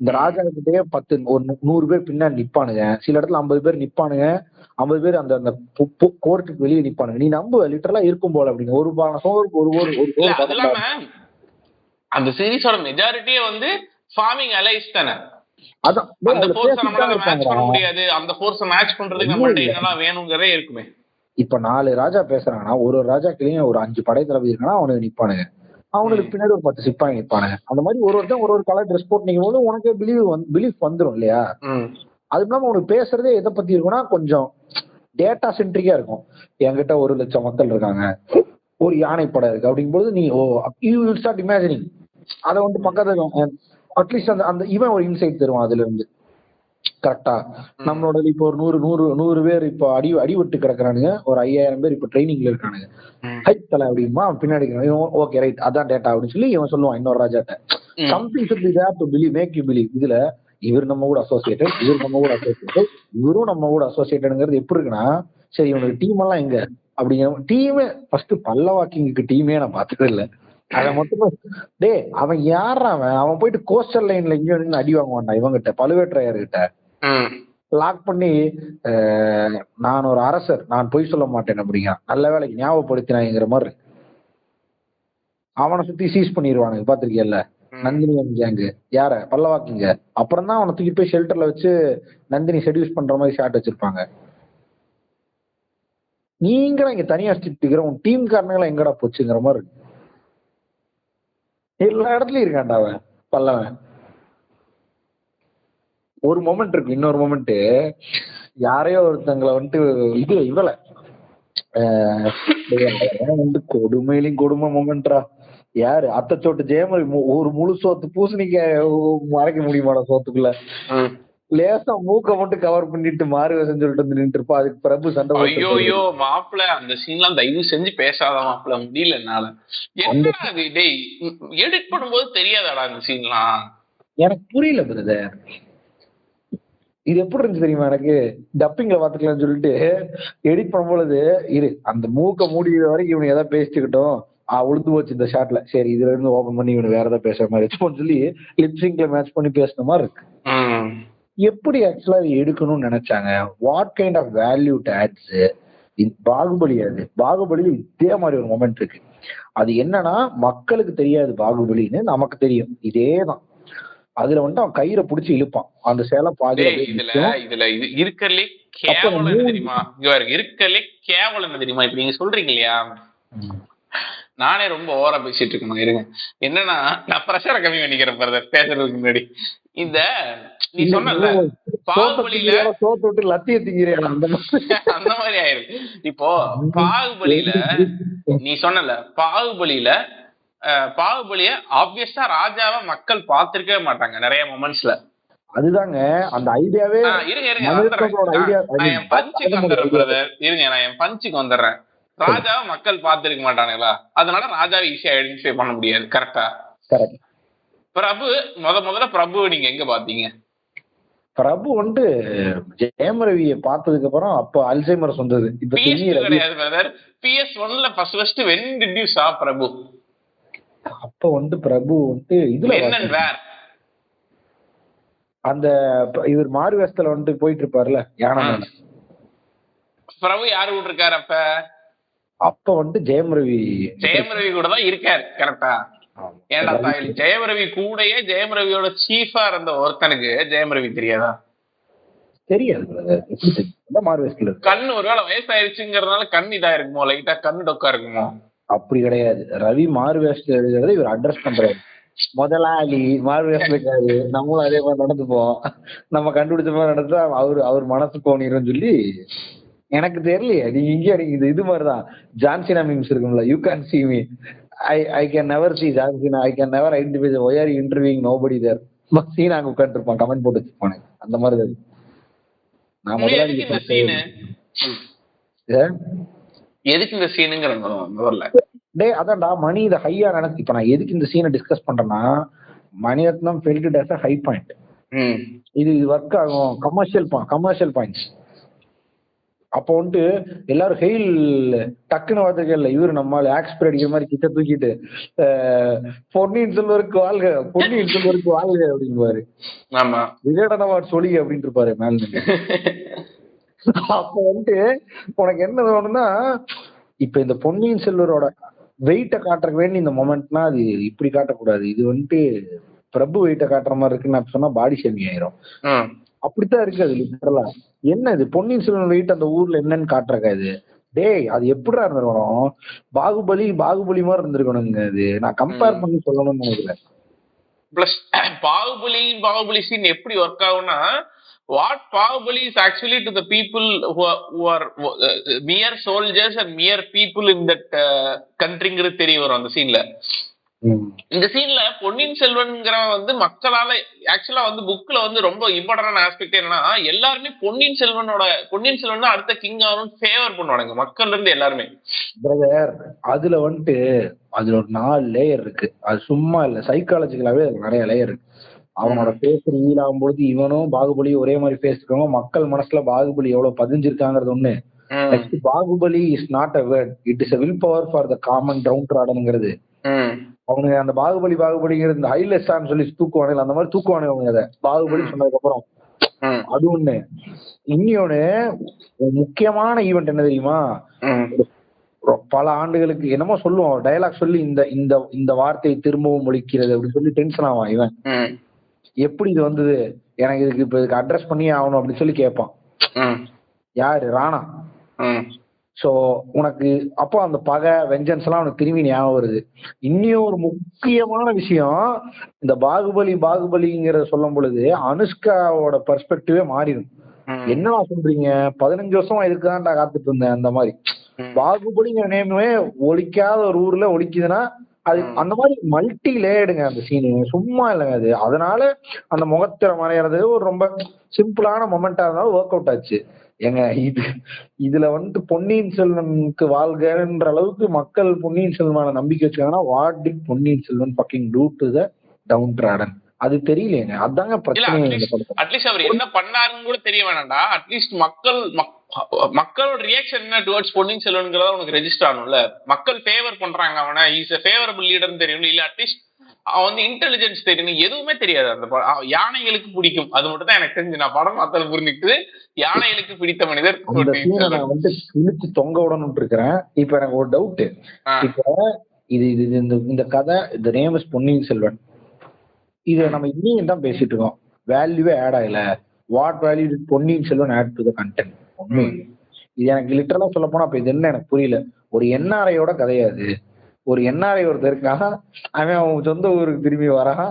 இந்த ராஜா கிட்டே 100 பேர் பின்னாடி நிப்பானுங்க, சில இடத்துல 50 பேர் நிப்பானுங்க, 50 பேர் அந்த கோர்ட்டுக்கு வெளியே நிப்பானுங்க. நீ நம்புவ லிட்டரலா இருக்கும் போல அப்படின்னு. ஒரு அந்த சீரிஸோட மெஜாரிட்டியே வந்து ஃபார்மிங் அலைஸ் தானே. அதான் அந்த ஃபோர்ஸ் நம்மளால மேட்ச் பண்ண முடியாது, அந்த ஃபோர்ஸ் மேட்ச் பண்றதுக்கு நம்மள்ட்ட என்னலாம் வேணும்ங்கறதே இருக்குமே. இப்ப 4 ராஜா பேசுறாங்கன்னா ஒரு ராஜாக்கிலயும் ஒரு 5 படை தளபதி இருக்குன்னா அவனுக்கு நிப்பானுங்க, அவனுக்கு பின்னாடி ஒரு 10 சிப்பாய் நிற்பானுங்க. அந்த மாதிரி ஒருத்தன் ஒரு கலர் ட்ரெஸ் போட்டு நிற்கும் போது உனக்கே பிலீஃப் வந்துடும் இல்லையா? அது இல்லாம உனக்கு பேசுறதே எதை பத்தி இருக்குன்னா கொஞ்சம் டேட்டா சென்ட்ரிக்கா இருக்கும். என்கிட்ட 1 லட்சம் மக்கள் இருக்காங்க, ஒரு யானைப்படை இருக்கு அப்படிங்கும்போது நீ யூ வில் ஸ்டார்ட் இமேஜினிங். அதை வந்து பக்கத்துல அட்லீஸ்ட் அந்த இவன் ஒரு இன்சைட் தருவான் அதுல இருந்து. கரெக்டா? நம்மளோட இப்போ ஒரு 100 பேர் இப்போ அடிபட்டு கிடக்குறானுங்க, ஒரு 5000 பேர் இப்போ ட்ரைனிங்ல இருக்கானுங்க. ஹைட் தலை அப்படிமா பின்னாடி ஓகே ரைட் அதான் டேட்டா அப்படின்னு சொல்லி இவன் சொல்லுவான் இன்னொரு ராஜாட்ட. Something should be there to believe, make you believe. இதுல இவர் நம்ம கூட அசோசியேட்டட், இவரும் நம்ம கூட அசோசியேட்டட்ங்கிறது எப்படி இருக்குன்னா, சரி இவனுக்கு டீம் எல்லாம் எங்க அப்படிங்கிற டீமே ஃபர்ஸ்ட் பல்லவா கிங்குக்கு டீமே நான் பார்த்ததே இல்லை. அதை மட்டும் டே அவன் யாரா அவன் போயிட்டு கோஸ்டல் லைன்ல இங்க நின்று அடி வாங்குவான்டா இவங்கிட்ட, பழுவேற்றையர்கிட்ட லாக் பண்ணி நான் ஒரு அரசர், நான் பொய் சொல்ல மாட்டேன் அப்படிங்க. நல்ல வேலைக்கு ஞாபகப்படுத்தினாங்கிற மாதிரி அவனை சுத்தி சீஸ் பண்ணிடுவானுங்க. பாத்திருக்கேன்ல நந்தினி கேங்கு, யார பல்லவா கிங்க. அப்புறம் தான் அவனை தூக்கி போய் ஷெல்டர்ல வச்சு நந்தினி செடியூஸ் பண்ற மாதிரி ஷாட் வச்சிருப்பாங்க. நீங்க இங்க தனியா சுத்திட்டு உன் டீம் காரணங்களா எங்கடா போச்சுங்கிற மாதிரி இருக்கு. எல்லா இடத்துலயும் இருக்கான்டா அவன் பல்லவன். ஒரு மொமெண்ட் இருக்கு, இன்னொரு மொமெண்ட் யாரையோ ஒருத்தங்களை வந்துட்டு இவள வந்து கொடுமையிலும் கொடுமை மொமெண்ட்ரா. யாரு அத்தச்சோட்டு ஜெயமொழி ஒரு முழு சோத்து பூசணிக்க மறைக்க முடியுமாடா சோத்துக்குள்ள, லேசா மூக்க மட்டும் கவர் பண்ணிட்டு மாறு வேஷம் சொல்லிட்டு வந்து நின்று இருப்பா. அதுக்கு பிரபு சண்டை. ஐயோ மாப்பிள்ள அந்த சீன்லாம் தயவு செஞ்சு பேசாத மாப்பிள்ள, முடியல என்னால. எடிட் பண்ணும்போது தெரியாதாடா அந்த சீன்லாம்? எனக்கு புரியல பிரதர், இது எப்படி இருந்துச்சு தெரியுமா? எனக்கு டப்பிங்ல பாத்துக்கலாம்னு சொல்லிட்டு எடிட் பண்ணும்பொழுது இரு அந்த மூக்க மூடிக்கிற வரைக்கும் இவனு ஏதாவது பேசிக்கிட்டோம், உளுந்து போச்சு இந்த ஷாட்ல, சரி இதுல இருந்து ஓபன் பண்ணி இவனு வேற ஏதாவது பேசுற மாதிரி சொல்லி லிப்சிங்ல மேட்ச் பண்ணி பேசுன மாதிரி இருக்கு. எப்படி ஆக்சுவலா எடுக்கணும்னு நினைச்சாங்க? What kind of value adds? Baahubali, அது பாகுபலியில இதே மாதிரி ஒரு மொமெண்ட் இருக்கு. அது என்னன்னா மக்களுக்கு தெரியாது பாகுபலின்னு, நமக்கு தெரியும். இதேதான் அதுல வந்துட்டு அவன் கயிறை புடிச்சு இழுப்பான், அந்த சேலை பாதி இதுல இருக்கறதுலே கேவலம் என்ன தெரியுமா? இருக்கறதுலே கேவலம் என்ன தெரியுமா? இப்ப நீங்க சொல்றீங்க இல்லையா, நானே ரொம்ப ஓவரா பேசிட்டு இருக்கணும், இருங்க. என்னன்னா நான் பிரஷரை கம்மி பண்ணிக்கிறேன் பிரதர் பேசுறதுக்கு முன்னாடி. இந்த நீ சொன்னல பாகுபலியில சோத்து லத்திய திங்கிறேன் அந்த மாதிரி ஆயிருக்கு. இப்போ பாகுபலியில நீ சொன்னல பாகுபலிய ஆப்வியஸா ராஜாவை மக்கள் பார்த்திருக்கவே மாட்டாங்க நிறைய மொமெண்ட்ஸ்ல. அதுதாங்க அந்த ஐடியாவே. இருங்க நான் என் பஞ்சுக்கு வந்துடுறேன் பிரதர், இருங்க நான் என் பஞ்சுக்கு வந்துடுறேன். ராஜாவை மக்கள் பார்த்திருக்க மாட்டானுங்களா, அதனால ராஜாவை ஈஸியா ஐடென்டிஃபை பண்ண முடியாது. கரெக்டா? கரெக்ட். பிரபு முதல்ல பிரபு நீங்க எங்க பாத்தீங்க? பிரபு வந்து ஜெயம் ரவியை பார்த்ததுக்கு அப்புறம் அப்ப அல்சைமர்ஸ் வந்தது. இப்ப கிடையாது பிரதர். PS1ல first when did you saw Prabhu? அப்ப வந்து பிரபு வந்து இதுல அந்த இவர் மாறு வேஷத்துல வந்து போயிட்டு இருப்பாருல யானை. பிரபு யாரு கூட இருக்காரு அப்ப வந்து ஜெயம் ரவி கூட தான் இருக்காரு. கரெக்டா? ஏன்டா தாயலி ஜெயம் ரவி கூடயே ஜெயம் ரவியோட சீஃபா இருந்த ஒருத்தனுக்கு ஜெயம் ரவி தெரியாதா? தெரியாது. கண்ணு ஒருவேளை வயசாயிருச்சுங்கிறதுனால கண் இதா இருக்குமோ, லைட்டா கண்ணு டொக்கா இருக்குமோ? அப்படி கிடையாது. ரவி மாறு வேஷத்துல இருக்கிறத இவர் அட்ரஸ் பண்றாரு. முதலாளி மாறு வேஷத்துல இருக்காரு, நம்மளும் அதே மாதிரி நடந்துப்போம், நம்ம கண்டுபிடிச்ச மாதிரி நடந்தா அவர் மனசு போனிரும் சொல்லி. எனக்கு தெரியலையே, நீங்க இங்கே இது மாதிரிதான் ஜான்சினா மீம்ஸ் இருக்கும்ல, you can see me, I can never see Johnsina, I can never identify, why are you interviewing nobody there? சீனா அங்க உட்கார்ந்து இருப்பான், கமெண்ட் போட்டு வச்சிருப்பானே, அந்த மாதிரி. நான் முதலாளி எதுக்கு இந்த சீனுங்கிற டே அதான்டா மணி இதை ஹையா நினைச்சு. இப்ப நான் எதுக்கு இந்த சீனை டிஸ்கஸ் பண்றேன்னா, Maniratnam felt it as a high point. இது ஒர்க் ஆகும், கமர்ஷியல் பாயிண்ட்ஸ். அப்போ வந்துட்டு எல்லாரும் ஹெயில் டக்குன்னு வார்த்தைகள்ல இவரு நம்மளால ஆக்ஸ்பர் அடிக்கிற மாதிரி கிட்ட தூக்கிட்டு பொன்னியின் செல்வருக்கு வாழ்க, பொன்னியின் செல்வருக்கு வாழ்க அப்படிங்குவாரு. விஜயடன் அவார்ட் சொல்லி அப்படின்னு இருப்பாரு மேல. அப்ப வந்துட்டு உனக்கு என்ன தோணுன்னா, இப்ப இந்த பொன்னியின் செல்வரோட வெயிட்ட காட்டுறதுக்கு வேண்டி இந்த மொமெண்ட்னா அது இப்படி காட்டக்கூடாது. இது வந்துட்டு பிரபு வெயிட்ட காட்டுற மாதிரி இருக்குன்னு நான் சொன்னா பாடி ஷேமிங் ஆயிரும். அப்படித்தான் இருக்கு அது லிட்டரலா. என்ன இது பொன்னியின் செல்வன் வெயிட் அந்த ஊர்ல என்னன்னு காட்டுறக்கா இது? டேய் அது எப்படிடா இருந்திருக்கணும், பாகுபலி மாதிரி இருந்திருக்கணுங்க. அது நான் கம்பேர் பண்ணி சொல்லணும்னு நினைக்கிறேன். பிளஸ் பாகுபலி சீன் எப்படி ஒர்க் ஆகும்னா, what Bahubali is actually to the people who are mere soldiers and mere people in that countryங்கிறது தெரிய வரும் அந்த சீன்ல. இந்த சீன்ல பொன்னியின் செல்வன்ங்கிறவன் வந்து மக்களால ஆக்சுவலா வந்து புக்ல வந்து ரொம்ப இம்பார்ட்டன்டான ஆஸ்பெக்ட் என்னன்னா, எல்லாருமே பொன்னியின் செல்வன் அடுத்த கிங் ஆகணும் ஃபேவர் பண்ணுவானுங்க மக்கள்ல இருந்து எல்லாருமே. பிரதர் அதுல வந்துட்டு அதுல ஒரு 4 லேயர் இருக்கு. அது சும்மா இல்ல, சைக்காலஜிக்கலாவே அதுல நிறைய லேயர் இருக்கு. அவனோட பேஸ் ரிவீல் ஆகும்போது இவனும் பாகுபலியும் ஒரே மாதிரி பேஸ் இருக்காங்க. மக்கள் மனசுல பாகுபலி எவ்வளவு பதிஞ்சிருக்காங்கிறது ஒண்ணு. Baahubali is not a word, it is a will power for the common downtroddenங்கிறது. அவனுங்க அந்த பாகுபலிங்கிறது இந்த ஹைலெஸ்டான்னு சொல்லி தூக்குவானுங்க, அந்த மாதிரி தூக்குவானுங்க அவங்க அதை பாகுபலி சொன்னதுக்கு அப்புறம். அது ஒண்ணு. இன்னொன்னு முக்கியமான ஈவெண்ட் என்ன தெரியுமா, பல ஆண்டுகளுக்கு என்னமோ சொல்லுவான் டயலாக் சொல்லி இந்த வார்த்தையை திரும்பவும் ஒழிக்கிறது அப்படின்னு சொல்லி டென்ஷன் ஆவான் இவன். எப்படி இது வந்தது, எனக்கு இதுக்கு அட்ரஸ் பண்ணி ஆகணும் அப்படின்னு சொல்லி கேட்பான். யாரு? ராணா. சோ உனக்கு அப்போ அந்த பகை வெஞ்சன்ஸ் எல்லாம் உனக்கு திரும்பி ஞாபகம் வருது. இன்னும் ஒரு முக்கியமான விஷயம், இந்த பாகுபலிங்கிறத சொல்லும் பொழுது அனுஷ்காவோட பெர்ஸ்பெக்டிவே மாறிடும். என்னடா சொல்றீங்க, 15 வருஷமா இதுக்குதான்டா காத்துட்டு இருந்தேன். அந்த மாதிரி பாகுபலிங்கிற நேமே ஒழிக்காத ஒரு ஊர்ல ஒழிக்குதுன்னா அது அந்த மாதிரி மல்டி லேயடுங்க அந்த சீனு, சும்மா இல்லைங்க அது. அதனால அந்த முகத்திர மறையிறது ஒரு ரொம்ப சிம்பிளான மொமெண்டா இருந்தாலும் ஒர்க் அவுட் ஆச்சு. ஏங்க இதுல வந்துட்டு பொன்னியின் செல்வனுக்கு வாழ்கின்ற அளவுக்கு மக்கள் பொன்னியின் செல்வனால நம்பிக்கை வச்சுக்காங்கன்னா, what did Ponniyin Selvan fucking do to the downtrodden? அது தெரியலையேங்க, அதாங்க பிரச்சனை. அட்லீஸ்ட் அவர் என்ன பண்ணாருன்னு கூட தெரிய வேணாம்டா. அட்லீஸ்ட் மக்களோட ரியாக்ஷன் என்ன டுவர்ட்ஸ் பொன்னியின் செல்வன்கிறத உனக்கு ரெஜிஸ்டர் ஆகணும்ல. மக்கள் ஃபேவர் பண்றாங்க அவனை, இஸ் எ ஃபேவரபிள் லீடர்னு தெரியணும். இல்ல அட்லீஸ்ட் அவன் வந்து இன்டெலிஜென்ஸ் தெரியணும். எதுவுமே தெரியாது. அந்த யானைகளுக்கு பிடிக்கும், அது மட்டும் தான் எனக்கு தெரிஞ்சு. நான் படம் பார்த்தல புரிஞ்சுக்கிட்டு யானைகளுக்கு பிடித்த மனிதர் நான் வந்து இழுத்து தொங்க விடணும்னு இருக்கிறேன். இப்ப எனக்கு ஒரு டவுட். இப்ப இது இந்த கதை, இந்த நேம் இஸ் பொன்னியின் செல்வன். இதை நம்ம இன்னும் தான் பேசிட்டு இருக்கோம். வேல்யூவே ஆட் ஆகல. What value did Ponniyin Selvan add to the content? உண்மை இது எனக்கு லிட்டரலா சொல்ல போனா அப்ப இது என்ன எனக்கு புரியல. ஒரு என்ஆர்ஐயோட கதையாது. ஒரு என்ஆர்ஐ ஒருத்தர் இருக்காக, அவன் சொந்த ஊருக்கு திரும்பி வரான்.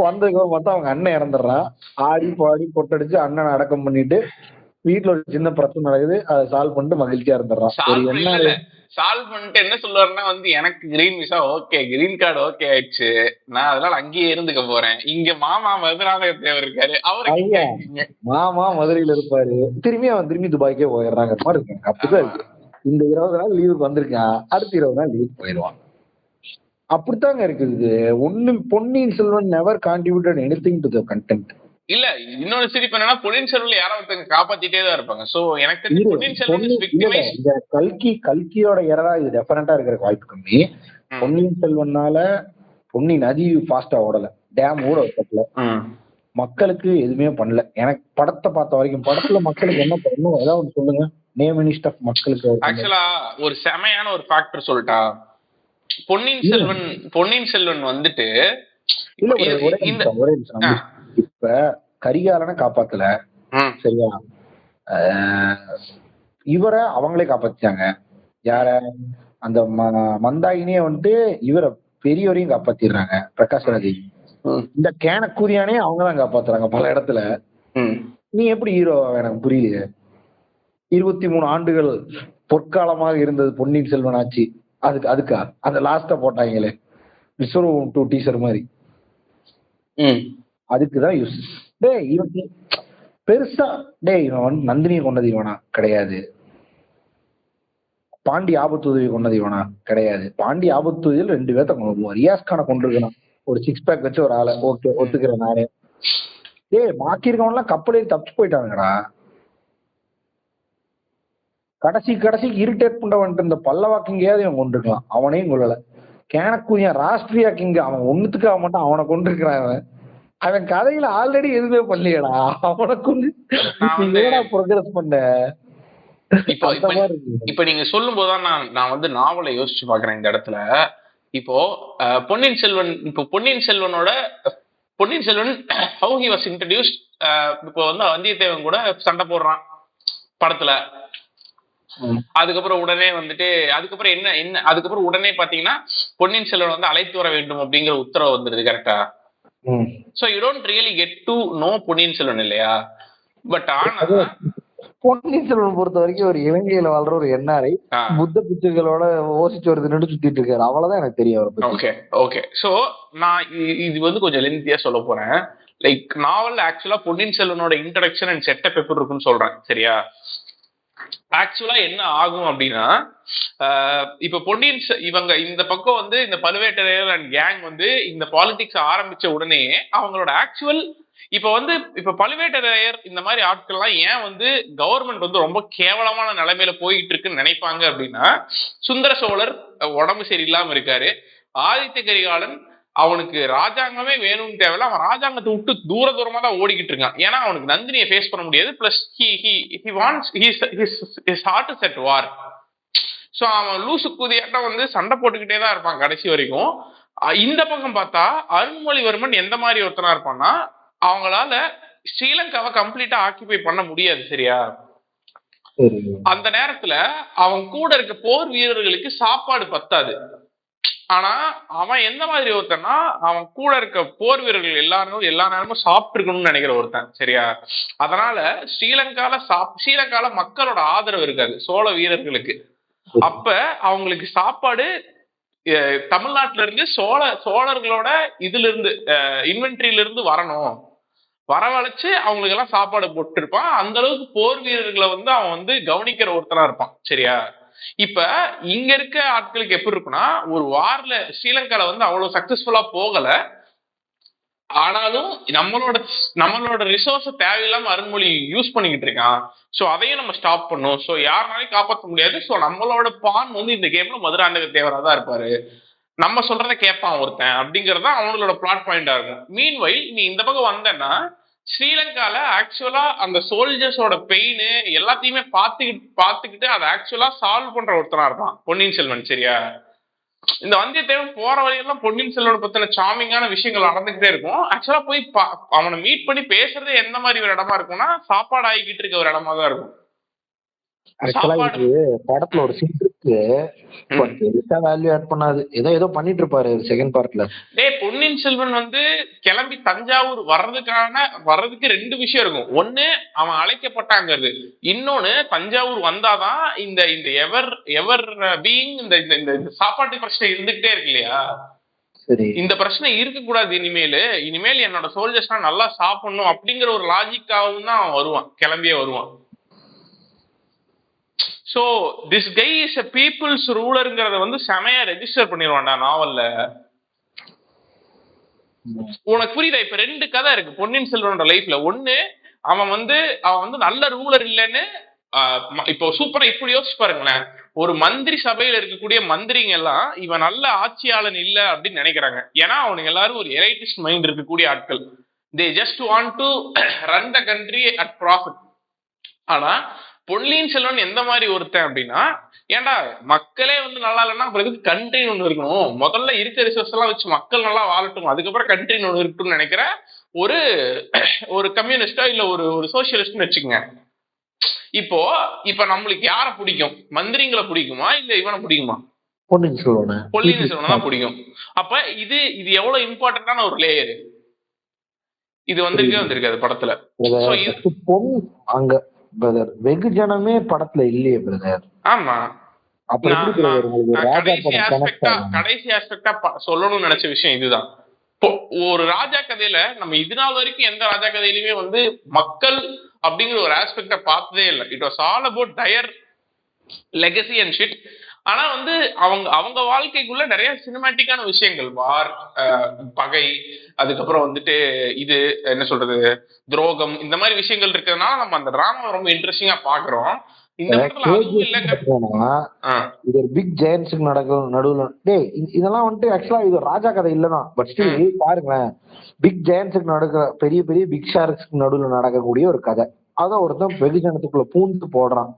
வந்ததுக்கு பார்த்தா அவங்க அண்ணன் இறந்துடுறான். ஆடி பாடி கொட்டடிச்சு அண்ணனை அடக்கம் பண்ணிட்டு வீட்டுல ஒரு சின்ன பிரச்சனை நடக்குது, அதை சால்வ் பண்ணிட்டு மகிழ்ச்சியா இருந்துடுறான். சால்வ் பண்ணிட்டு என்ன சொல்லுவாருன்னா எனக்கு green visa okay, green card okay ஆயிடுச்சு, நான் அதனால அங்கேயே இருந்துக்க போறேன். இங்க மாமா மதுராந்தக தேவர் இருக்காரு, அவரு மாமா மதுரையில இருப்பாரு, திரும்பி துபாய்க்கே போயிடுறாங்க மாதிரி இருக்காங்க. அப்படிதான் இருக்கு. இந்த 20 நாள் லீவுக்கு வந்திருக்கான், அடுத்த 20 நாள் லீவுக்கு போயிடுவான். அப்படித்தாங்க இருக்குது. Ponniyin Selvan never contributed anything to the content. இல்ல இன்னொரு சிரிப்பு என்னன்னா, பொன்னியின் செல்வன் யாரோ ஒருத்தங்க காப்பாத்திட்டே தான் இருப்பாங்க. சோ எனக்கு தெரிஞ்சு பொன்னியின் செல்வன் கல்கியோட எரரா இது டெஃபரண்டா இருக்கிற வாய்ப்பு கம்மி. பொன்னியின் செல்வன்னால பொன்னி நதி ஃபாஸ்டா ஓடல, டேம் கூட வைக்கல, மக்களுக்கு எதுவுமே பண்ணல. எனக்கு படத்தை பார்த்த வரைக்கும் படத்துல மக்களுக்கு என்ன பண்ணணும் ஏதாவது சொல்லுங்க. நேம் மினிஸ்ட் ஆஃப் மக்களுக்கு ஆக்சுவலா ஒரு செமையான ஒரு ஃபேக்டர் சொல்லிட்டா, பொன்னியின் செல்வன் வந்துட்டு இப்ப கரிகாலனை காப்பாத்தல, சரியா? இவரை அவங்களே காப்பாத்திட்டாங்க. யார? அந்த மந்தாயினியே வந்துட்டு இவரை பெரியவரையும் காப்பாத்திடுறாங்க, பிரகாஷ்ராஜ். இந்த கேனக்கூரியானே அவங்கதான் காப்பாத்துறாங்க பல இடத்துல. நீ எப்படி ஹீரோ? எனக்கு புரியலையே. 23 ஆண்டுகள் பொற்காலமாக இருந்தது பொன்னியின் செல்வன் ஆட்சி, அதுக்கா அந்த லாஸ்ட போட்டாங்களே விஸ்வரூபம் 2 டீசர் மாதிரி, அதுக்குதான் யூஸ். இவன் பெருசா இவன் நந்தினியை கொண்டது இவனா கிடையாது, பாண்டி ஆபத்துதவி கொண்டது இவனா கிடையாது. பாண்டி ஆபத்துதவியில் 2 பேர்த்த ரியாஸ் கான கொண்டிருக்கான், ஒரு 6 பேக் வச்சு ஒரு ஆளை. ஓகே, ஒத்துக்கிறேன் நானே. பாக்கி இருக்கவன்லாம் கப்பலே தப்பிச்சு போயிட்டானுங்கடா. கடைசிக்கு இரிட்டேட் பண்ணவன்ட்டு இந்த பல்லவா கிங்கையாவது இவன் கொண்டிருக்கலாம், அவனையும் கொள்ளல. கேனக்கூரியா ராஷ்டிரியா கிங், அவன் ஒண்ணுத்துக்கு ஆக மாட்டான், அவனை கொண்டிருக்கிறான். அவன் கதையில ஆல்ரெடி எதுவுமே பண்ணலையடா, அவனை கொண்டு ப்ரோக்ரஸ் பண்ண. இப்ப நீங்க சொல்லும் போதுதான் நான் வந்து நாவலை யோசிச்சு பாக்குறேன் இந்த இடத்துல. இப்போ Ponniyin Selvan how he was introduced. இப்போ வந்து வந்தியத்தேவன் கூட சண்டை போடுறான் படத்துல. அதுக்கப்புறம் உடனே வந்துட்டு அதுக்கப்புறம் உடனே பாத்தீங்கன்னா பொன்னியின் செல்வன் வந்து அழைத்து வர வேண்டும் அப்படிங்கிற உத்தரவு வந்துருது, கரெக்டா? So you don't really get to know Ponniyin Selvan இல்லையா? பட் ஆனா பொன்னியின் செல்வன் பொறுத்த வரைக்கும் ஒரு இலங்கையில வாழ்ற ஒரு என்ஆர்ஐ புத்த பிச்சுகளோட ஓசிச்சு ஒரு நின்று சுத்திட்டு இருக்காரு, அவ்வளவுதான் எனக்கு தெரியும். ஓகே. சோ நான் இது வந்து கொஞ்சம் லென்த்தியா சொல்ல போறேன். லைக் நாவல் ஆக்சுவலா பொன்னியின் செல்வனோட இன்ட்ரோடக்ஷன் அண்ட் செட்டப் எப்படி இருக்குன்னு சொல்றேன், சரியா? ஆக்சுவலா என்ன ஆகும் அப்படின்னா, இப்ப இவங்க இந்த பக்கம் வந்து இந்த பழுவேட்டரையர் அண்ட் கேங் வந்து இந்த பாலிடிக்ஸ் ஆரம்பிச்ச உடனே அவங்களோட ஆக்சுவல் இப்ப பழுவேட்டரையர் இந்த மாதிரி ஆட்கள்லாம் ஏன் வந்து கவர்மெண்ட் வந்து ரொம்ப கேவலமான நிலைமையில போயிட்டு இருக்குன்னு நினைப்பாங்க அப்படின்னா, சுந்தர சோழர் உடம்பு சரியில்லாம இருக்காரு, ஆதித்த கரிகாலன் அவனுக்கு ராஜாங்கமே வேணும்னு தேவையில்ல, அவன் ராஜாங்கத்தை விட்டு தூரமா தான் ஓடிக்கிட்டு இருக்கான். ஏன்னா அவனுக்கு நந்தினியை ஃபேஸ் பண்ண முடியாது. Plus his heart is at war. So அவன் லூசு கூதியாட்டம் வந்து சண்டை போட்டுக்கிட்டே தான் இருப்பான் கடைசி வரைக்கும். இந்த பக்கம் பார்த்தா அருண்மொழிவர்மன் எந்த மாதிரி ஒருத்தனா இருப்பான்னா, அவங்களால ஸ்ரீலங்காவை கம்ப்ளீட்டா ஆக்கிபை பண்ண முடியாது, சரியா? அந்த நேரத்துல அவன் கூட இருக்க போர் வீரர்களுக்கு சாப்பாடு பத்தாது. ஆனா அவன் எந்த மாதிரி ஒருத்தன்னா, அவன் கூட இருக்க போர் வீரர்கள் எல்லா நேரமும் சாப்பிட்டு இருக்கணும்னு நினைக்கிற ஒருத்தன், சரியா? அதனால ஸ்ரீலங்கால மக்களோட ஆதரவு இருக்காது சோழ வீரர்களுக்கு. அப்ப அவங்களுக்கு சாப்பாடு தமிழ்நாட்டுல இருந்து சோழர்களோட இதுல இருந்து இன்வென்ட்ரியில இருந்து வரவழைச்சு அவங்களுக்கு எல்லாம் சாப்பாடு போட்டு இருப்பான். அந்த அளவுக்கு போர் வீரர்களை வந்து அவன் வந்து கவனிக்கிற ஒருத்தனா இருப்பான், சரியா? இப்ப இங்க இருக்க ஆட்களுக்கு எப்படி இருக்குன்னா, ஒரு வார்ல ஸ்ரீலங்கால வந்து அவ்வளவு சக்சஸ்ஃபுல்லா போகல, ஆனாலும் நம்மளோட ரிசோர்ஸ் தேவையில்லாம அருண்மொழி யூஸ் பண்ணிக்கிட்டு இருக்கான். சோ அதையும் நம்ம ஸ்டாப் பண்ணும். சோ யாருனாலையும் காப்பாற்ற முடியாது. சோ நம்மளோட பான் வந்து இந்த கேம்ல மதுராந்தக தேவரா தான் இருப்பாரு, நம்ம சொல்றத கேட்பான் ஒருத்தன், அப்படிங்கறத அவங்களோட பிளாட் பாயிண்டா இருக்கும். மீன்வைல் நீ இந்த பக்கம் வந்தன்னா, ஸ்ரீலங்கால ஆக்சுவலா அந்த சோல்ஜர்ஸோட பெயின் எல்லாத்தையுமே பார்த்துக்கிட்டு அதை ஆக்சுவலா சால்வ் பண்ற ஒருத்தனா இருப்பான் பொன்னியின் செல்வன், சரியா? இந்த வந்தியத்தேவன் போற வழியெல்லாம் பொன்னியின் செல்வனை பத்தின சாமிங்கான விஷயங்கள் நடந்துகிட்டே இருக்கும். ஆக்சுவலா போய் அவனை மீட் பண்ணி பேசுறதே எந்த மாதிரி ஒரு இடமா இருக்கும்னா, சாப்பாடு ஆகிக்கிட்டு இருக்க ஒரு இடமா தான் இருக்கும். படத்துல ஒரு சீன் இருக்கு, வேல்யூ ஆட் பண்ணாது, ஏதோ பண்ணிட்டு இருப்பாரு செகண்ட் பார்ட்ல. பொன்னியின் செல்வன் வந்து கிளம்பி தஞ்சாவூர் வர்றதுக்கு 2 விஷயம் இருக்கும். ஒண்ணு அவன் அழைக்கப்பட்டாங்கிறது, இன்னொன்னு தஞ்சாவூர் வந்தாதான் இந்த எவர் பீயிங் இந்த சாப்பாட்டு பிரச்சனை இருந்துகிட்டே இருக்கு இல்லையா. இந்த பிரச்சனை இருக்க கூடாது, இனிமேல் என்னோட சோல்ஜர்ஸ் நல்லா சாப்பிடணும் அப்படிங்கிற ஒரு லாஜிக்காவும் தான் அவன் வருவான், கிளம்பியே வருவான். So this guy is a people's rulerங்கறத வந்து செமையா ரெஜிஸ்டர் பண்ணிடுவான்டா நாவல்ல. உனக்கு புரியுதா? இப்ப 2 கதை இருக்கு பொன்னியின் செல்வனோட லைஃப்ல. ஒண்ணு அவன் வந்து நல்ல ரூலர் இல்லைன்னு, இப்போ சூப்பரா இப்படி யோசிச்சு பாருங்களேன், ஒரு மந்திரி சபையில இருக்கக்கூடிய மந்திரிங்க எல்லாம் இவன் நல்ல ஆட்சியாளன் இல்ல அப்படின்னு நினைக்கிறாங்க. ஏன்னா அவனுக்கு எல்லாரும் ஒரு எலைட்டிஸ்ட் மைண்ட் இருக்கக்கூடிய ஆட்கள். they just want to run the country at profit. ஆனா பொன்னியின் செல்வன் எந்த மாதிரி ஒருத்தன் அப்படின்னா, ஏன்டா மக்களே வந்து நல்லா இல்லைன்னா அப்புறம் எதுக்கு கண்ட்ரின்னு ஒண்ணு இருக்கணும், முதல்ல இருக்க ரிசோர்ஸ் எல்லாம் வச்சு மக்கள் நல்லா வாழட்டும், அதுக்கப்புறம் கண்ட்ரின்னு ஒண்ணு இருக்கட்டும்னு நினைக்கிற ஒரு கம்யூனிஸ்டா இல்ல ஒரு சோசியலிஸ்ட்னு வச்சுக்கோங்க. இப்ப நம்மளுக்கு யார பிடிக்கும்? மந்திரிங்களை பிடிக்குமா இல்ல இவனை பிடிக்குமா? பொன்னியின் செல்வன் தான் பிடிக்கும். அப்ப இது எவ்வளவு இம்பார்ட்டன்டான ஒரு லேயர் இது வந்திருக்காது படத்துல. அங்க பிரதர் வெகுஜனமே படத்துல இல்லையே பிரதர். ஆமா, கடைசி ஆஸ்பெக்டா சொல்லணும்னு நினைச்ச விஷயம் இதுதான். ஒரு ராஜா கதையில நம்ம இது நாள் வரைக்கும் எந்த ராஜா கதையிலுமே வந்து மக்கள் அப்படிங்கிற ஒரு ஆஸ்பெக்ட பார்த்ததே இல்லை. It was all about their legacy and shit. ஆனா வந்து அவங்க வாழ்க்கைக்குள்ள நிறைய சினிமேட்டிக்கான விஷயங்கள், வார், பகை, அதுக்கப்புறம் வந்துட்டு இது என்ன சொல்றது, துரோகம், இந்த மாதிரி விஷயங்கள் இருக்கிறதுனால நம்ம அந்த டிராமா ரொம்ப இன்ட்ரெஸ்டிங்கா பாக்குறோம். இந்த இது ஒரு பிக் ஜெயன்ட்ஸ்க்கு நடக்கும் நடுவுல. இதெல்லாம் வந்துட்டு ஆக்சுவலா இது ராஜா கதை இல்லதான், பட் ஸ்டில் பாருங்களேன், பிக் ஜெயன்ட்ஸ்க்கு நடக்கிற பெரிய பெரிய பிக் ஷார்க்ஸ்க்கு நடுவுல நடக்கக்கூடிய ஒரு கதை. அதான் ஒருத்தன் வெகுஜனத்துக்குள்ள பூந்து போடுறான்.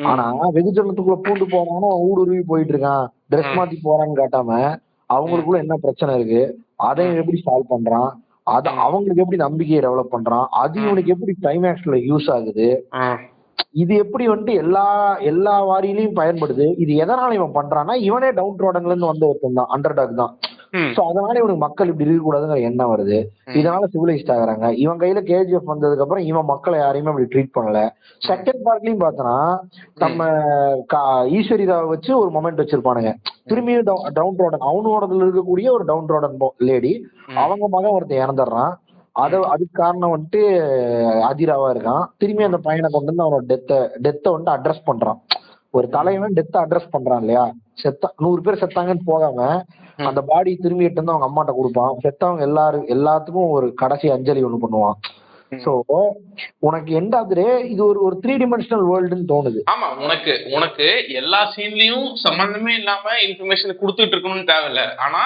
ஆனா வெகுஜனத்துக்குள்ள பூந்து போறான்னு ஊடுருவி போயிட்டு இருக்கான், ட்ரெஸ் மாத்தி போறான்னு காட்டாம அவங்களுக்குள்ள என்ன பிரச்சனை இருக்கு, அதை எப்படி சால்வ் பண்றான், அத அவங்களுக்கு எப்படி நம்பிக்கையை டெவலப் பண்றான், அது இவனுக்கு எப்படி கிளைமேக்ஸ்ல யூஸ் ஆகுது, இது எப்படி வந்துட்டு எல்லா வாரியிலையும் பயன்படுது. இது எதனால இவன் பண்றான்னா, இவனே டவுன் ரோடன்ல இருந்து வந்த ஒருத்தன் தான், அண்டர் டாக் தான். சோ அதனால இவனுக்கு மக்கள் இப்படி இருக்க கூடாதுங்கிற எண்ணம் வருது. இதனால சிவிலைஸ்ட் ஆகுறாங்க. இவன் கையில கேஜிஎஃப் வந்ததுக்கு அப்புறம் இவன் மக்களை யாரையுமே அப்படி ட்ரீட் பண்ணல. செகண்ட் பார்ட்லயும் பார்த்தோன்னா நம்ம ஈஸ்வரி ராவ் வச்சு ஒரு மொமெண்ட் வச்சிருப்பானுங்க. திரும்பியும் டவுன் ரோடன், அவனோடதுல இருக்கக்கூடிய ஒரு டவுன் ரோடன் லேடி, அவங்க மகன் ஒருத்தன் இறந்துடுறான். அதுக்கு காரணம் வந்துட்டு அதிராவா இருக்கான். திரும்பி அந்த பையனை கொண்டு வந்து அவனோட டெத்தை வந்து அட்ரஸ் பண்றான். ஒரு தலைவன் டெத்தை அட்ரஸ் பண்றான் இல்லையா, 100 பேர் செத்தாங்கன்னு போகாம அந்த பாடி திரும்பி எடுத்து வந்து அவங்க அம்மாட்ட கொடுப்பான். செத்தவங்க எல்லாத்துக்கும் ஒரு கடைசி அஞ்சலி ஒண்ணு பண்ணுவான். சோ உனக்கு எண்ட் ஆஃப் தி டே இது ஒரு 3 டைமென்ஷனல் வேர்ல்டுன்னு தோணுது. ஆமா, உனக்கு எல்லா சீன்லயும் சம்பந்தமே இல்லாம இன்ஃபர்மேஷன் கொடுத்துட்டு இருக்கணும்னு தேவையில்ல. ஆனா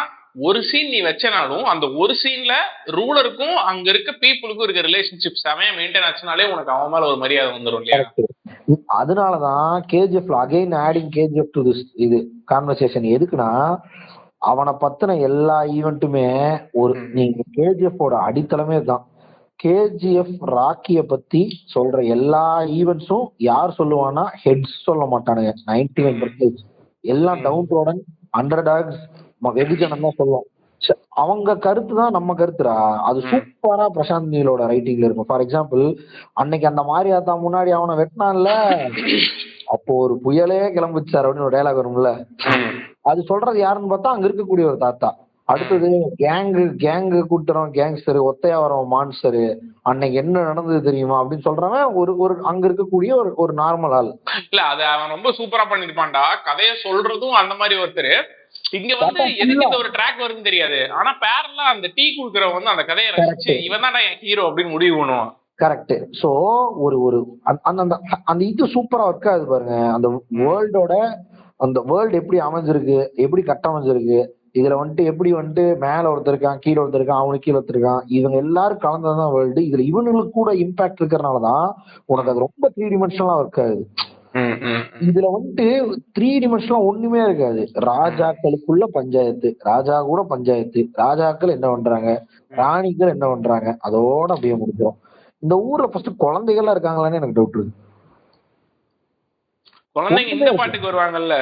ஒரு சீன் நீ வச்சனாலும் அந்த ஒரு சீன்ல ரூலருக்கும் அங்க இருக்க பீப்புளுக்கும் இருக்க ரிலேஷன்ஷிப் செமையா மெயின்டைன் ஆச்சுனாலே உனக்கு அவன் மேல ஒரு மரியாதை வந்துடும் இல்லையா. அதனாலதான் கேஜிஎஃப்ல again adding KGF to this இது கான்வர்சேஷன் எதுக்குன்னா, அவனை பத்தின எல்லா ஈவெண்ட்டுமே நீங்க கேஜிஎஃப் அடித்தளமே தான். கேஜிஎஃப் ராக்கிய பத்தி சொல்ற எல்லா ஈவெண்ட்ஸும் யார் சொல்லுவான்னா ஹெட்ஸ் சொல்ல மாட்டானுங்க. 99% எல்லாம் டவுன் ரோடன் அண்டர் டாக்ஸ் வெகுஜனம் தான் சொல்லுவோம். அவங்க கருத்து தான் நம்ம கருத்துடா. அது சூப்பரா பிரசாந்த் நீலோட ரைட்டிங்ல இருக்கும். ஃபார் எக்ஸாம்பிள், அன்னைக்கு அந்த மாரியாத்தா முன்னாடி அவனை வெட்டினான்ல, அப்போ ஒரு புயலே கிளம்பிச்சார் அப்படின்னு ஒரு டைலாக் வரும்ல, அது சொல்றது யாருன்னு பார்த்தா அங்க இருக்கக்கூடிய ஒரு தாத்தா. அடுத்தது கேங்கு கூட்டுறோம், கேங்ஸ்டர், ஒத்தையா வரோம் மான்ஸ்டர், அன்னைக்கு என்ன நடந்தது தெரியுமா அப்படின்னு சொல்றவன் ஒரு அங்க இருக்கக்கூடிய ஒரு நார்மல் ஆள். இல்ல அது அவன் ரொம்ப சூப்பரா பண்ணிருப்பான்டா. கதையை சொல்றதும் அந்த மாதிரி ஒருத்தர். இங்க வந்து எதுக்கு இந்த ஒரு ட்ராக் வருதுன்னு தெரியாது, ஆனா பேரலா அந்த டீ குடுக்கறவன் வந்து அந்த கதையை ரசிச்சு இவன் தான் என் ஹீரோ அப்படின்னு முடிவு பண்ணுவான். கரெக்ட். சோ ஒரு அந்த இது சூப்பரா ஒர்க் ஆகுது பாருங்க. அந்த வேர்ல்டோட அந்த வேர்ல்டு எப்படி அமைஞ்சிருக்கு, எப்படி கட்டமைஞ்சிருக்கு, இதுல வந்துட்டு எப்படி வந்துட்டு மேல ஒருத்தர் இருக்கான், கீழே ஒருத்தர் இருக்கான், அவனுக்கு கீழே ஒருத்தர் இருக்கான், இவங்க எல்லாரும் கலந்ததான் வேர்ல்டு. இதுல இவனுக்கு கூட இம்பாக்ட் இருக்கிறதுனாலதான் உனக்கு அது ரொம்ப 3 டைமென்ஷனலா ஒர்க் ஆகுது. இதுல வந்துட்டு 3 ஒண்ணுமே இருக்காது. ராஜாக்களுக்குள்ள பஞ்சாயத்து, ராஜா கூட பஞ்சாயத்து, ராஜாக்கள் என்ன பண்றாங்க, ராணிகள் என்ன பண்றாங்க, அதோட அப்படியே முடிஞ்சிடும். இந்த ஊர்ல ஃபர்ஸ்ட் குழந்தைகள்லாம் இருக்காங்களான்னு எனக்கு டவுட் இருக்கு. குழந்தைங்க இந்த பாட்டுக்கு வருவாங்கல்ல,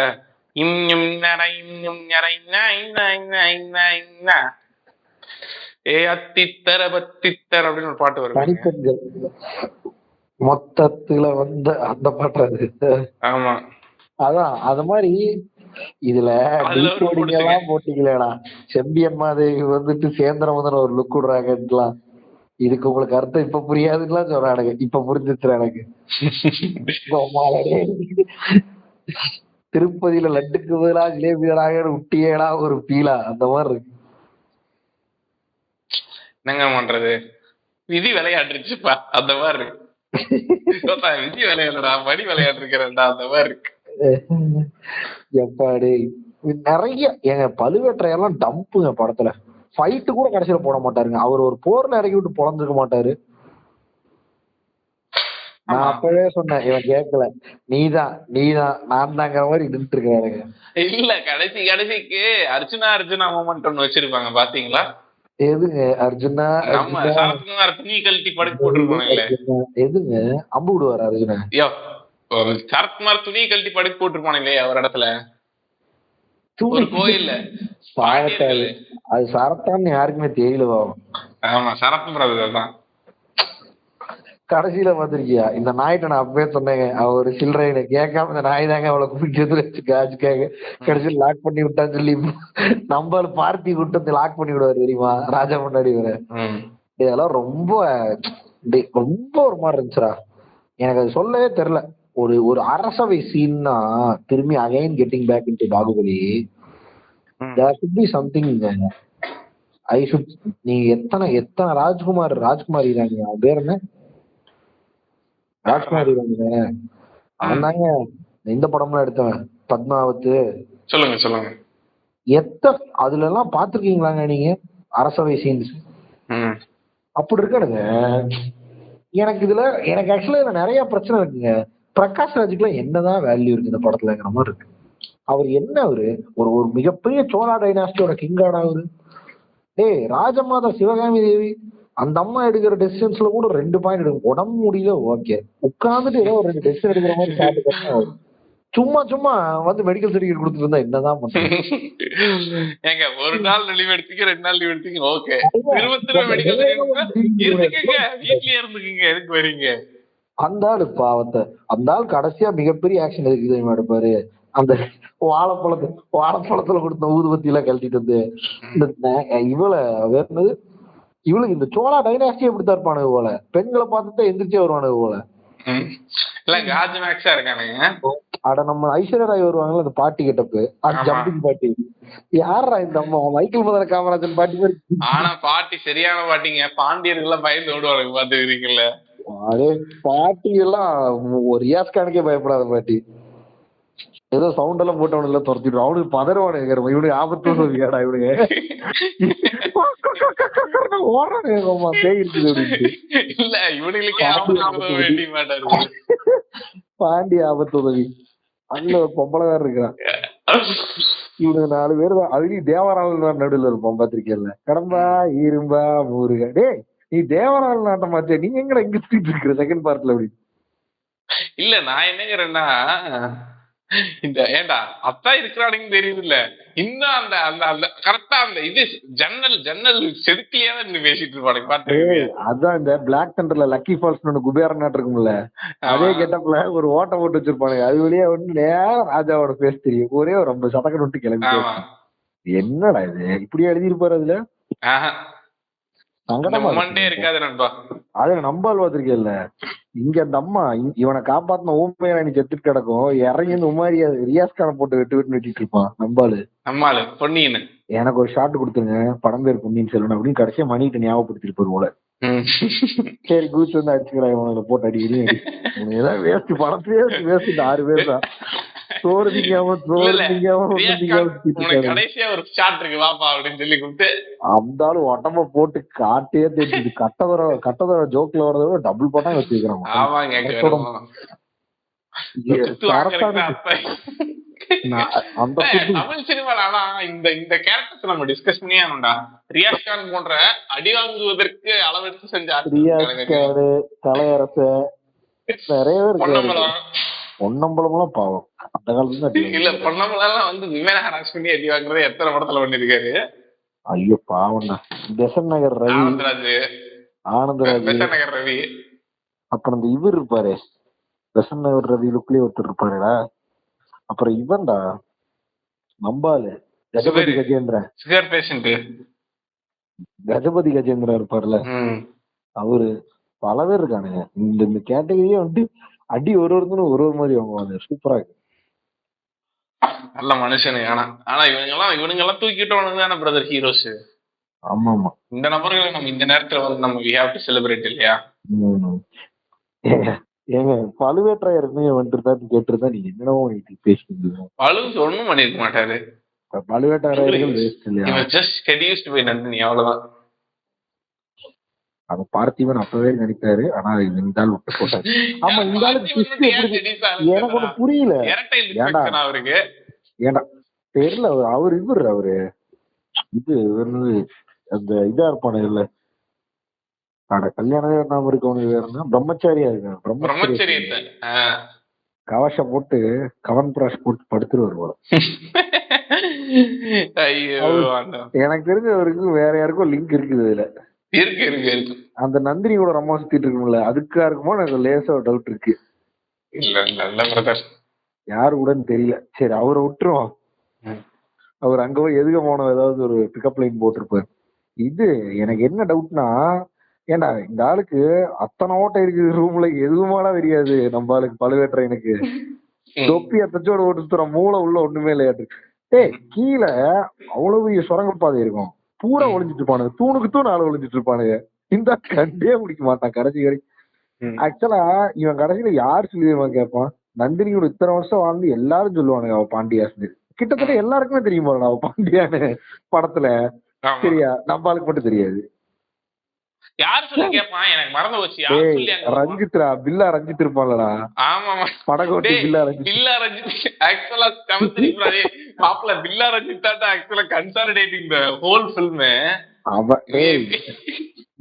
அத்தித்தர பத்தித்தர அப்படின்னு ஒரு பாட்டு வரும். தனிப்பெண்கள் மொத்தத்துல வந்த அந்த பாட்டு அது. ஆமா, அதான் அது மாதிரி இதுல எல்லாம் போட்டீங்களேடா. செம்பியம்மா தேவி வந்துட்டு சேந்திர முதல்ல ஒரு லுக் விடுறாங்கலாம். இதுக்கு உங்களுக்கு அர்த்தம் இப்ப புரியாதுலாம் சொல்றானுங்க. இப்ப புரிஞ்சிச்சு எனக்கு. திருப்பதியில லட்டுக்கு பதிலா ஜிலேபியராக விட்டியேடா ஒரு பீலா, அந்த மாதிரி இருக்கு. என்னங்க பண்றது, விதி விளையாடுச்சுப்பா அந்த மாதிரி இருக்கு. விதி விளையாடுடா, மணி விளையாடு இருக்கிறேன்டா அந்த மாதிரி இருக்கு. எப்பாடி நிறைய எங்க பழுவேற்றையெல்லாம் டம்புங்க படத்துல. ஃபைட்டு கூட கடைசியில போட மாட்டாருங்க. அவர் ஒரு போர்ல இறக்கி விட்டு பொழந்துக்க மாட்டாரு. நான் அப்பவே சொன்னேன், இவன் கேட்கல. நீதான் நான் தாங்கிற மாதிரி நின்று இருக்காருங்க. இல்ல கடைசிக்கு அர்ஜுனா மொமெண்ட் ஒண்ணு வச்சிருப்பாங்க பாத்தீங்களா? எதுங்க அர்ஜுனா? சரத்குமார் துணி கழட்டி படுக்க போட்டுருப்பாங்களே. எதுங்க அம்பு விடுவாரு அர்ஜுனா? சரத்குமார் துணி கழட்டி படுக்க போட்டுருப்பானுங்களே ஒரு இடத்துல, ஒரு கோயில்ல. அது சரத்தான்னு யாருக்குமே தெரியல. ஆமா, சரத் பிரதர் தான். கடைசியில பாத்திருக்கியா இந்த நாய்ட்ட? நான் அப்பவே சொன்னேங்க, அவர் சில்லறையில கேட்காம இந்த நாய் தாங்க அவளை கூப்பிட்டு வச்சு காஜுக்காக கடைசியில் லாக் பண்ணி விட்டான்னு சொல்லி நம்ம பார்ட்டி விட்டு லாக் பண்ணி விடுவாரு தெரியுமா, ராஜா முன்னாடி வர. இதெல்லாம் ரொம்ப ரொம்ப ஒரு மாதிரி இருந்துச்சுடா. எனக்கு அது சொல்லவே தெரியல. ஒரு அரசவை சீன்னா திரும்பி again getting back into Baahubali. there should be something. I should. நீ எத்தனை ராஜ்குமாரி ராணி, அவன் பேர் என்ன? ராஜ்குமாரி ராணி தானே அவன் தாங்க இந்த படம்லாம் எடுத்தவன், பத்மாவத்து. சொல்லுங்க. அதுல எல்லாம் பாத்துருக்கீங்களாங்க நீங்க அரசவை சீன்ஸ்? அப்படி இருக்கானுங்க. எனக்கு ஆக்சுவலா இதுல நிறைய பிரச்சனை இருக்குங்க. பிரகாஷ் ராஜுக்குலாம் என்னதான் வேல்யூ இருக்கு இந்த படத்துலங்கிற மாதிரி இருக்கு. அவர் என்ன ஒரு மிகப்பெரிய சோழா டைனாஸ்டியோட கிங்காடா அவரு. ராஜமாதா சிவகாமி தேவி அந்த அம்மா எடுக்கிற டெசிஷன்ஸ்ல கூட 2 பாயிண்ட் எடுக்கும். உடம்பு முடியல, ஓகே, உட்கார்ந்துட்டு ஏதோ ஒரு 2 டெசிஷன் எடுக்கிற மாதிரி சும்மா வந்து மெடிக்கல் சர்டிபிகேட் கொடுத்துட்டு இருந்தா என்னதான் பண்றது? ஏங்க ஒரு நாள் லீவ் எடுத்துக்க, 2 நாள் லீவ் எடுத்துக்க, ஓகே, திரும்ப மெடிக்கல் இருந்துக்கங்க, வீட்லயே இருந்துக்கங்க, எதுக்கு வரீங்க? அந்த ஆளு பாவத்தை, அந்த ஆள் கடைசியா மிகப்பெரிய ஆக்ஷன் எதுக்கு தெரியுமா எடுப்பாரு? அந்த வாழைப்பழத்துல கொடுத்த ஊதுபத்தி எல்லாம் கழட்டிட்டு வந்து இவளுக்கு இந்த சோழா டைனாஸ்டி எப்படித்தான் இருப்பானுங்க போல, பெண்களை பார்த்துதான் எந்திரிச்சே வருவானுங்க போல. அட நம்ம ஐஸ்வர்யா ராய் வருவாங்கல்ல அந்த பாட்டி கெட்டப்பு, ஜம்பிங் பாட்டி. யாரா இந்த அம்மா? மைக்கேல் மதன காமராஜன் பாட்டி மாதிரி. ஆனா பாட்டி சரியான பாட்டிங்க, பாண்டியர்கள் பயந்து ஓடுவாங்க பாத்துக்கிறீங்கல்ல. அதே பாட்டி எல்லாம் ஒரு ரியாஸ்கானுக்கே பயப்படாத பாட்டி. ஏதோ சவுண்ட் எல்லாம் போட்டவனு எல்லாம் துரத்திடும். அவனுக்கு பதறவானு இவனுக்கு ஆபத்து சொல்லியாடா இவனுங்க ஓடுறானுங்க பேய் இருக்குது அப்படின்னு. இல்ல இவனுக்கு பாண்டி ஆபத்து உதவி அங்க ஒரு பொம்பளை இருக்கிறான். இவனுக்கு 4 பேர் தான். அதுலயும் தேவராளன் நடுவில் இருப்பான் பாத்திருக்கேன்ல, கடம்பா இரும்பா முருகா. டேய் நீ தேவராளன் நாட்டம் மாத்தியா, நீ எங்கடா இங்க சுத்திட்டு இருக்கிற செகண்ட் பார்ட்ல அப்படி? இல்ல நான் என்னங்கிறேன்னா, இந்த ஏண்டா அப்பா இருக்கிறானுங்க தெரியுது இல்ல, இன்னும் அந்த அந்த அந்த கரெக்டா அந்த இது ஜன்னல் செதுக்கிலேயே தான் பேசிட்டு இருப்பானுங்க பாத்து. அதான் இந்த பிளாக் தண்டர்ல லக்கி ஃபால்ஸ் ஒண்ணு குபேரன் நாட்டு இருக்கும்ல, அதே கெட்டப்ல ஒரு ஓட்ட போட்டு வச்சிருப்பானுங்க. அது வழியா ஒண்ணு நேரம் ராஜாவோட பேச தெரியும், ஒரே ஒரு 50 சதக்கடை விட்டு கிளம்பி. என்னடா இது இப்படியே எழுதிருப்பாரு அதுல? இருக்காது நண்பா. அது நம்பால் பாத்திருக்கேன்ல, இங்க அந்த அம்மா இவனை காப்பாத்தின ஊமையா நீ செத்துட்டு கிடக்கும், இறங்கி இந்த உமாரியா ரியாஸ்கான போட்டு வெட்டிட்டு இருப்பான் நம்பாலு பொன்னியின். எனக்கு ஒரு ஷாட் கொடுத்துருங்க, படம் பேர் பொன்னியின் செல்வன் அப்படின்னு கடைசியா மணிகிட்ட ஞாபகப்படுத்திருப்பாரு போல. சரி கூச்சு வந்து அடிச்சுக்கிறா இவனை போட்டு அடிக்கடி ஏதாவது வேஸ்ட் படத்தையே வேஸ்ட் 6 பேர் தான். உடம்ப போட்டு காட்டே தெரிஞ்சு கட்டதர ஜோக்ல வரத டபுள் போட்டா வச்சிருக்காங்க. தமிழ் சினிமால ஆனா இந்த கேரக்டர்ஸ் நம்ம டிஸ்கஸ் பண்ணியே ஆனோம்டா. ரியாஸ் கான் போன்ற அடி வாங்குவதற்கு அளவெடுத்து செஞ்ச கலையரச நிறைய பேர். பொன்னம்பலம் பாவம் அந்த காலத்துல இல்ல, பொன்னம்பலம் வந்து விமன ஹராஸ் பண்ணி அடி வாங்குறது எத்தனை படத்துல பண்ணிருக்காரு. ஐயோ பாவம்டா. பெசன் நகர் ரவி, ஆனந்தராஜ், பெசன் நகர் ரவி. அப்புறம் இந்த இவர் இருப்பாரு பெசன் நகர் ரவி லுக்லயே ஒருத்தர் இருப்பாருடா. அப்புறம் இவன்டா நம்பாலு கஜபதி கஜேந்திரன், சுகர் பேஷண்ட் கஜபதி கஜேந்திரன் இருப்பாருல அவரு. பல பேர் இருக்கானுங்க இந்த கேட்டகரியே வந்து அடி ஒருத்தரும் ஒரு மாதிரி வாங்குவாங்க. சூப்பரா இருக்கு, நல்ல மனுஷனு. ஆனா இவனுங்கெல்லாம் தூக்கிட்டவனுங்க தானே பிரதர் ஹீரோஸ். ஆமா ஆமா, இந்த நபர்களை நம்ம இந்த நேரத்துல வந்து நம்ம we have to celebrate இல்லையா? ஏங்க பழுவேற்றையருமே வந்துட்டு கேட்டுருந்தா நீங்க என்னவோ பேசுறீங்க. பழு ஒண்ணும் பண்ணிருக்க மாட்டாரு. பழுவேற்றையர்கள் ஜஸ்ட் செடியூஸ்ட் பை நந்தினி, அவ்வளவுதான். அத பார்த்திபன் அப்பவே நினைத்தாரு. ஆனா இந்த ஆள் விட்டு போட்டாரு. ஆமா, இந்த ஆளுக்கு எனக்கு ஒண்ணு புரியல. அவருக்கு ஏன்னா தெரியல. அவர் அவரு இது அந்த இதா இருப்பானு இல்ல, கல்யாணமே நாம இருக்கவனுக்கு வேற பிரம்மச்சாரியா இருக்கான். பிரம்மச்சரியத்தை கவசம் போட்டு கவன் பிராஷ் போட்டு படுத்துருவாரு போல. எனக்கு தெரிஞ்ச அவருக்கு வேற யாருக்கும் லிங்க் இருக்குது இதுல. இருக்கு அந்த நந்தினி கூட ரொம்ப சுத்திட்டு இருக்கும்ல, அதுக்கா இருக்குமோ எனக்கு லேசா டவுட் இருக்கு. யாரு கூடன்னு தெரியல. சரி அவரை விட்டுருவோம். அவர் அங்க போய் எதுக்க போனோம், ஏதாவது ஒரு பிக்கப் லைன் போட்டிருப்பாரு. இது எனக்கு என்ன டவுட்னா, ஏண்டா இந்த ஆளுக்கு அத்தனை ஓட்டை இருக்குது ரூம்ல, எதுவுமாடா தெரியாது நம்ம ஆளுக்கு பழுவேற்றையனுக்கு. தொப்பி அத்தச்சோட ஓட்டு மூளை உள்ள ஒண்ணுமே இல்லையாட்டு. கீழே அவ்வளவு பெரிய சுரங்கப்பாதை இருக்கும், பூரா ஒளிஞ்சிட்டு இருப்பானுங்க. தூணுக்கு தூண் ஆளு ஒளிஞ்சிட்டு இருப்பானுங்க. இந்த கண்டே முடிக்க மாட்டான் கடைசி வரைக்கும். ஆக்சுவலா இவன் கடைசியில யார் சொல்லி கேட்பான், நந்தினியோட இத்தனை வருஷம் வாழ்ந்து எல்லாரும் சொல்லுவானுங்க அவ பாண்டியாஸ்னு. கிட்டத்தட்ட எல்லாருக்குமே தெரியுமா அவ பாண்டியான்னு படத்துல. சரியா, நம்ம ஆளுக்கு மட்டும் தெரியாது. ரஞ்சித்ரா பில்லா ரஞ்சித் இருப்பான்லடா. படகோட்டி பில்லா ரஞ்சித். பில்லா ரஞ்சித் ஆக்சுவலா கன்சாலிடேட்டிங் தி ஹோல் ஃபில்ம்.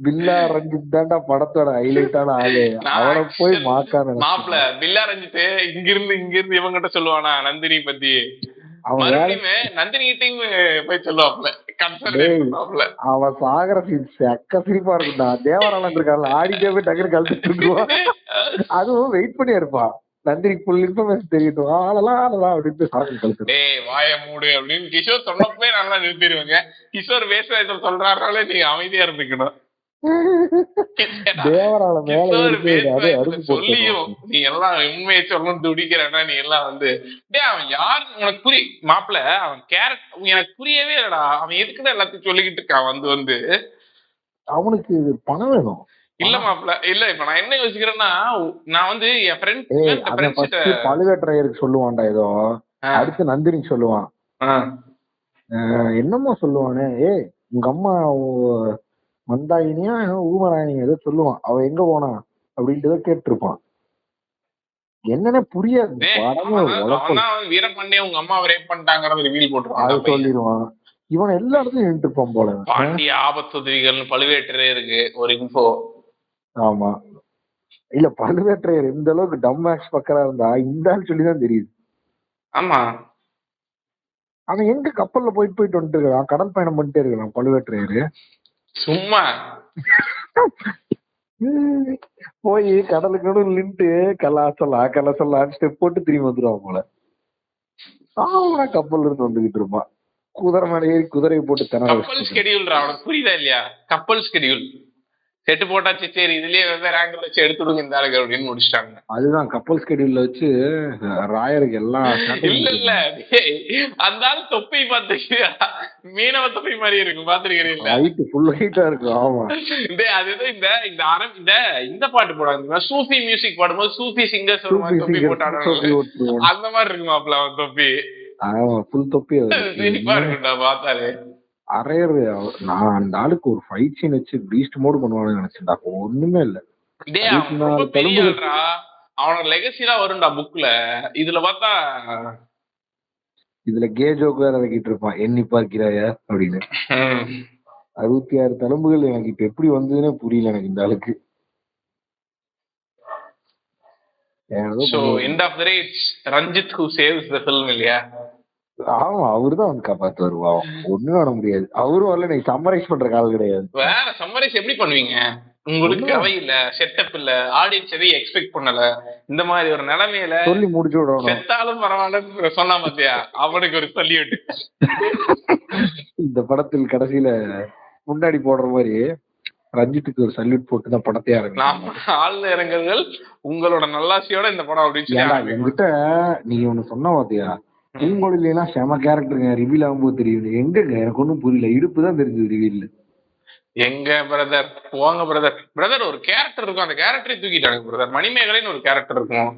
பில்லா ரஞ்சித் தான்டா படத்தோட ஹைலைட்டான ஆளு. அவனை போய் மாக்கான மாப்பிள்ள பில்லா ரஞ்சித் இங்கிருந்து இவங்கிட்ட சொல்லுவானா நந்தினி பத்தி, நந்தினிகிட்டையும் போய் சொல்லுவாப்ல. அவன் சாகர அக்க சிரிப்பா இருக்கும்டா. தேவராளன் இருக்கான்ல, ஆடிட்டே போய் டக்குனு கழுத்துட்டு இருக்குவான். அதுவும் வெயிட் பண்ணி இருப்பான். நந்தினி ஃபுல் இன்ஃபர்மேஷன் தெரியட்டும், ஆளலாம் அப்படின்னு சாக்கு கழுத்து. வாய மூடு அப்படின்னு கிஷோர் சொன்னப்பே நல்லா நிறுத்திடுவாங்க. கிஷோர் வேஸ்ட் சொல்றாருனாலே நீ அமைதியா இருந்துக்கணும். தேவராள சொல்லியும் நீ எல்லாம் உண்மையை சொல்லணும் துடிக்கிறா. நீ எல்லாம் வந்து அவன் யாரு உனக்கு புரிய மாப்பிள்ள, அவன் கேரக்டர் எனக்கு புரியவே இல்லடா. அவன் எதுக்குதான் எல்லாத்தையும் சொல்லிக்கிட்டு இருக்கான். வந்து அவனுக்கு பணம் வேணும் இல்ல மாப்பிள்ள. இல்ல இப்ப நான் என்ன யோசிக்கிறேன்னா, நான் வந்து என் ஃப்ரெண்ட்ஸ் பழுவேற்றையருக்கு சொல்லுவான்டா ஏதோ, அடுத்து நந்தினிக்கு சொல்லுவான், என்னமோ சொல்லுவானே, உங்க அம்மா மந்தாயினியா ஊமராயினியா ஏதோ சொல்லுவான். அவ எங்க போனா அப்படின்ட்டு கேட்டிருப்பான். என்னன்னு புரியாது. வீரபாண்டிய உங்க அம்மா ரேப் பண்ணிட்டாங்கறத ரிவீல் போட்டுருவான், சொல்லிடுவான். இவன் எல்லா இடத்துலயும் நின்று இருப்பான் போல. பாண்டிய ஆபத்துதவிகள் பழுவேற்றையர் இருக்கு ஒரு இன்ஃபோ. ஆமா, இல்ல பழுவேற்றையர் இந்த அளவுக்கு டம் மேக்ஸ் பக்கரா இருந்தா இந்த ஆள் சொல்லிதான் தெரியுது. ஆமா, அவன் எங்க கப்பல்ல போயிட்டு வந்துட்டு இருக்கான், கடல் பயணம் பண்ணிட்டே இருக்கான் பழுவேற்றையரு. சும்மா போய் கடலுக்கு நின்று கலாசலாம் ஸ்டெப் போட்டு திரும்பி வந்துடுவான் போல. கப்பல் இருந்து வந்துகிட்டு இருப்பான். குதிரை மேல ஏறி குதிரையை போட்டு கப்பல் ஸ்கெடியூல் புரியுதா இல்லையா? கப்பல் ஸ்கெடியூல் செட்டு போட்டாச்சு, சரி இதுலயே வெவ்வேறு ஆங்கிள் வச்சு எடுத்துடுங்க இந்த ஆளுக்கு அப்படின்னு முடிச்சிட்டாங்க. அதுதான் கப்பல் ஸ்கெடியூல்ல வச்சு ராயருக்கு எல்லாம். இல்ல அந்த ஆள் தொப்பி பாத்துக்கியா, மீனவ தொப்பி மாதிரி இருக்கும், பாத்துருக்கீங்களா? ஃபுல் ஹைட்டா இருக்கும். ஆமா, அது இந்த பாட்டு போடாங்க, சூஃபி மியூசிக் பாடும்போது சூஃபி சிங்கர்ஸ் தொப்பி போட்டாங்க, அந்த மாதிரி இருக்கு மாப்பிள்ள அவன் தொப்பி. ஃபுல் தொப்பி சிரிப்பா இருக்குண்டா பார்த்தாலே. அரையரு நான் அந்த ஆளுக்கு ஒரு ஃபைட் சீன் வச்சு பீஸ்ட் மோட் பண்ணுவானு நினைச்சேன்டா. ஒண்ணுமே இல்ல. அவனோட லெகசி தான் வரும்டா புக்ல. இதுல பார்த்தா இதுல கேஜோக்கு வேற இறக்கிட்டு இருப்பான், எண்ணி பார்க்கிறாயா அப்படின்னு. 66 தழும்புகள் எனக்கு இப்ப எப்படி வந்ததுன்னே புரியல எனக்கு இந்த ஆளுக்கு. Ranjith who saves the film இல்லையா? ஆமா, அவருதான் வந்து காப்பாத்துவாரு. ஒண்ணும் வர முடியாது. அவரும் வரல. நீ சம்மரைஸ் பண்ற கால் கிடையாது. வேற சம்மரைஸ் எப்படி பண்ணுவீங்க? உங்களுக்கு கதை இல்ல, செட்டப் இல்ல, ஆடியன்ஸ் எதையும் எக்ஸ்பெக்ட் பண்ணல. இந்த மாதிரி ஒரு நிலைமையில சொல்லி முடிச்சு விடணும். செத்தாலும் பரவாயில்ல சொன்னா பாத்தியா, அவனுக்கு ஒரு சல்யூட். இந்த படத்தில் கடைசியில முன்னாடி போடுற மாதிரி ரஞ்சித்துக்கு ஒரு சல்யூட் போட்டு தான் படத்தை ஆழ்ந்த இறங்குகள் உங்களோட நல்லாசியோட இந்த படம் அப்படின்னு என்கிட்ட நீங்க ஒண்ணு சொன்ன பாத்தியா, உங்களில செம கேரக்டருங்க ரிவீல் ஆகும்போது தெரியுது. எங்கங்க எனக்கு ஒன்னும் புரியல, இடுப்பு தான் தெரிஞ்சது ரிவீல். எங்க பிரதர் போங்க பிரதர் ஒரு கேரக்டர் இருக்கும், அந்த கேரக்டரை தூக்கிட்டாங்க பிரதர். மணிமேகலைன்னு ஒரு கேரக்டர் இருக்கும்.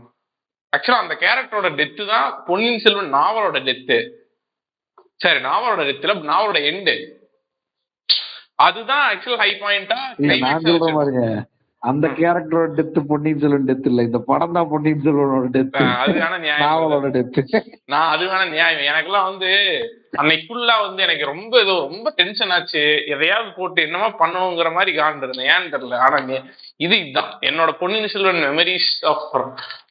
ஆக்சுவலா அந்த கேரக்டரோட டெத்து தான் பொன்னியின் செல்வன் நாவலோட டெத்து. சரி, நாவலோட டெத்துல நாவலோட எண்டு அதுதான் ஆக்சுவல் ஹை பாயிண்டா. நான் சொல்ற மாதிரிங்க, அந்த கேரக்டரோட டெத் பொன்னியின் செல்வன் டெத் இல்ல, இந்த படம் தான் பொன்னியின் செல்வனோட டெத். அதுக்கான நியாயம் நான் அதுக்கான நியாயம். எனக்கெல்லாம் வந்து அன்னைக்கு ஃபுல்லா வந்து எனக்கு ரொம்ப டென்ஷன் ஆச்சு. எதையாவது போட்டு என்னமா பண்ணணுங்கிற மாதிரி காண்றது ஏன்னு தெரியல. ஆனா இதுதான் என்னோட பொன்னியின் செல்வன் மெமரிஸ் ஆஃப்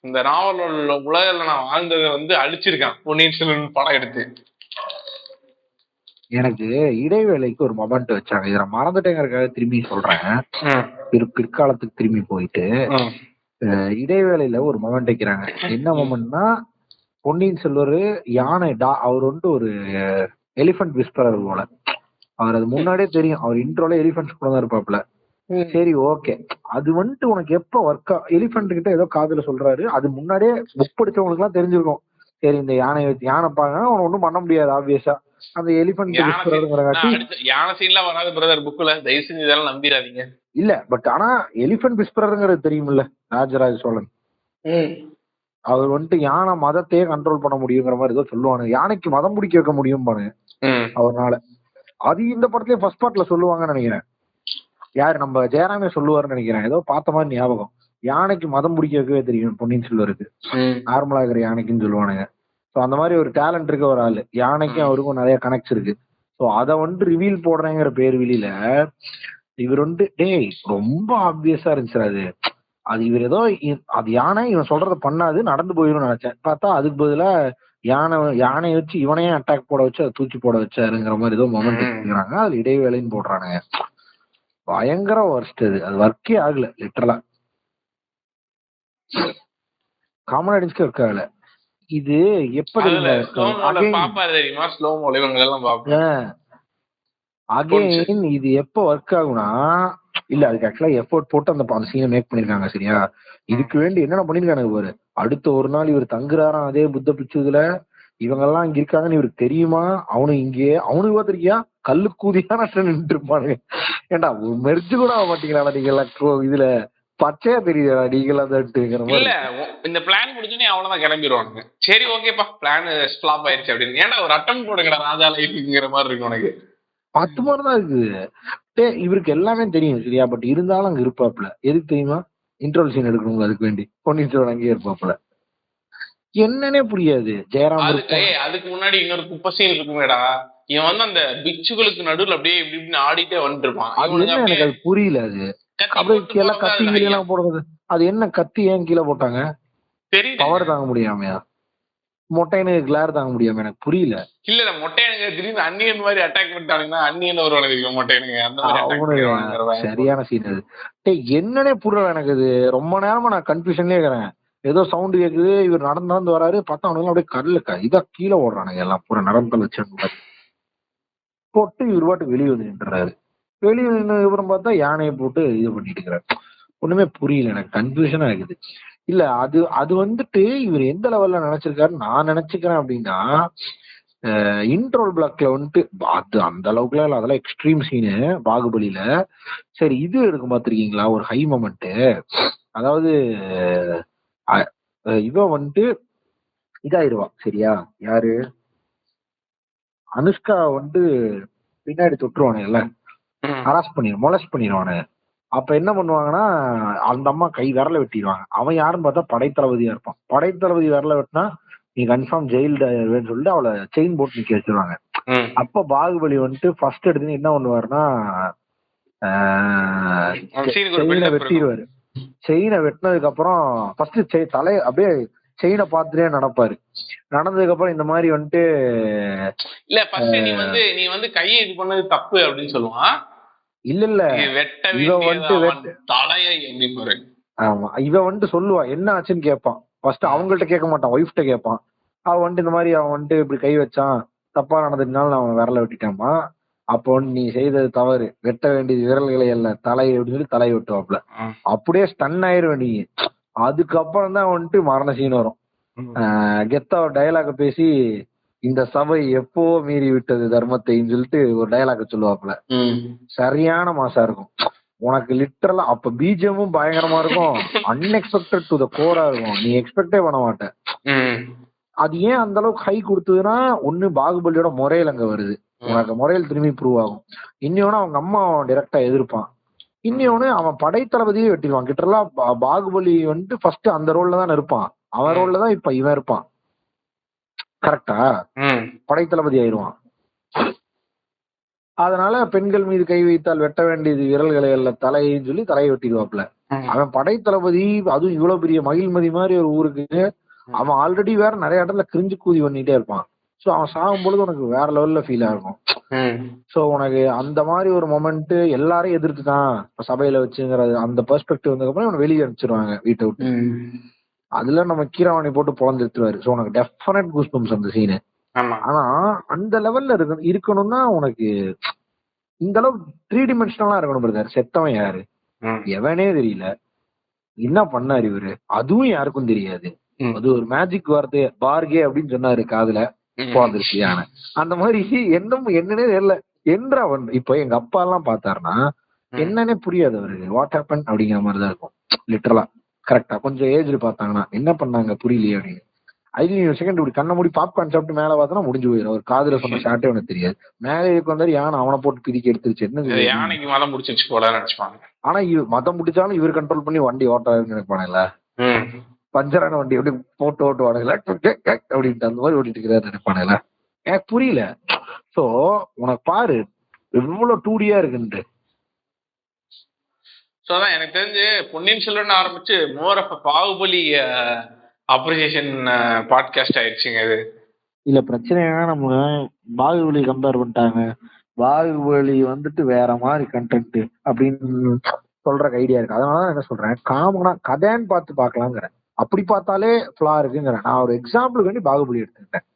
இந்த நாவலோட உலகில் நான் வாழ்ந்ததை வந்து அழிச்சிருக்கேன் பொன்னியின் செல்வன் படம் எடுத்து. எனக்கு இடைவேளைக்கு ஒரு மொமெண்ட் வச்சாங்க, இதை மறந்துட்டேங்கிறதுக்காக திரும்பி சொல்றேன். பிற்காலத்துக்கு திரும்பி போயிட்டு இடைவேளையில ஒரு மொமெண்ட் வைக்கிறாங்க. என்ன மொமெண்ட்னா, பொன்னியின் செல்வர் யானை அவர் வந்து ஒரு எலிபென்ட் விஸ்பரர் போல. அவர் அது முன்னாடியே தெரியும், அவர் இன்ட்ரோல எலிபென்ட்ஸ் கூட தான் இருப்பாப்ல. சரி ஓகே, அது வந்துட்டு உனக்கு எப்ப ஒர்க் எலிபென்ட் கிட்ட ஏதோ காதுல சொல்றாரு, அது முன்னாடியே புக் படிச்சவங்களுக்கு எல்லாம் தெரிஞ்சிருக்கும். சரி, இந்த யானை பாங்க ஒன்னும் பண்ண முடியாது ஆப்வியஸா. அந்த எலிபென்ட் யானை சீன்லாம் வராது பிரதர் புக்ல, தயவு செஞ்சு இதெல்லாம் நம்பிடாதீங்க. இல்ல பட் ஆனா எலிபென்ட் விஸ்பரர்ங்கிறது தெரியும்ல, ராஜராஜ சோழன் அவர் வந்துட்டு யானை மதத்தையே கண்ட்ரோல் பண்ண முடியுங்கிற மாதிரி ஏதோ சொல்லுவானு, யானைக்கு மதம் பிடிக்க வைக்க முடியும் பானு அவர்னால. அது இந்த படத்துலயே ஃபர்ஸ்ட் பார்ட்ல சொல்லுவாங்கன்னு நினைக்கிறேன். யாரு நம்ம ஜெயராமே சொல்லுவாருன்னு நினைக்கிறேன், ஏதோ பார்த்த மாதிரி ஞாபகம். யானைக்கு மதம் பிடிக்க வைக்கவே தெரியும் பொன்னியின் செல்வருக்கு, நார்மலா இருக்கிற யானைக்குன்னு சொல்லுவானுங்க. ஸோ அந்த மாதிரி ஒரு டேலண்ட் இருக்க ஒரு ஆளு, யானைக்கும் அவருக்கும் நிறைய கனெக்ட்ஸ் இருக்கு. ஸோ அதை வந்துட்டு ரிவீல் போடுறேங்கிற பேர் வெளியில இவர் வந்து ரொம்ப ஆப்வியஸா இருந்துச்சு அது. அது இவர் ஏதோ அது யானை இவன் சொல்றத பண்ணாது நடந்து போயிடும் நினைச்சேன். பார்த்தா அதுக்கு பதிலா யானையை வச்சு இவனையே அட்டாக் போட வச்சு அதை தூக்கி போட வச்சாருங்கிற மாதிரி ஏதோ மொமெண்ட் எடுத்துக்கிறாங்க. அது இடைவேளைன்னு போடுறானுங்க. பயங்கர ஒர்ஸ்ட் அது ஒர்க்கே ஆகல லிட்டரலா. காமன் ஆடியன்ஸ்க்கு ஒர்க் ஆகல. இது எப்படி அகைன் இது எப்ப ஒர்க் ஆகும்னா, இல்ல அதுக்கு ஆக்சுவலா எஃபோர்ட் போட்டு அந்த சீனை மேக் பண்ணிருக்காங்க சரியா. இதுக்கு வேண்டி என்னென்ன பண்ணிருக்காங்க பாரு. அடுத்த ஒரு நாள் இவர் தங்குறாராம் அதே புத்த பிச்சுதுல, இவங்க எல்லாம் இங்க இருக்காங்கன்னு இவருக்கு தெரியுமா, அவனுக்கு பார்த்திருக்கியா கல்லு கூதியான நின்று இருப்பானுங்க. ஏண்டா மெர்ஜு கூட ஆக மாட்டீங்களா நீங்க எல்லாம், இதுல பச்சையா தெரியுதா நீங்களா இல்ல. இந்த பிளான் முடிஞ்சோடனே அவ்வளவுதான் கிளம்பிடுவாங்க. சரி ஓகேப்பா பிளான் ஸ்டாப் ஆயிடுச்சு அப்படின்னு. ஏன்னா ஒரு அட்டம் போடுங்கடா ராஜா லைஃப்ங்கிற மாதிரி இருக்கு உனக்கு. அது மாதிரிதான் இருக்குது. இவருக்கு எல்லாமே தெரியும் சரியா, பட் இருந்தாலும் அங்க இருப்பாப்ல. எதுக்கு தெரியுமா, இன்ட்ரோல் சீன் எடுக்கணும், அதுக்கு வேண்டி பொன்னியின் செல்வன் அங்கேயே இருப்பாப்ல. என்னன்னே புரியாது. ஜெயராம் அதுக்கு முன்னாடி இன்னொரு குப்பை சீன் இருக்குமேடா, இவன் வந்து அந்த பிச்சுகளுக்கு நடுவில் அப்படியே இப்படி இப்படின்னு ஆடிட்டே வந்துட்டு இருப்பான். எனக்கு அது புரியல. அது அப்படியே கீழே கத்தி கீழே போடுறது, அது என்ன கத்தி ஏன் கீழே போட்டாங்க? பவர் தாங்க முடியாமையா, மொட்டையனுக்கு கிளார் தாங்க முடியாம, எனக்கு புரியல. இல்ல மொட்டையனுங்க திடீர்னு அன்னியன் மாதிரி அட்டாக் பண்ணிட்டானுங்கன்னா அன்னியன் வருவானுங்க மொட்டையனுங்க, அந்த மாதிரி சரியான சீன் அது. என்னன்னே புரியல எனக்கு. அது ரொம்ப நேரமா நான் கன்ஃபியூஷன்லயே இருக்கிறேன். ஏதோ சவுண்ட் கேக்குது, இவர் நடந்து வராரு, பார்த்தா அவனுங்க அப்படியே கடலுக்கா இதா கீழே ஓடுறானுங்க எல்லாம் பூரா நரம்பு வச்சு போட்டு இவர் பாட்டு வெளியே வந்து நின்றாரு. வெளியே நின்று இவரும் பார்த்தா யானையை போட்டு இது பண்ணிட்டு இருக்கிறாரு. ஒண்ணுமே புரியல, எனக்கு கன்ஃபியூஷனா இருக்குது. இல்ல அது வந்துட்டு இவர் எந்த லெவல்ல நினைச்சிருக்காரு நான் நினைச்சுக்கிறேன் அப்படின்னா, இன்ட்ரோல் பிளாக்ல வந்துட்டு அது அந்த அளவுக்குலாம் இல்ல, அதெல்லாம் எக்ஸ்ட்ரீம் சீனு பாகுபலியில. சரி இது எடுக்க பாத்திருக்கீங்களா ஒரு ஹை மொமெண்ட், அதாவது இவன் வந்துட்டு இதாயிருவா சரியா, யாரு அனுஷ்கா வந்து பின்னாடி தொட்டுருவானுங்கல்ல, ஹராஸ் பண்ணிடுவானு, மொலஸ்ட் பண்ணிடுவானு. அப்ப என்ன பண்ணுவாங்கன்னா அந்த அம்மா கை விரல வெட்டிடுவாங்க. அவன் யாருன்னு பார்த்தா படைத்தளபதியா இருப்பான். படைத்தளபதி விரல வெட்டினா நீ கன்ஃபார்ம் ஜெயில் சொல்லிட்டு அவளை செயின் போட்டு நிக்க வச்சிருவாங்க. அப்ப பாகுபலி வந்துட்டு ஃபர்ஸ்ட் எடுத்து என்ன பண்ணுவாருன்னா செயினை வெட்டிடுவாரு. செயினை வெட்டினதுக்கு அப்புறம் ஃபர்ஸ்ட் தலையை அப்படியே செயினை பார்த்துட்டே நடப்பாரு. நடந்ததுக்கு அப்புறம் இந்த மாதிரி வந்துட்டு இல்ல நீ வந்து கையை இது பண்ணது தப்பு அப்படின்னு சொல்லுவான். இல்ல இவன் வந்துட்டு ஆமா இவன் வந்துட்டு சொல்லுவா என்ன ஆச்சுன்னு கேட்பான். ஃபர்ஸ்ட் அவங்கள்ட்ட கேட்க மாட்டான், ஒய்ஃப்ட்ட கேட்பான். அவன் வந்துட்டு இந்த மாதிரி அவன் வந்துட்டு இப்படி கை வச்சான், தப்பா நடந்ததுனால நான் அவன் விரல வெட்டிட்டாமா. அப்போ நீ செய்தது தவறு, வெட்ட வேண்டியது விரல்களை அல்ல தலை அப்படின்னு சொல்லி தலை வெட்டுவாப்ல. அப்படியே ஸ்டன் ஆயிருவேன் நீ. அதுக்கப்புறம் தான் வந்துட்டு மரண சீன் வரும். கெத்தா ஒரு டயலாக பேசி இந்த சபை எப்போ மீறி விட்டது தர்மத்தைன்னு சொல்லிட்டு ஒரு டயலாக சொல்லுவாப்ல. சரியான மாசா இருக்கும். உனக்கு லிட்டரலா அப்ப பீஜமும் பயங்கரமா இருக்கும், அன்எக்ஸ்பெக்டட் டு த கோரா இருக்கும். நீ எக்ஸ்பெக்டே பண்ண மாட்டேன். அது ஏன் அந்த அளவுக்கு ஹை கொடுத்ததுன்னா ஒண்ணு பாகுபலியோட முறையில் அங்க வருது, உனக்கு முறையில் திரும்பி ப்ரூவ் ஆகும். இன்னொன்னு அவங்க அம்மா டைரக்டா எதிர்ப்பான். இன்னொன்னு அவன் படைத்தளபதியே வெட்டிடுவான். கிட்டலாம் பாகுபலி வந்துட்டு ஃபர்ஸ்ட் அந்த ரோல்ல தான் இருப்பான். அவன் ரோல்ல தான் இப்ப இவன் இருப்பான். கரெக்டா? படைத்தளபதி ஆயிடுவான். அதனால பெண்கள் மீது கை வைத்தால் வெட்ட வேண்டியது விரல்களை அல்ல தலைன்னு சொல்லி தலையை வெட்டிடுவாப்ல. அவன் படைத்தளபதி, அதுவும் இவ்வளவு பெரிய மகிழ்மதி மாதிரி ஒரு ஊருக்கு அவன் ஆல்ரெடி வேற நிறைய இடத்துல கிரிஞ்சு கூதி பண்ணிட்டே இருப்பான். சோ அவன் சாகும் பொழுது உனக்கு வேற லெவல்ல ஃபீல் ஆகும். சோ உனக்கு அந்த மாதிரி ஒரு மொமெண்ட் எல்லாரையும் எதிர்த்துதான் சபையில வச்சுங்கிறது அந்த பெர்ஸ்பெக்டிவ் வந்ததுக்கு அப்புறம் இவனை வெளியே அனுப்பிச்சிருவாங்க வீட்டை விட்டு. அதுல நம்ம கீரவாணி போட்டு பொழந்து எடுத்துருவாரு. சோ உனக்கு டெஃபினட் கூஸ்பம்ஸ் அந்த சீனு. ஆனா அந்த லெவல்ல இருக்கணும்னா உனக்கு இந்த அளவு 3 dimensional இருக்கணும் பிரதர். செத்தவன் யாரு எவனே தெரியல, என்ன பண்ணாரு இவரு அதுவும் யாருக்கும் தெரியாது. அது ஒரு மேஜிக் வார்த்தை பார்கே அப்படின்னு சொன்னாரு, காதுல போந்துருச்சு யானை. அந்த மாதிரி என்னன்னே தெரியல என்றா இப்ப எங்க அப்பா எல்லாம் பார்த்தாருன்னா என்னன்னே புரியாது அவருக்கு. வாட் ஹேப்பன் அப்படிங்கிற மாதிரிதான் இருக்கும் லிட்டரலா. கரெக்டா கொஞ்சம் ஏஜ் பார்த்தாங்கன்னா என்ன பண்ணாங்க புரியலையே அப்படின்னு 5 செகண்ட் இப்படி கண்ண மூடி பாப்கார்ன் சாப்பிட்டு மேல பார்த்தா முடிஞ்சு போயிடும். அவர் காதுல சொன்ன ஷாட்டே உனக்கு தெரியாது. மேலே வந்தாரு யானை அவனை போட்டு பிரிக்க எடுத்துருச்சு. என்ன யானைக்கு மதம் முடிச்சிருச்சு போல நினைச்சுப்பாங்க. ஆனா மதம் பிடிச்சாலும் இவர் கண்ட்ரோல் பண்ணி வண்டி ஓட்டாருன்னு நினைப்பானுங்களா? பஞ்சரான வண்டி எப்படி போட்டு ஓட்டுவானுங்களா அப்படின்ட்டு அந்த மாதிரி ஓட்டிட்டு இருக்கிறாரு நினைப்பானுங்களா? எனக்கு புரியல. சோ உனக்கு பாரு எவ்வளவு 2Dயா இருக்குன்ட்டு. சோ அதான் எனக்கு தெரிஞ்சு பொன்னியின் செல்வன் ஆரம்பிச்சு more of Baahubali appreciation podcast ஆயிடுச்சுங்க இது. இல்ல பிரச்சனை என்னன்னா நம்ம பாகுபலி கம்பேர் பண்ணிட்டாங்க. பாகுபலி வந்துட்டு வேற மாதிரி கண்டென்ட் அப்படின்னு சொல்ற ஐடியா இருக்கு. அதனால என்ன சொல்றேன், காமனா கதைன்னு பார்த்து பாக்கலாங்கிறேன். அப்படி பார்த்தாலே ஃபிளா இருக்குங்கிறேன். நான் ஒரு எக்ஸாம்பிளுக்கு வேண்டி பாகுபலி எடுத்துக்கிட்டேன்.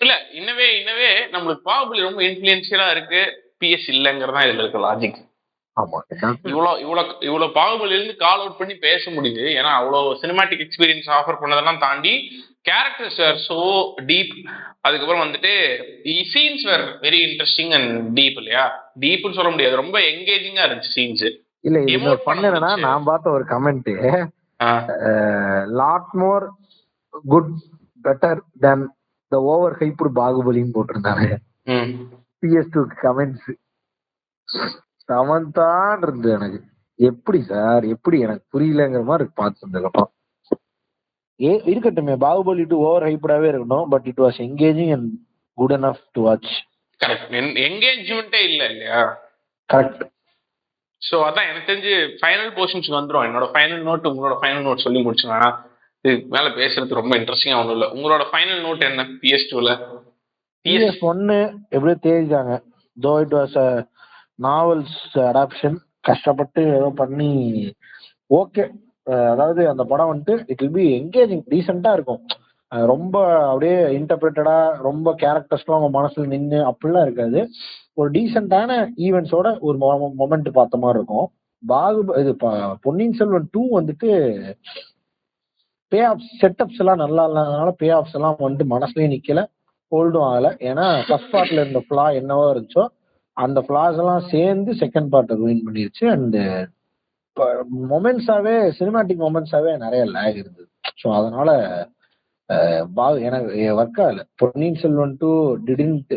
இல்ல இன்னவே நம்மளுக்கு பாகுபலி ரொம்ப இன்ஃபுளுன்ஷியலா இருக்கு, பிஎஸ் இல்லங்கிறதா இதுல இருக்க லாஜிக். ஆமா இவ்வளவு பாகுபலில இருந்து கால் அவுட் பண்ணி பேச முடியுது. ஏன்னா அவ்வளவு சினிமாட்டிக் எக்ஸ்பீரியன்ஸ் ஆஃபர் பண்ணதெல்லாம் தாண்டி கேரக்டர்ஸ் ஆர் சோ டீப். அதுக்கப்புறம் வந்துட்டு scenes were very interesting and deep. இல்லையா, டீப்னு சொல்ல முடியாது, ரொம்ப எங்கேஜிங்கா இருந்துச்சு சீன்ஸ். இல்ல இது பண்ணேன்னா நான் பார்த்த ஒரு comment lot more good better then the over hyped பாகுபலின்னு போட்டிருந்தாங்க. PS2 கமெண்ட்ஸ் சமந்தான் இருந்து எனக்கு எப்படி சார் எப்படி எனக்கு புரியலங்கிற மாதிரி பார்த்துருந்ததுக்கு அப்புறம் இருக்கட்டுமே. பாகுபலி 2 ஓவர் ஹைப்டாவே இருக்கணும், but it was engaging and good enough to watch. Correct, எங்கேஜ்மெண்டே இல்ல இல்லையா? கரெக்ட். சோ அதான் எனக்கு தெரிஞ்சு ஃபைனல் போர்ஷன்ஸ் வந்துரும். என்னோட ஃபைனல் நோட் உங்களோட ஃபைனல் நோட் சொல்லி முடிச்சுனா இதுக்கு மேல பேசுறது ரொம்ப இன்ட்ரெஸ்டிங்கா ஒன்றும் இல்லை. உங்களோட ஃபைனல் நோட் என்ன PS2ல? PS1 எப்படியோ தேடிட்டாங்க. Though it was a novel's adaptation, கஷ்டப்பட்டு ஏதோ பண்ணி ஓகே. அதாவது அந்த படம் வந்துட்டு இட் வில் பி என்கேஜிங், டீசெண்டா இருக்கும். ரொம்ப அப்படியே இன்டர்பிரேட்டடா ரொம்ப கேரக்டர்ஸ்லாம் அவங்க மனசுல நின்று அப்படிலாம் இருக்காது. ஒரு டீசெண்டான ஈவெண்ட்ஸோட ஒரு மொமெண்ட் பார்த்த மாதிரி இருக்கும். இது பொன்னியின் செல்வன் 2 வந்துட்டு பே ஆஃப் செட்டப்ஸ் எல்லாம் நல்லா இல்லாதனால பே ஆஃப்ஸ் எல்லாம் வந்துட்டு மனசுலயே நிக்கல, ஹோல்டும் ஆகல. ஏன்னா ஃபர்ஸ்ட் பார்ட்ல இருந்த ஃபிளா என்னவோ இருந்துச்சோ அந்த ஃபிளாஸ் எல்லாம் சேர்ந்து செகண்ட் பார்ட்டை ரூயின் பண்ணிருச்சு. அண்ட் மொமெண்ட்ஸாவே சினிமாட்டிக் மொமெண்ட்ஸாவே நிறைய லேக் இருந்தது. ஸோ அதனால எனக்கு ஒர்க் ஆகல. பொன்னியின் Selvan 2 didn't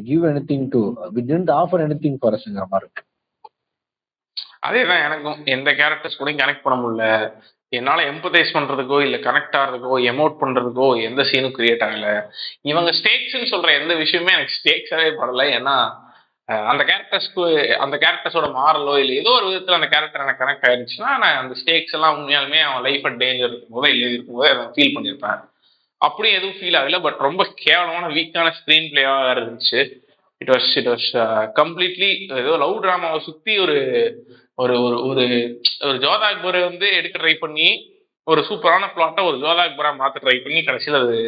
give anything to, we didn't offer anything for usங்கிற மாதிரி இருக்கு. அதேதான் எனக்கும். எந்த கேரக்டர்ஸ் கூட கனெக்ட் பண்ண முடியல. என்னால எம்பத்தைஸ் பண்றதுக்கோ இல்ல கனெக்ட் ஆகிறதுக்கோ எமோட் பண்றதுக்கோ எந்த சீனும் கிரியேட் ஆகல. இவங்க ஸ்டேக்ஸ்ன்னு சொல்ற எந்த விஷயமே எனக்கு ஸ்டேக்ஸாவே படல. ஏன்னா அந்த கேரக்டர்ஸ்க்கு அந்த கேரக்டர்ஸோட மாறலோ இல்லை ஏதோ ஒரு விதத்துல அந்த கேரக்டர் எனக்கு கனெக்ட் ஆயிடுச்சுன்னா நான் அந்த ஸ்டேக்ஸ் எல்லாம் உண்மையாலுமே அவன் லைஃப் அட் டேஞ்சர் இருக்கும்போது இல்லை இருக்கும்போது அதை ஃபீல் பண்ணியிருப்பேன். அப்படியும் எதுவும் ஃபீல் ஆகல. பட் ரொம்ப கேவலமான வீக்கான ஸ்கிரீன் பிளேவா இருந்துச்சு. இட் வாஸ் கம்ப்ளீட்லி ஏதோ லவ் டிராமாவை சுத்தி ஒரு ஒரு ஒரு ஒரு ஜோதா அக்பரை வந்து எடுக்க ட்ரை பண்ணி ஒரு சூப்பரான பிளாட்டை ஒரு ஜோதா அக்பரா மாத்த ட்ரை பண்ணி கடைசியில் அது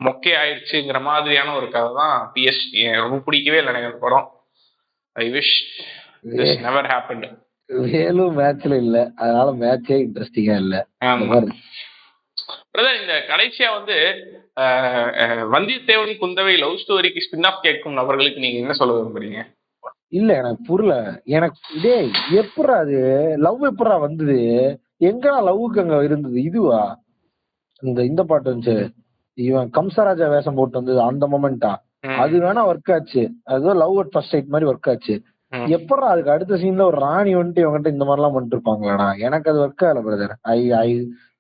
மொக்கே ஆயிடுச்சுங்கிற மாதிரியான ஒரு கதை தான் PS. ரொம்ப பிடிக்கவே இல்லை எனக்கு அந்த படம். I wish this never happened. வேலும் மேட்ச்ல இல்ல, அதனால மேட்சே இன்ட்ரெஸ்டிங்கா இல்ல. பிரதர் இந்த கடைசியா வந்து வந்தியத்தேவன் குந்தவை லவ் ஸ்டோரிக்கு ஸ்பின் ஆஃப் கேட்கும் நபர்களுக்கு நீங்க என்ன சொல்ல விரும்புறீங்க? இல்ல எனக்கு புரியல. எனக்கு இதே எப்படா அது லவ் எப்படா வந்தது? எங்கடா லவ்வுக்கு அங்க இருந்தது? இதுவா இந்த பாட்டு வந்துச்சு, இவன் கம்சராஜா வேஷம் போட்டு வந்தது அந்த மொமெண்டா? அது வேணா ஒர்க் ஆச்சு, அது லவ் அட் ஃபர்ஸ்ட் சைட் மாதிரி ஒர்க் ஆச்சு. எப்படா அதுக்கு அடுத்த சீன்ல ஒரு ராணி வந்துட்டு இவங்கிட்ட இந்த மாதிரிலாம் பண்ணிட்டு இருப்பாங்களாடா? எனக்கு அது ஒர்க் ஆகல brother.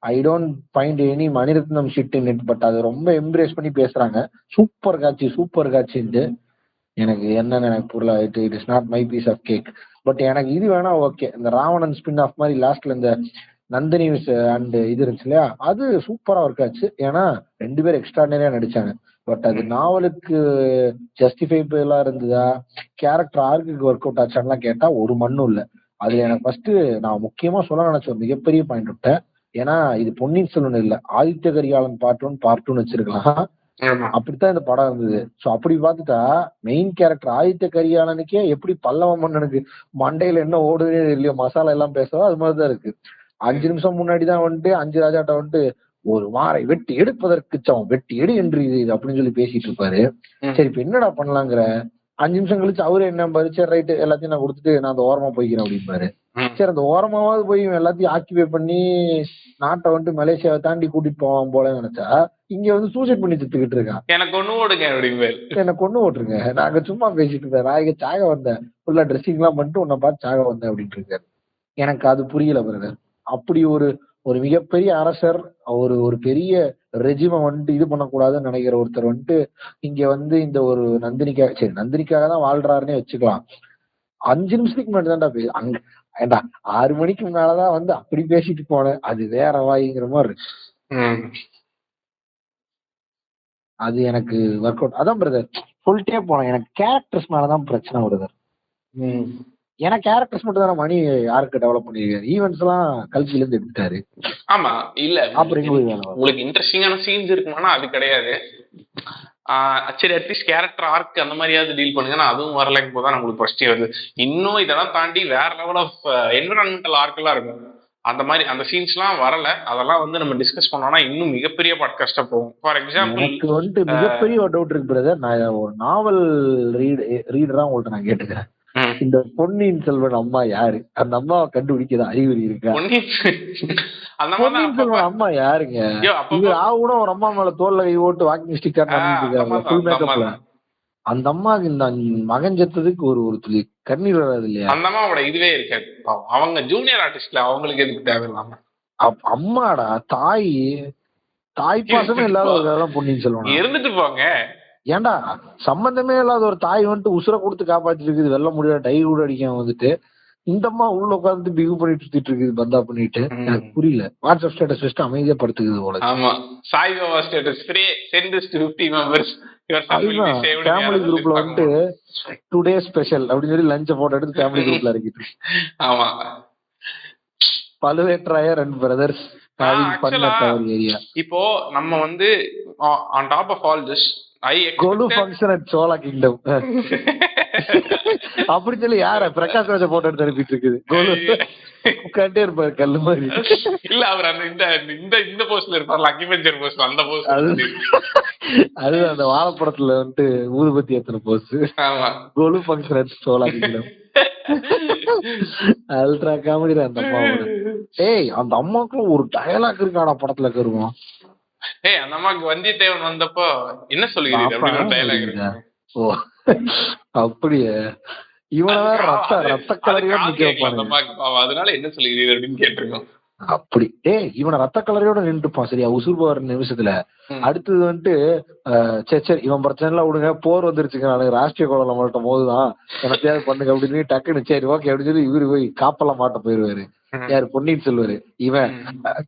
I don't find any Maniratnam shit in it. But அது ரொம்ப எம்ப்ரேஸ் பண்ணி பேசுறாங்க, சூப்பர் காட்சி சூப்பர் காட்சின்ட்டு. எனக்கு என்னன்னு எனக்கு புரியல. It is not my piece of cake. But எனக்கு இது வேணா ஓகே. இந்த ராவணன் ஸ்பின் ஆஃப் மாதிரி லாஸ்ட்ல இந்த நந்தினி அண்ட் இது இருந்துச்சு இல்லையா, அது சூப்பரா ஒர்க் ஆச்சு. ஏன்னா 2 பேரும் எக்ஸ்ட்ராடனரியா நடிச்சாங்க. பட் அது நாவலுக்கு ஜஸ்டிஃபைபிளா இருந்ததா, கேரக்டர் ஆர்க்கு ஒர்க் அவுட் ஆச்சான்லாம் கேட்டா ஒரு மண்ணும் இல்ல. அதுல எனக்கு ஃபர்ஸ்ட் நான் முக்கியமா சொல்ல நினைச்ச ஒரு மிகப்பெரிய பாயிண்ட் விட்டேன். ஏன்னா இது பொன்னியின் செல்வன் இல்ல, ஆதித்ய கரிகாலன் பார்ட் 1 பார்ட் 2 வச்சிருக்கலாம். அப்படித்தான் இந்த படம் இருந்தது. சோ அப்படி பாத்துட்டா மெயின் கேரக்டர் ஆதித்ய கரிகாலனுக்கே எப்படி பல்லவ மன்னனுக்கு மண்டையில என்ன ஓடுதே இல்லையோ மசாலா எல்லாம் பேசுறோம், அது மாதிரிதான் இருக்கு. 5 நிமிஷம் முன்னாடிதான் வந்துட்டு 5 ராஜாட்ட வந்துட்டு ஒரு மாறை வெட்டி எடுப்பதற்கு சமம், வெட்டி எடு என்று இது அப்படின்னு சொல்லி பேசிட்டு இருப்பாரு. சரி இப்ப என்னடா பண்ணலாங்கிற 5 நிமிஷம் கழிச்சு அவரு என்ன பாரு, சரி ரைட்டு எல்லாத்தையும் நான் கொடுத்துட்டு நான் அந்த ஓரமா போய்க்கிறேன் அப்படின்பாரு. சரி அந்த ஓரமாவது போய் எல்லாத்தையும் ஆக்கிபை பண்ணி நாட்டை வந்துட்டு மலேசியாவை தாண்டி கூட்டிட்டு போவான் போல நினைச்சா இங்க வந்து சூசைட் பண்ணி திட்டுக்கிட்டு இருக்கான். எனக்கு ஒண்ணு ஓடுங்க என்ன கொண்டு ஓட்டுருங்க, நாங்க சும்மா பேசிட்டு இருந்தேன், நான் இங்க சாக வந்தேன், ஃபுல்லா ட்ரெஸ்ஸிங் எல்லாம் பண்ணிட்டு உன்னை பார்த்து சாக வந்தேன் அப்படின்ட்டு இருக்காரு. எனக்கு அது புரியல பிரதர். அப்படி ஒரு ஒரு மிகப்பெரிய அரசர், ஒரு பெரிய ரெஜிமை வந்துட்டு இது பண்ணக்கூடாதுன்னு நினைக்கிற ஒருத்தர் வந்துட்டு இங்க வந்து இந்த ஒரு நந்தினிக்காக, சரி நந்தினிக்காக தான் வாழ்றாருன்னே வச்சுக்கலாம், 5 நிமிஷத்துக்கு முன்னாடி தான்டா அங்க ஏண்டா 6 மணிக்கு முன்னாலதான் வந்து அப்படி பேசிட்டு போனேன், அது வேற வாய்ங்கிற மாதிரி இருக்கு. அது எனக்கு ஒர்க் அவுட். அதான் பிரதர் சொல்லிட்டே போனேன், எனக்கு கேரக்டர்ஸ் மேலதான் பிரச்சனை பிரதர். ஏன்னா கேரக்டர்ஸ் மட்டும் தானே மணி யாருக்கு டெவலப் பண்ணிருக்காரு, ஈவெண்ட்ஸ் எல்லாம் கல்கில இருந்து எடுத்துட்டாரு. ஆமா இல்ல உங்களுக்கு இன்ட்ரெஸ்டிங்கான சீன்ஸ் இருக்குமானா அது கிடையாது. சரி அட்லீஸ்ட் கேரக்டர் ஆர்க் அந்த மாதிரியாவது டீல் பண்ணுங்கன்னா அதுவும் வரலைங்க போதான் நம்மளுக்கு ஃபர்ஸ்டே வருது. இன்னும் இதெல்லாம் தாண்டி வேற லெவல் ஆஃப் என்விரான்மெண்டல் ஆர்க் எல்லாம் இருக்கும். அந்த மாதிரி அந்த சீன்ஸ் எல்லாம் வரல. அதெல்லாம் வந்து நம்ம டிஸ்கஸ் பண்ணோம்னா இன்னும் மிகப்பெரிய பாட்காஸ்டா போகும். ஃபார் எக்ஸாம்பிள் எனக்கு வந்துட்டு மிகப்பெரிய ஒரு டவுட் இருக்கு பிரதர். நான் ஒரு நாவல் ரீடரா உங்கள்ட்ட நான் கேட்டுக்கிறேன், இந்த பொன்னியின் செல்வன் அம்மா யாரு? அந்த அம்மாவை கண்டுபிடிக்கிற அறிகுறி இருக்கா? பொன்னியின் செல்வன் அம்மா யாருங்க? இது கூட ஒரு அம்மா மேல தோல்ல கை ஓட்டு வாக்கிங் ஸ்டிக் ஃபுல் மேக்கப்ல. அந்த அம்மாவுக்கு இந்த மகன் செத்ததுக்கு ஒரு துளி கண்ணீர் வராது இல்லையா? அந்த அம்மாவோட இதுவே இருக்காது. அவங்க ஜூனியர் ஆர்டிஸ்ட்ல, அவங்களுக்கு எதுக்கு தேவையில்லாம அம்மாடா தாய் பாசமே இல்லாத ஒரு பொன்னியின் செல்வன் இருந்துட்டு போங்க. ஏன்டா சம்பந்தமே இல்லாத ஒரு தாய் வந்துட்டு உசுரை கொடுத்து காப்பாத்திட்டு இருக்குது, வெள்ள முடியாது டை கூட அடிக்காம வந்துட்டு இந்த அம்மா உள்ள உட்காந்து பிகு பண்ணிட்டு சுத்திட்டு இருக்குது பந்தா பண்ணிட்டு. எனக்கு புரியல. வாட்ஸ்அப் ஸ்டேட்டஸ் வச்சுட்டு அமைதியா படுத்துக்குது போல. ஆமா Saibaba status free sent this to 50 members family குரூப்ல வந்துட்டு டுடே ஸ்பெஷல் அப்படின்னு சொல்லி லஞ்ச் போட்டோ எடுத்து ஃபேமிலி குரூப்ல இறக்கிட்டு. ஆமா பழுவேற்றாயர் அண்ட் பிரதர்ஸ் ஏரியா. இப்போ நம்ம வந்து on top of all this golu function at Chola kingdom அப்படி சொல்லி யார பிரகாஷ் ராஜா போட்டோ எடுத்து அனுப்பிட்டு இருக்குது. கோலு உட்காண்டே இருப்பாரு கல்லு மாதிரி. இல்ல அவர் அந்த இந்த போஸ்ட்ல இருப்பாரு, அக்ரிமென்ச்சர் போஸ்ட், அந்த போஸ்ட் அது அந்த வாழைப்படத்துல வந்துட்டு ஊதுபத்தி ஏத்துன post. Golu function at Chola kingdom ultra comedy அந்த அம்மாவோட. ஏய் அந்த அம்மாவுக்கு ஒரு டயலாக் இருக்காடா படத்துல கருவோம். அந்த அம்மாக்கு வந்தியத்தேவன் வந்தப்போ என்ன சொல்லுகிறீங்க? ஓ அப்படியே இவனதான் ரத்த கலரையோட நிக்க வைப்பானுங்க. அதனால என்ன சொல்லுகிறீர்கள் அப்படின்னு கேட்டிருக்கோம். அப்படி இவனை ரத்த கலரையோட நின்றுப்பான் சரியா உசுர் போற நிமிஷத்துல. அடுத்தது வந்துட்டு சரி இவன் பிரச்சனை எல்லாம் விடுங்க, போர் வந்துருச்சுங்க, நானு ராஷ்டிரிய கோலம் நம்மள்ட்ட போதுதான், எனத்தையாவது பண்ணுங்க அப்படின்னு டக்குன்னு சரி ஓகே அப்படின்னு சொல்லி இவரு போய் காப்பெல்லாம் மாட்ட போயிருவாரு. யாரு பொன்னியின் செல்வரு. இவன்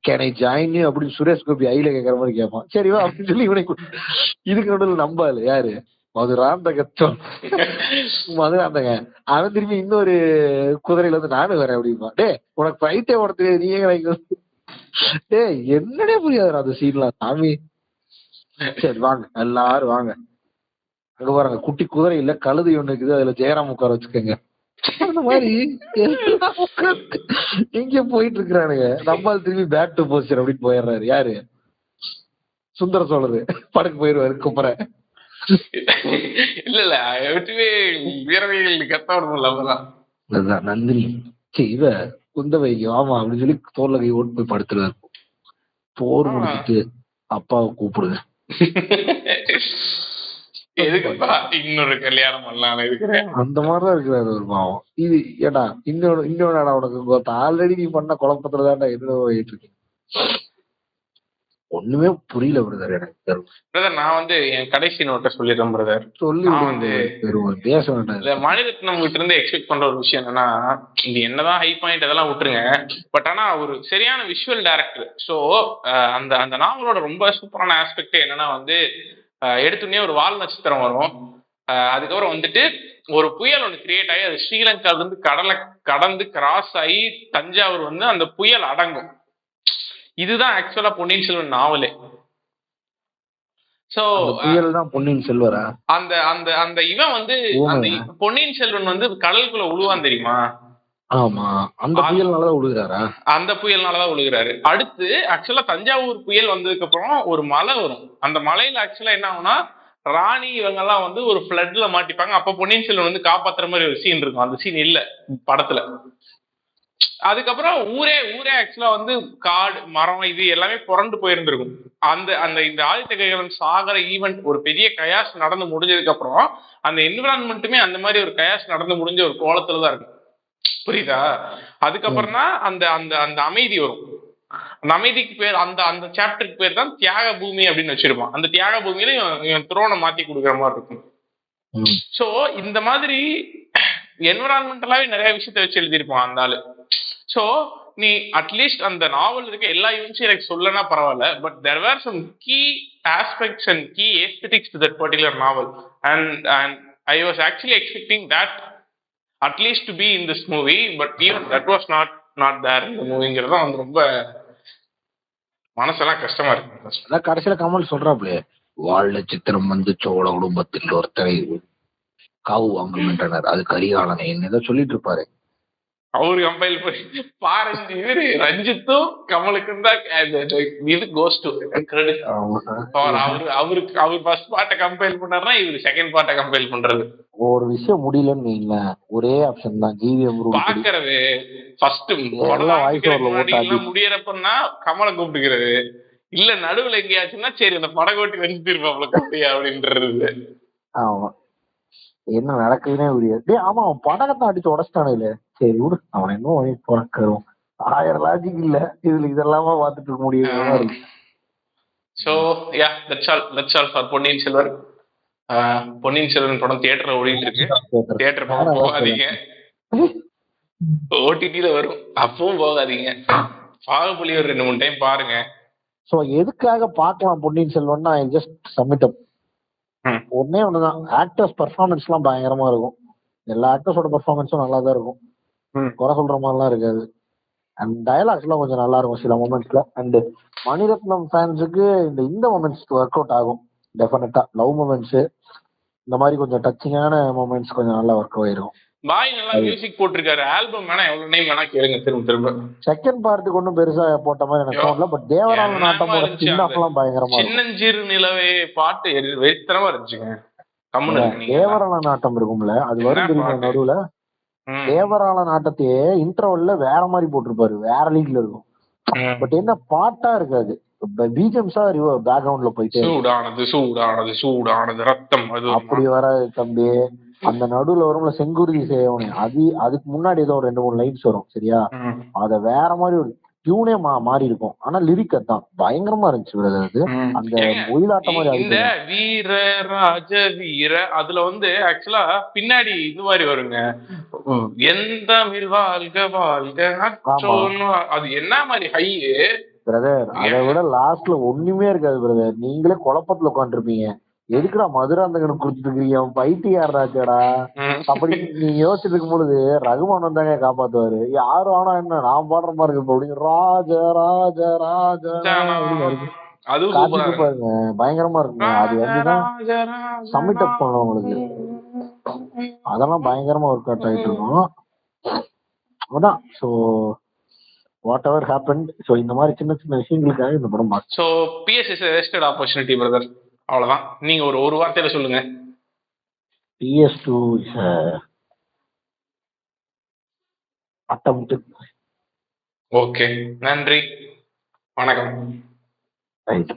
கேனை ஜாயின் அப்படின்னு சுரேஷ் கோபி ஐல கேட்கற மாதிரி கேட்பான். சரிவா அப்படின்னு சொல்லி இவனை இதுக்கு நடுவில் நம்பாது யாரு மதுராந்தக மதுராந்தக. அவன் திரும்பி இன்னொரு குதிரையில வந்து நானும் வரேன் அப்படின்பா. உனக்கு ஃபைட்டே ஓட தெரியாது, நீங்க என்னன்னே புரியாது அந்த சீன்லாம் சாமி. சரி வாங்க எல்லாரும் வாங்க, அங்க பாருங்க குட்டி குதிரை இல்ல கழுதை ஒண்ணு இருக்குது, அதுல ஜெயராம் உட்கார வச்சுக்கோங்க. அந்த மாதிரி எங்க போயிட்டு இருக்கிறானுங்க. நம்மால் திரும்பி பேக் டு போஸ்டர் அப்படின்னு போயிடுறாரு யாரு சுந்தர சோழரு. படக்கு போயிருவாரு குப்பர. இல்ல வீரவைகள் கத்தவர்கள் நந்தினி இவ குந்தவை ஆமா அப்படின்னு சொல்லி தோல்ல கை ஓட்டு போய் படுத்துருவாரு. போர் முடிச்சுட்டு அப்பாவை கூப்பிடுங்க. இன்னொரு கல்யாணம் பண்ணலாம் இருக்கிறேன் அந்த மாதிரிதான் இருக்கிறாரு ஒரு பாவம். இது ஏடா இன்னொன்னு உனக்கு ஆல்ரெடி நீ பண்ண குழப்பத்துலதான்டா என்ன போயிட்டு இருக்கேன். ஒண்ணுமே புரியல பிரதர் எனக்கு. பிரதர் நான் வந்து என் கடைசி நோட்டை சொல்லிடுறேன் பிரதர். சொல்லி பேச வேண்டாம். மணிரத்னம் கிட்ட இருந்து எக்ஸ்பெக்ட் பண்ற ஒரு விஷயம் என்னன்னா, இது என்னதான் ஹை பாயிண்ட் அதெல்லாம் விட்டுருங்க, பட் ஆனா ஒரு சரியான விஷுவல் டைரக்டர். ஸோ அந்த அந்த நாவலோட ரொம்ப சூப்பரான ஆஸ்பெக்ட் என்னன்னா வந்து எடுத்துனே ஒரு வால் நட்சத்திரம் வரும், அதுக்கப்புறம் வந்துட்டு ஒரு புயல் ஒன்று கிரியேட் ஆகி அது ஸ்ரீலங்கால இருந்து கடலை கடந்து கிராஸ் ஆகி தஞ்சாவூர் வந்து அந்த புயல் அடங்கும். இதுதான் ஆக்சுவலா பொன்னியின் செல்வன் நாவலே. சோ பொன்னியின் செல்வரா அந்த அந்த அந்த இவன் வந்து அந்த பொன்னியின் செல்வன் வந்து கடலுக்குள்ள உழுவான் தெரியுமா? ஆமா, அந்த புயல்னாலதான் உழுகிறாரா? அந்த புயல்னாலதான் உழுகிறாரு. அடுத்து ஆக்சுவலா தஞ்சாவூர் புயல் வந்ததுக்கு அப்புறம் ஒரு மலை வரும். அந்த மலையில ஆக்சுவலா என்ன ஆகும்னா ராணி இவங்க எல்லாம் வந்து ஒரு பிளட்ல மாட்டிப்பாங்க. அப்ப பொன்னியின் செல்வன் வந்து காப்பாத்துற மாதிரி ஒரு சீன் இருக்கும். அந்த சீன் இல்ல படத்துல. அதுக்கப்புறம் ஊரே ஆக்சுவலா வந்து காடு மரம் இது எல்லாமே புரண்டு போயிருந்திருக்கும். அந்த அந்த இந்த ஆதித்த கரிகாலன் சாகர ஈவெண்ட் ஒரு பெரிய கயாஸ் நடந்து முடிஞ்சதுக்கு அப்புறம் அந்த என்விரான்மெண்ட்டுமே அந்த மாதிரி ஒரு கயாஸ் நடந்து முடிஞ்ச ஒரு கோலத்துலதான் இருக்கும். புரியுதா? அதுக்கப்புறம் தான் அந்த அந்த அந்த அமைதி வரும். அந்த அமைதிக்கு பேர் அந்த அந்த சாப்டருக்கு பேர் தான் தியாக பூமி அப்படின்னு வச்சிருப்பான். அந்த தியாக பூமியில இவன் துரோனை மாத்தி கொடுக்குற மாதிரி இருக்கும். சோ இந்த மாதிரி என்விரான்மெண்டலாவே நிறைய விஷயத்த வச்சு எழுதியிருப்பான் அந்த ஆளு. சோ நீ அட்லீஸ்ட் அந்த நாவல் இருக்க எல்லா யூனிட்ஸும் எனக்கு சொல்லனா பரவாயில்ல, but there were some key aspects and key aesthetics to that particular novel and I was actually expecting that at least to be in this movie, but even that was not there in the movieங்கிறது வந்து ரொம்ப மனசெல்லாம் கஷ்டமா இருக்கு. அதான் கடைசியில கமல் சொல்றாப்ல, வாழ் நட்சத்திரம் வந்து சோழ குடும்பத்தில் ஒருத்தரை காவு வாங்குகின்றனர், அது கரிகாலனை ஏதோ சொல்லிட்டு இருப்பாரு. அவரு கம்பைல் பண்ணி பாருங்க, இவரு ரஞ்சித்தும் கமலுக்கும் தான் இது கோஸ் டு கிரெடிட். அவரு ஃபர்ஸ்ட் பார்ட்டை கம்பைல் பண்ணாருன்னா இவரு செகண்ட் பார்ட்டை கம்பைல் பண்றது. ஒரு விஷயம் முடியலன்னு இல்ல, ஒரே ஆப்ஷன் தான் ஜிவிஎம் பாக்குறது. ஃபர்ஸ்ட் முடியறப்பன்னா கமலை கூப்பிட்டுக்கிறது, இல்ல நடுவுல எங்கேயாச்சுன்னா சரி அந்த படகோட்டி ரஞ்சித் இருப்பாப்ல கூப்பிட்டியா அப்படின்றது. ஆமா, என்ன நடக்குதுன்னே புரியாது. ஆமா, அவன் படகத்தை அடிச்சு உடச்சிட்டானே இல்ல, சரி விடு, அவன் இன்னும் பிறக்கிறோம் 1000 லாஜிக் இல்ல இதுல, இதெல்லாம பாத்துட்டு இருக்க முடியும். So yeah that's all for Ponniyin Selvan. Ponniyin Selvan படம் தியேட்டர்ல ஓடிட்டு இருக்கு. தியேட்டர் பக்கம் போகாதீங்க, ஓடிடில வரும், அப்பவும் போகாதீங்க. பாகுபலி ஒரு 2-3 டைம் பாருங்க. சோ எதுக்காக பாக்கலாம் பொன்னியின் செல்வன்னா, ஜஸ்ட் சப்மிட் அப். ஒன்னே ஒண்ணுதான், ஆக்டர்ஸ் பெர்ஃபார்மன்ஸ் எல்லாம் பயங்கரமா இருக்கும். எல்லா ஆக்டர்ஸோட பெர்ஃபார்மன்ஸும் நல்லா தான் இருக்கும், குறை சொல்ற மாதிரிலாம் இருக்காது. அண்ட் டயலாக்ஸ் எல்லாம் கொஞ்சம் நல்லா இருக்கும் சில மொமெண்ட்ஸ்ல. அண்ட் மணிரத்னம் ஃபேன்ஸுக்கு இந்த மொமெண்ட்ஸ் ஒர்க் அவுட் ஆகும் டெஃபினட்டா. லவ் மொமெண்ட்ஸ் இந்த மாதிரி கொஞ்சம் டச்சிங்கான மொமெண்ட்ஸ் கொஞ்சம் நல்லா ஒர்க் ஆயிருக்கும். பாய் நல்லா மியூசிக் போட்டிருக்காரு. ஆல்பம் வேணா எவ்வளவு டைம் வேணா கேளுங்க திரும்ப. செகண்ட் பார்ட்டுக்கு ஒன்னும் பெருசா போட்ட மாதிரி எனக்கு தோணல, பட் தேவரான நாட்டமோட சின்னப்பெல்லாம் பயங்கரமா, சின்னஞ்சிறு நிலவே பாட்டு வெறித்தனமா இருந்துச்சுங்க. தேவரான நாட்டம் இருக்கும்ல, அது வரும் தெரியுமா நடுவுல. தேவரான நாட்டத்தையே இன்டர்வல்ல வேற மாதிரி போட்டிருப்பாரு, வேற லீக்ல இருக்கும். பட் என்ன பாட்டா இருக்காது, பிஜிஎம்ஸா பேக்ரவுண்ட்ல போயிட்டு சூடானது ரத்தம் அப்படி வர தம்பி. அந்த நடுவுல வரும்ல செங்குருதி சேவனை, அதுக்கு முன்னாடி ஏதோ ஒரு 2-3 லைன்ஸ் வரும் சரியா, அத வேற மாதிரி ஒரு டியூனே மாறி இருக்கும். ஆனா லிரிக் அதான் பயங்கரமா இருந்துச்சு பிரதர். அது அந்த ஒயிலாட்ட மாதிரி இந்த வீர ராஜ வீர அதுல வந்து ஆக்சுவலா பின்னாடி இது மாதிரி வருங்க, எந்த வாழ்க வாழ்க அது என்ன மாதிரி ஹை பிரதர். அதை விட லாஸ்ட்ல ஒண்ணுமே இருக்காது பிரதர். நீங்களே குழப்பத்துல உட்காந்துருப்பீங்க. எதுக்குடா மதுராந்தகனுக்கு கொடுத்துருக்கீங்க, பைத்தியாராச்சடா அப்படி நீங்க யோசிச்சுட்டு இருக்கும் பொழுது ரகுமான் வந்தாங்க காப்பாத்துவாரு. யாரும் ஆனா என்ன நான் பாடுற மாதிரி இருக்கு அப்படின்னு ராஜ ராஜ ராஜ காத்துட்டு பாருங்க, பயங்கரமா இருக்குங்க. அது வந்துதான் சப்மிட் அப் பண்ணலாம் உங்களுக்கு. அதெல்லாம் பயங்கரமா ஒர்க் அவுட் ஆயிட்டு இருக்கும். அதான் சோ whatever happened. So இந்த மாதிரி சின்ன சின்ன விஷயங்களுக்காக இந்த படம் பார்த்து. So PS is a wasted opportunity brother. அவ்வளவுதான். நீங்க ஒரு வார்த்தையில சொல்லுங்க. PS2 is a attempt. Okay, நன்றி, வணக்கம். ரைட்.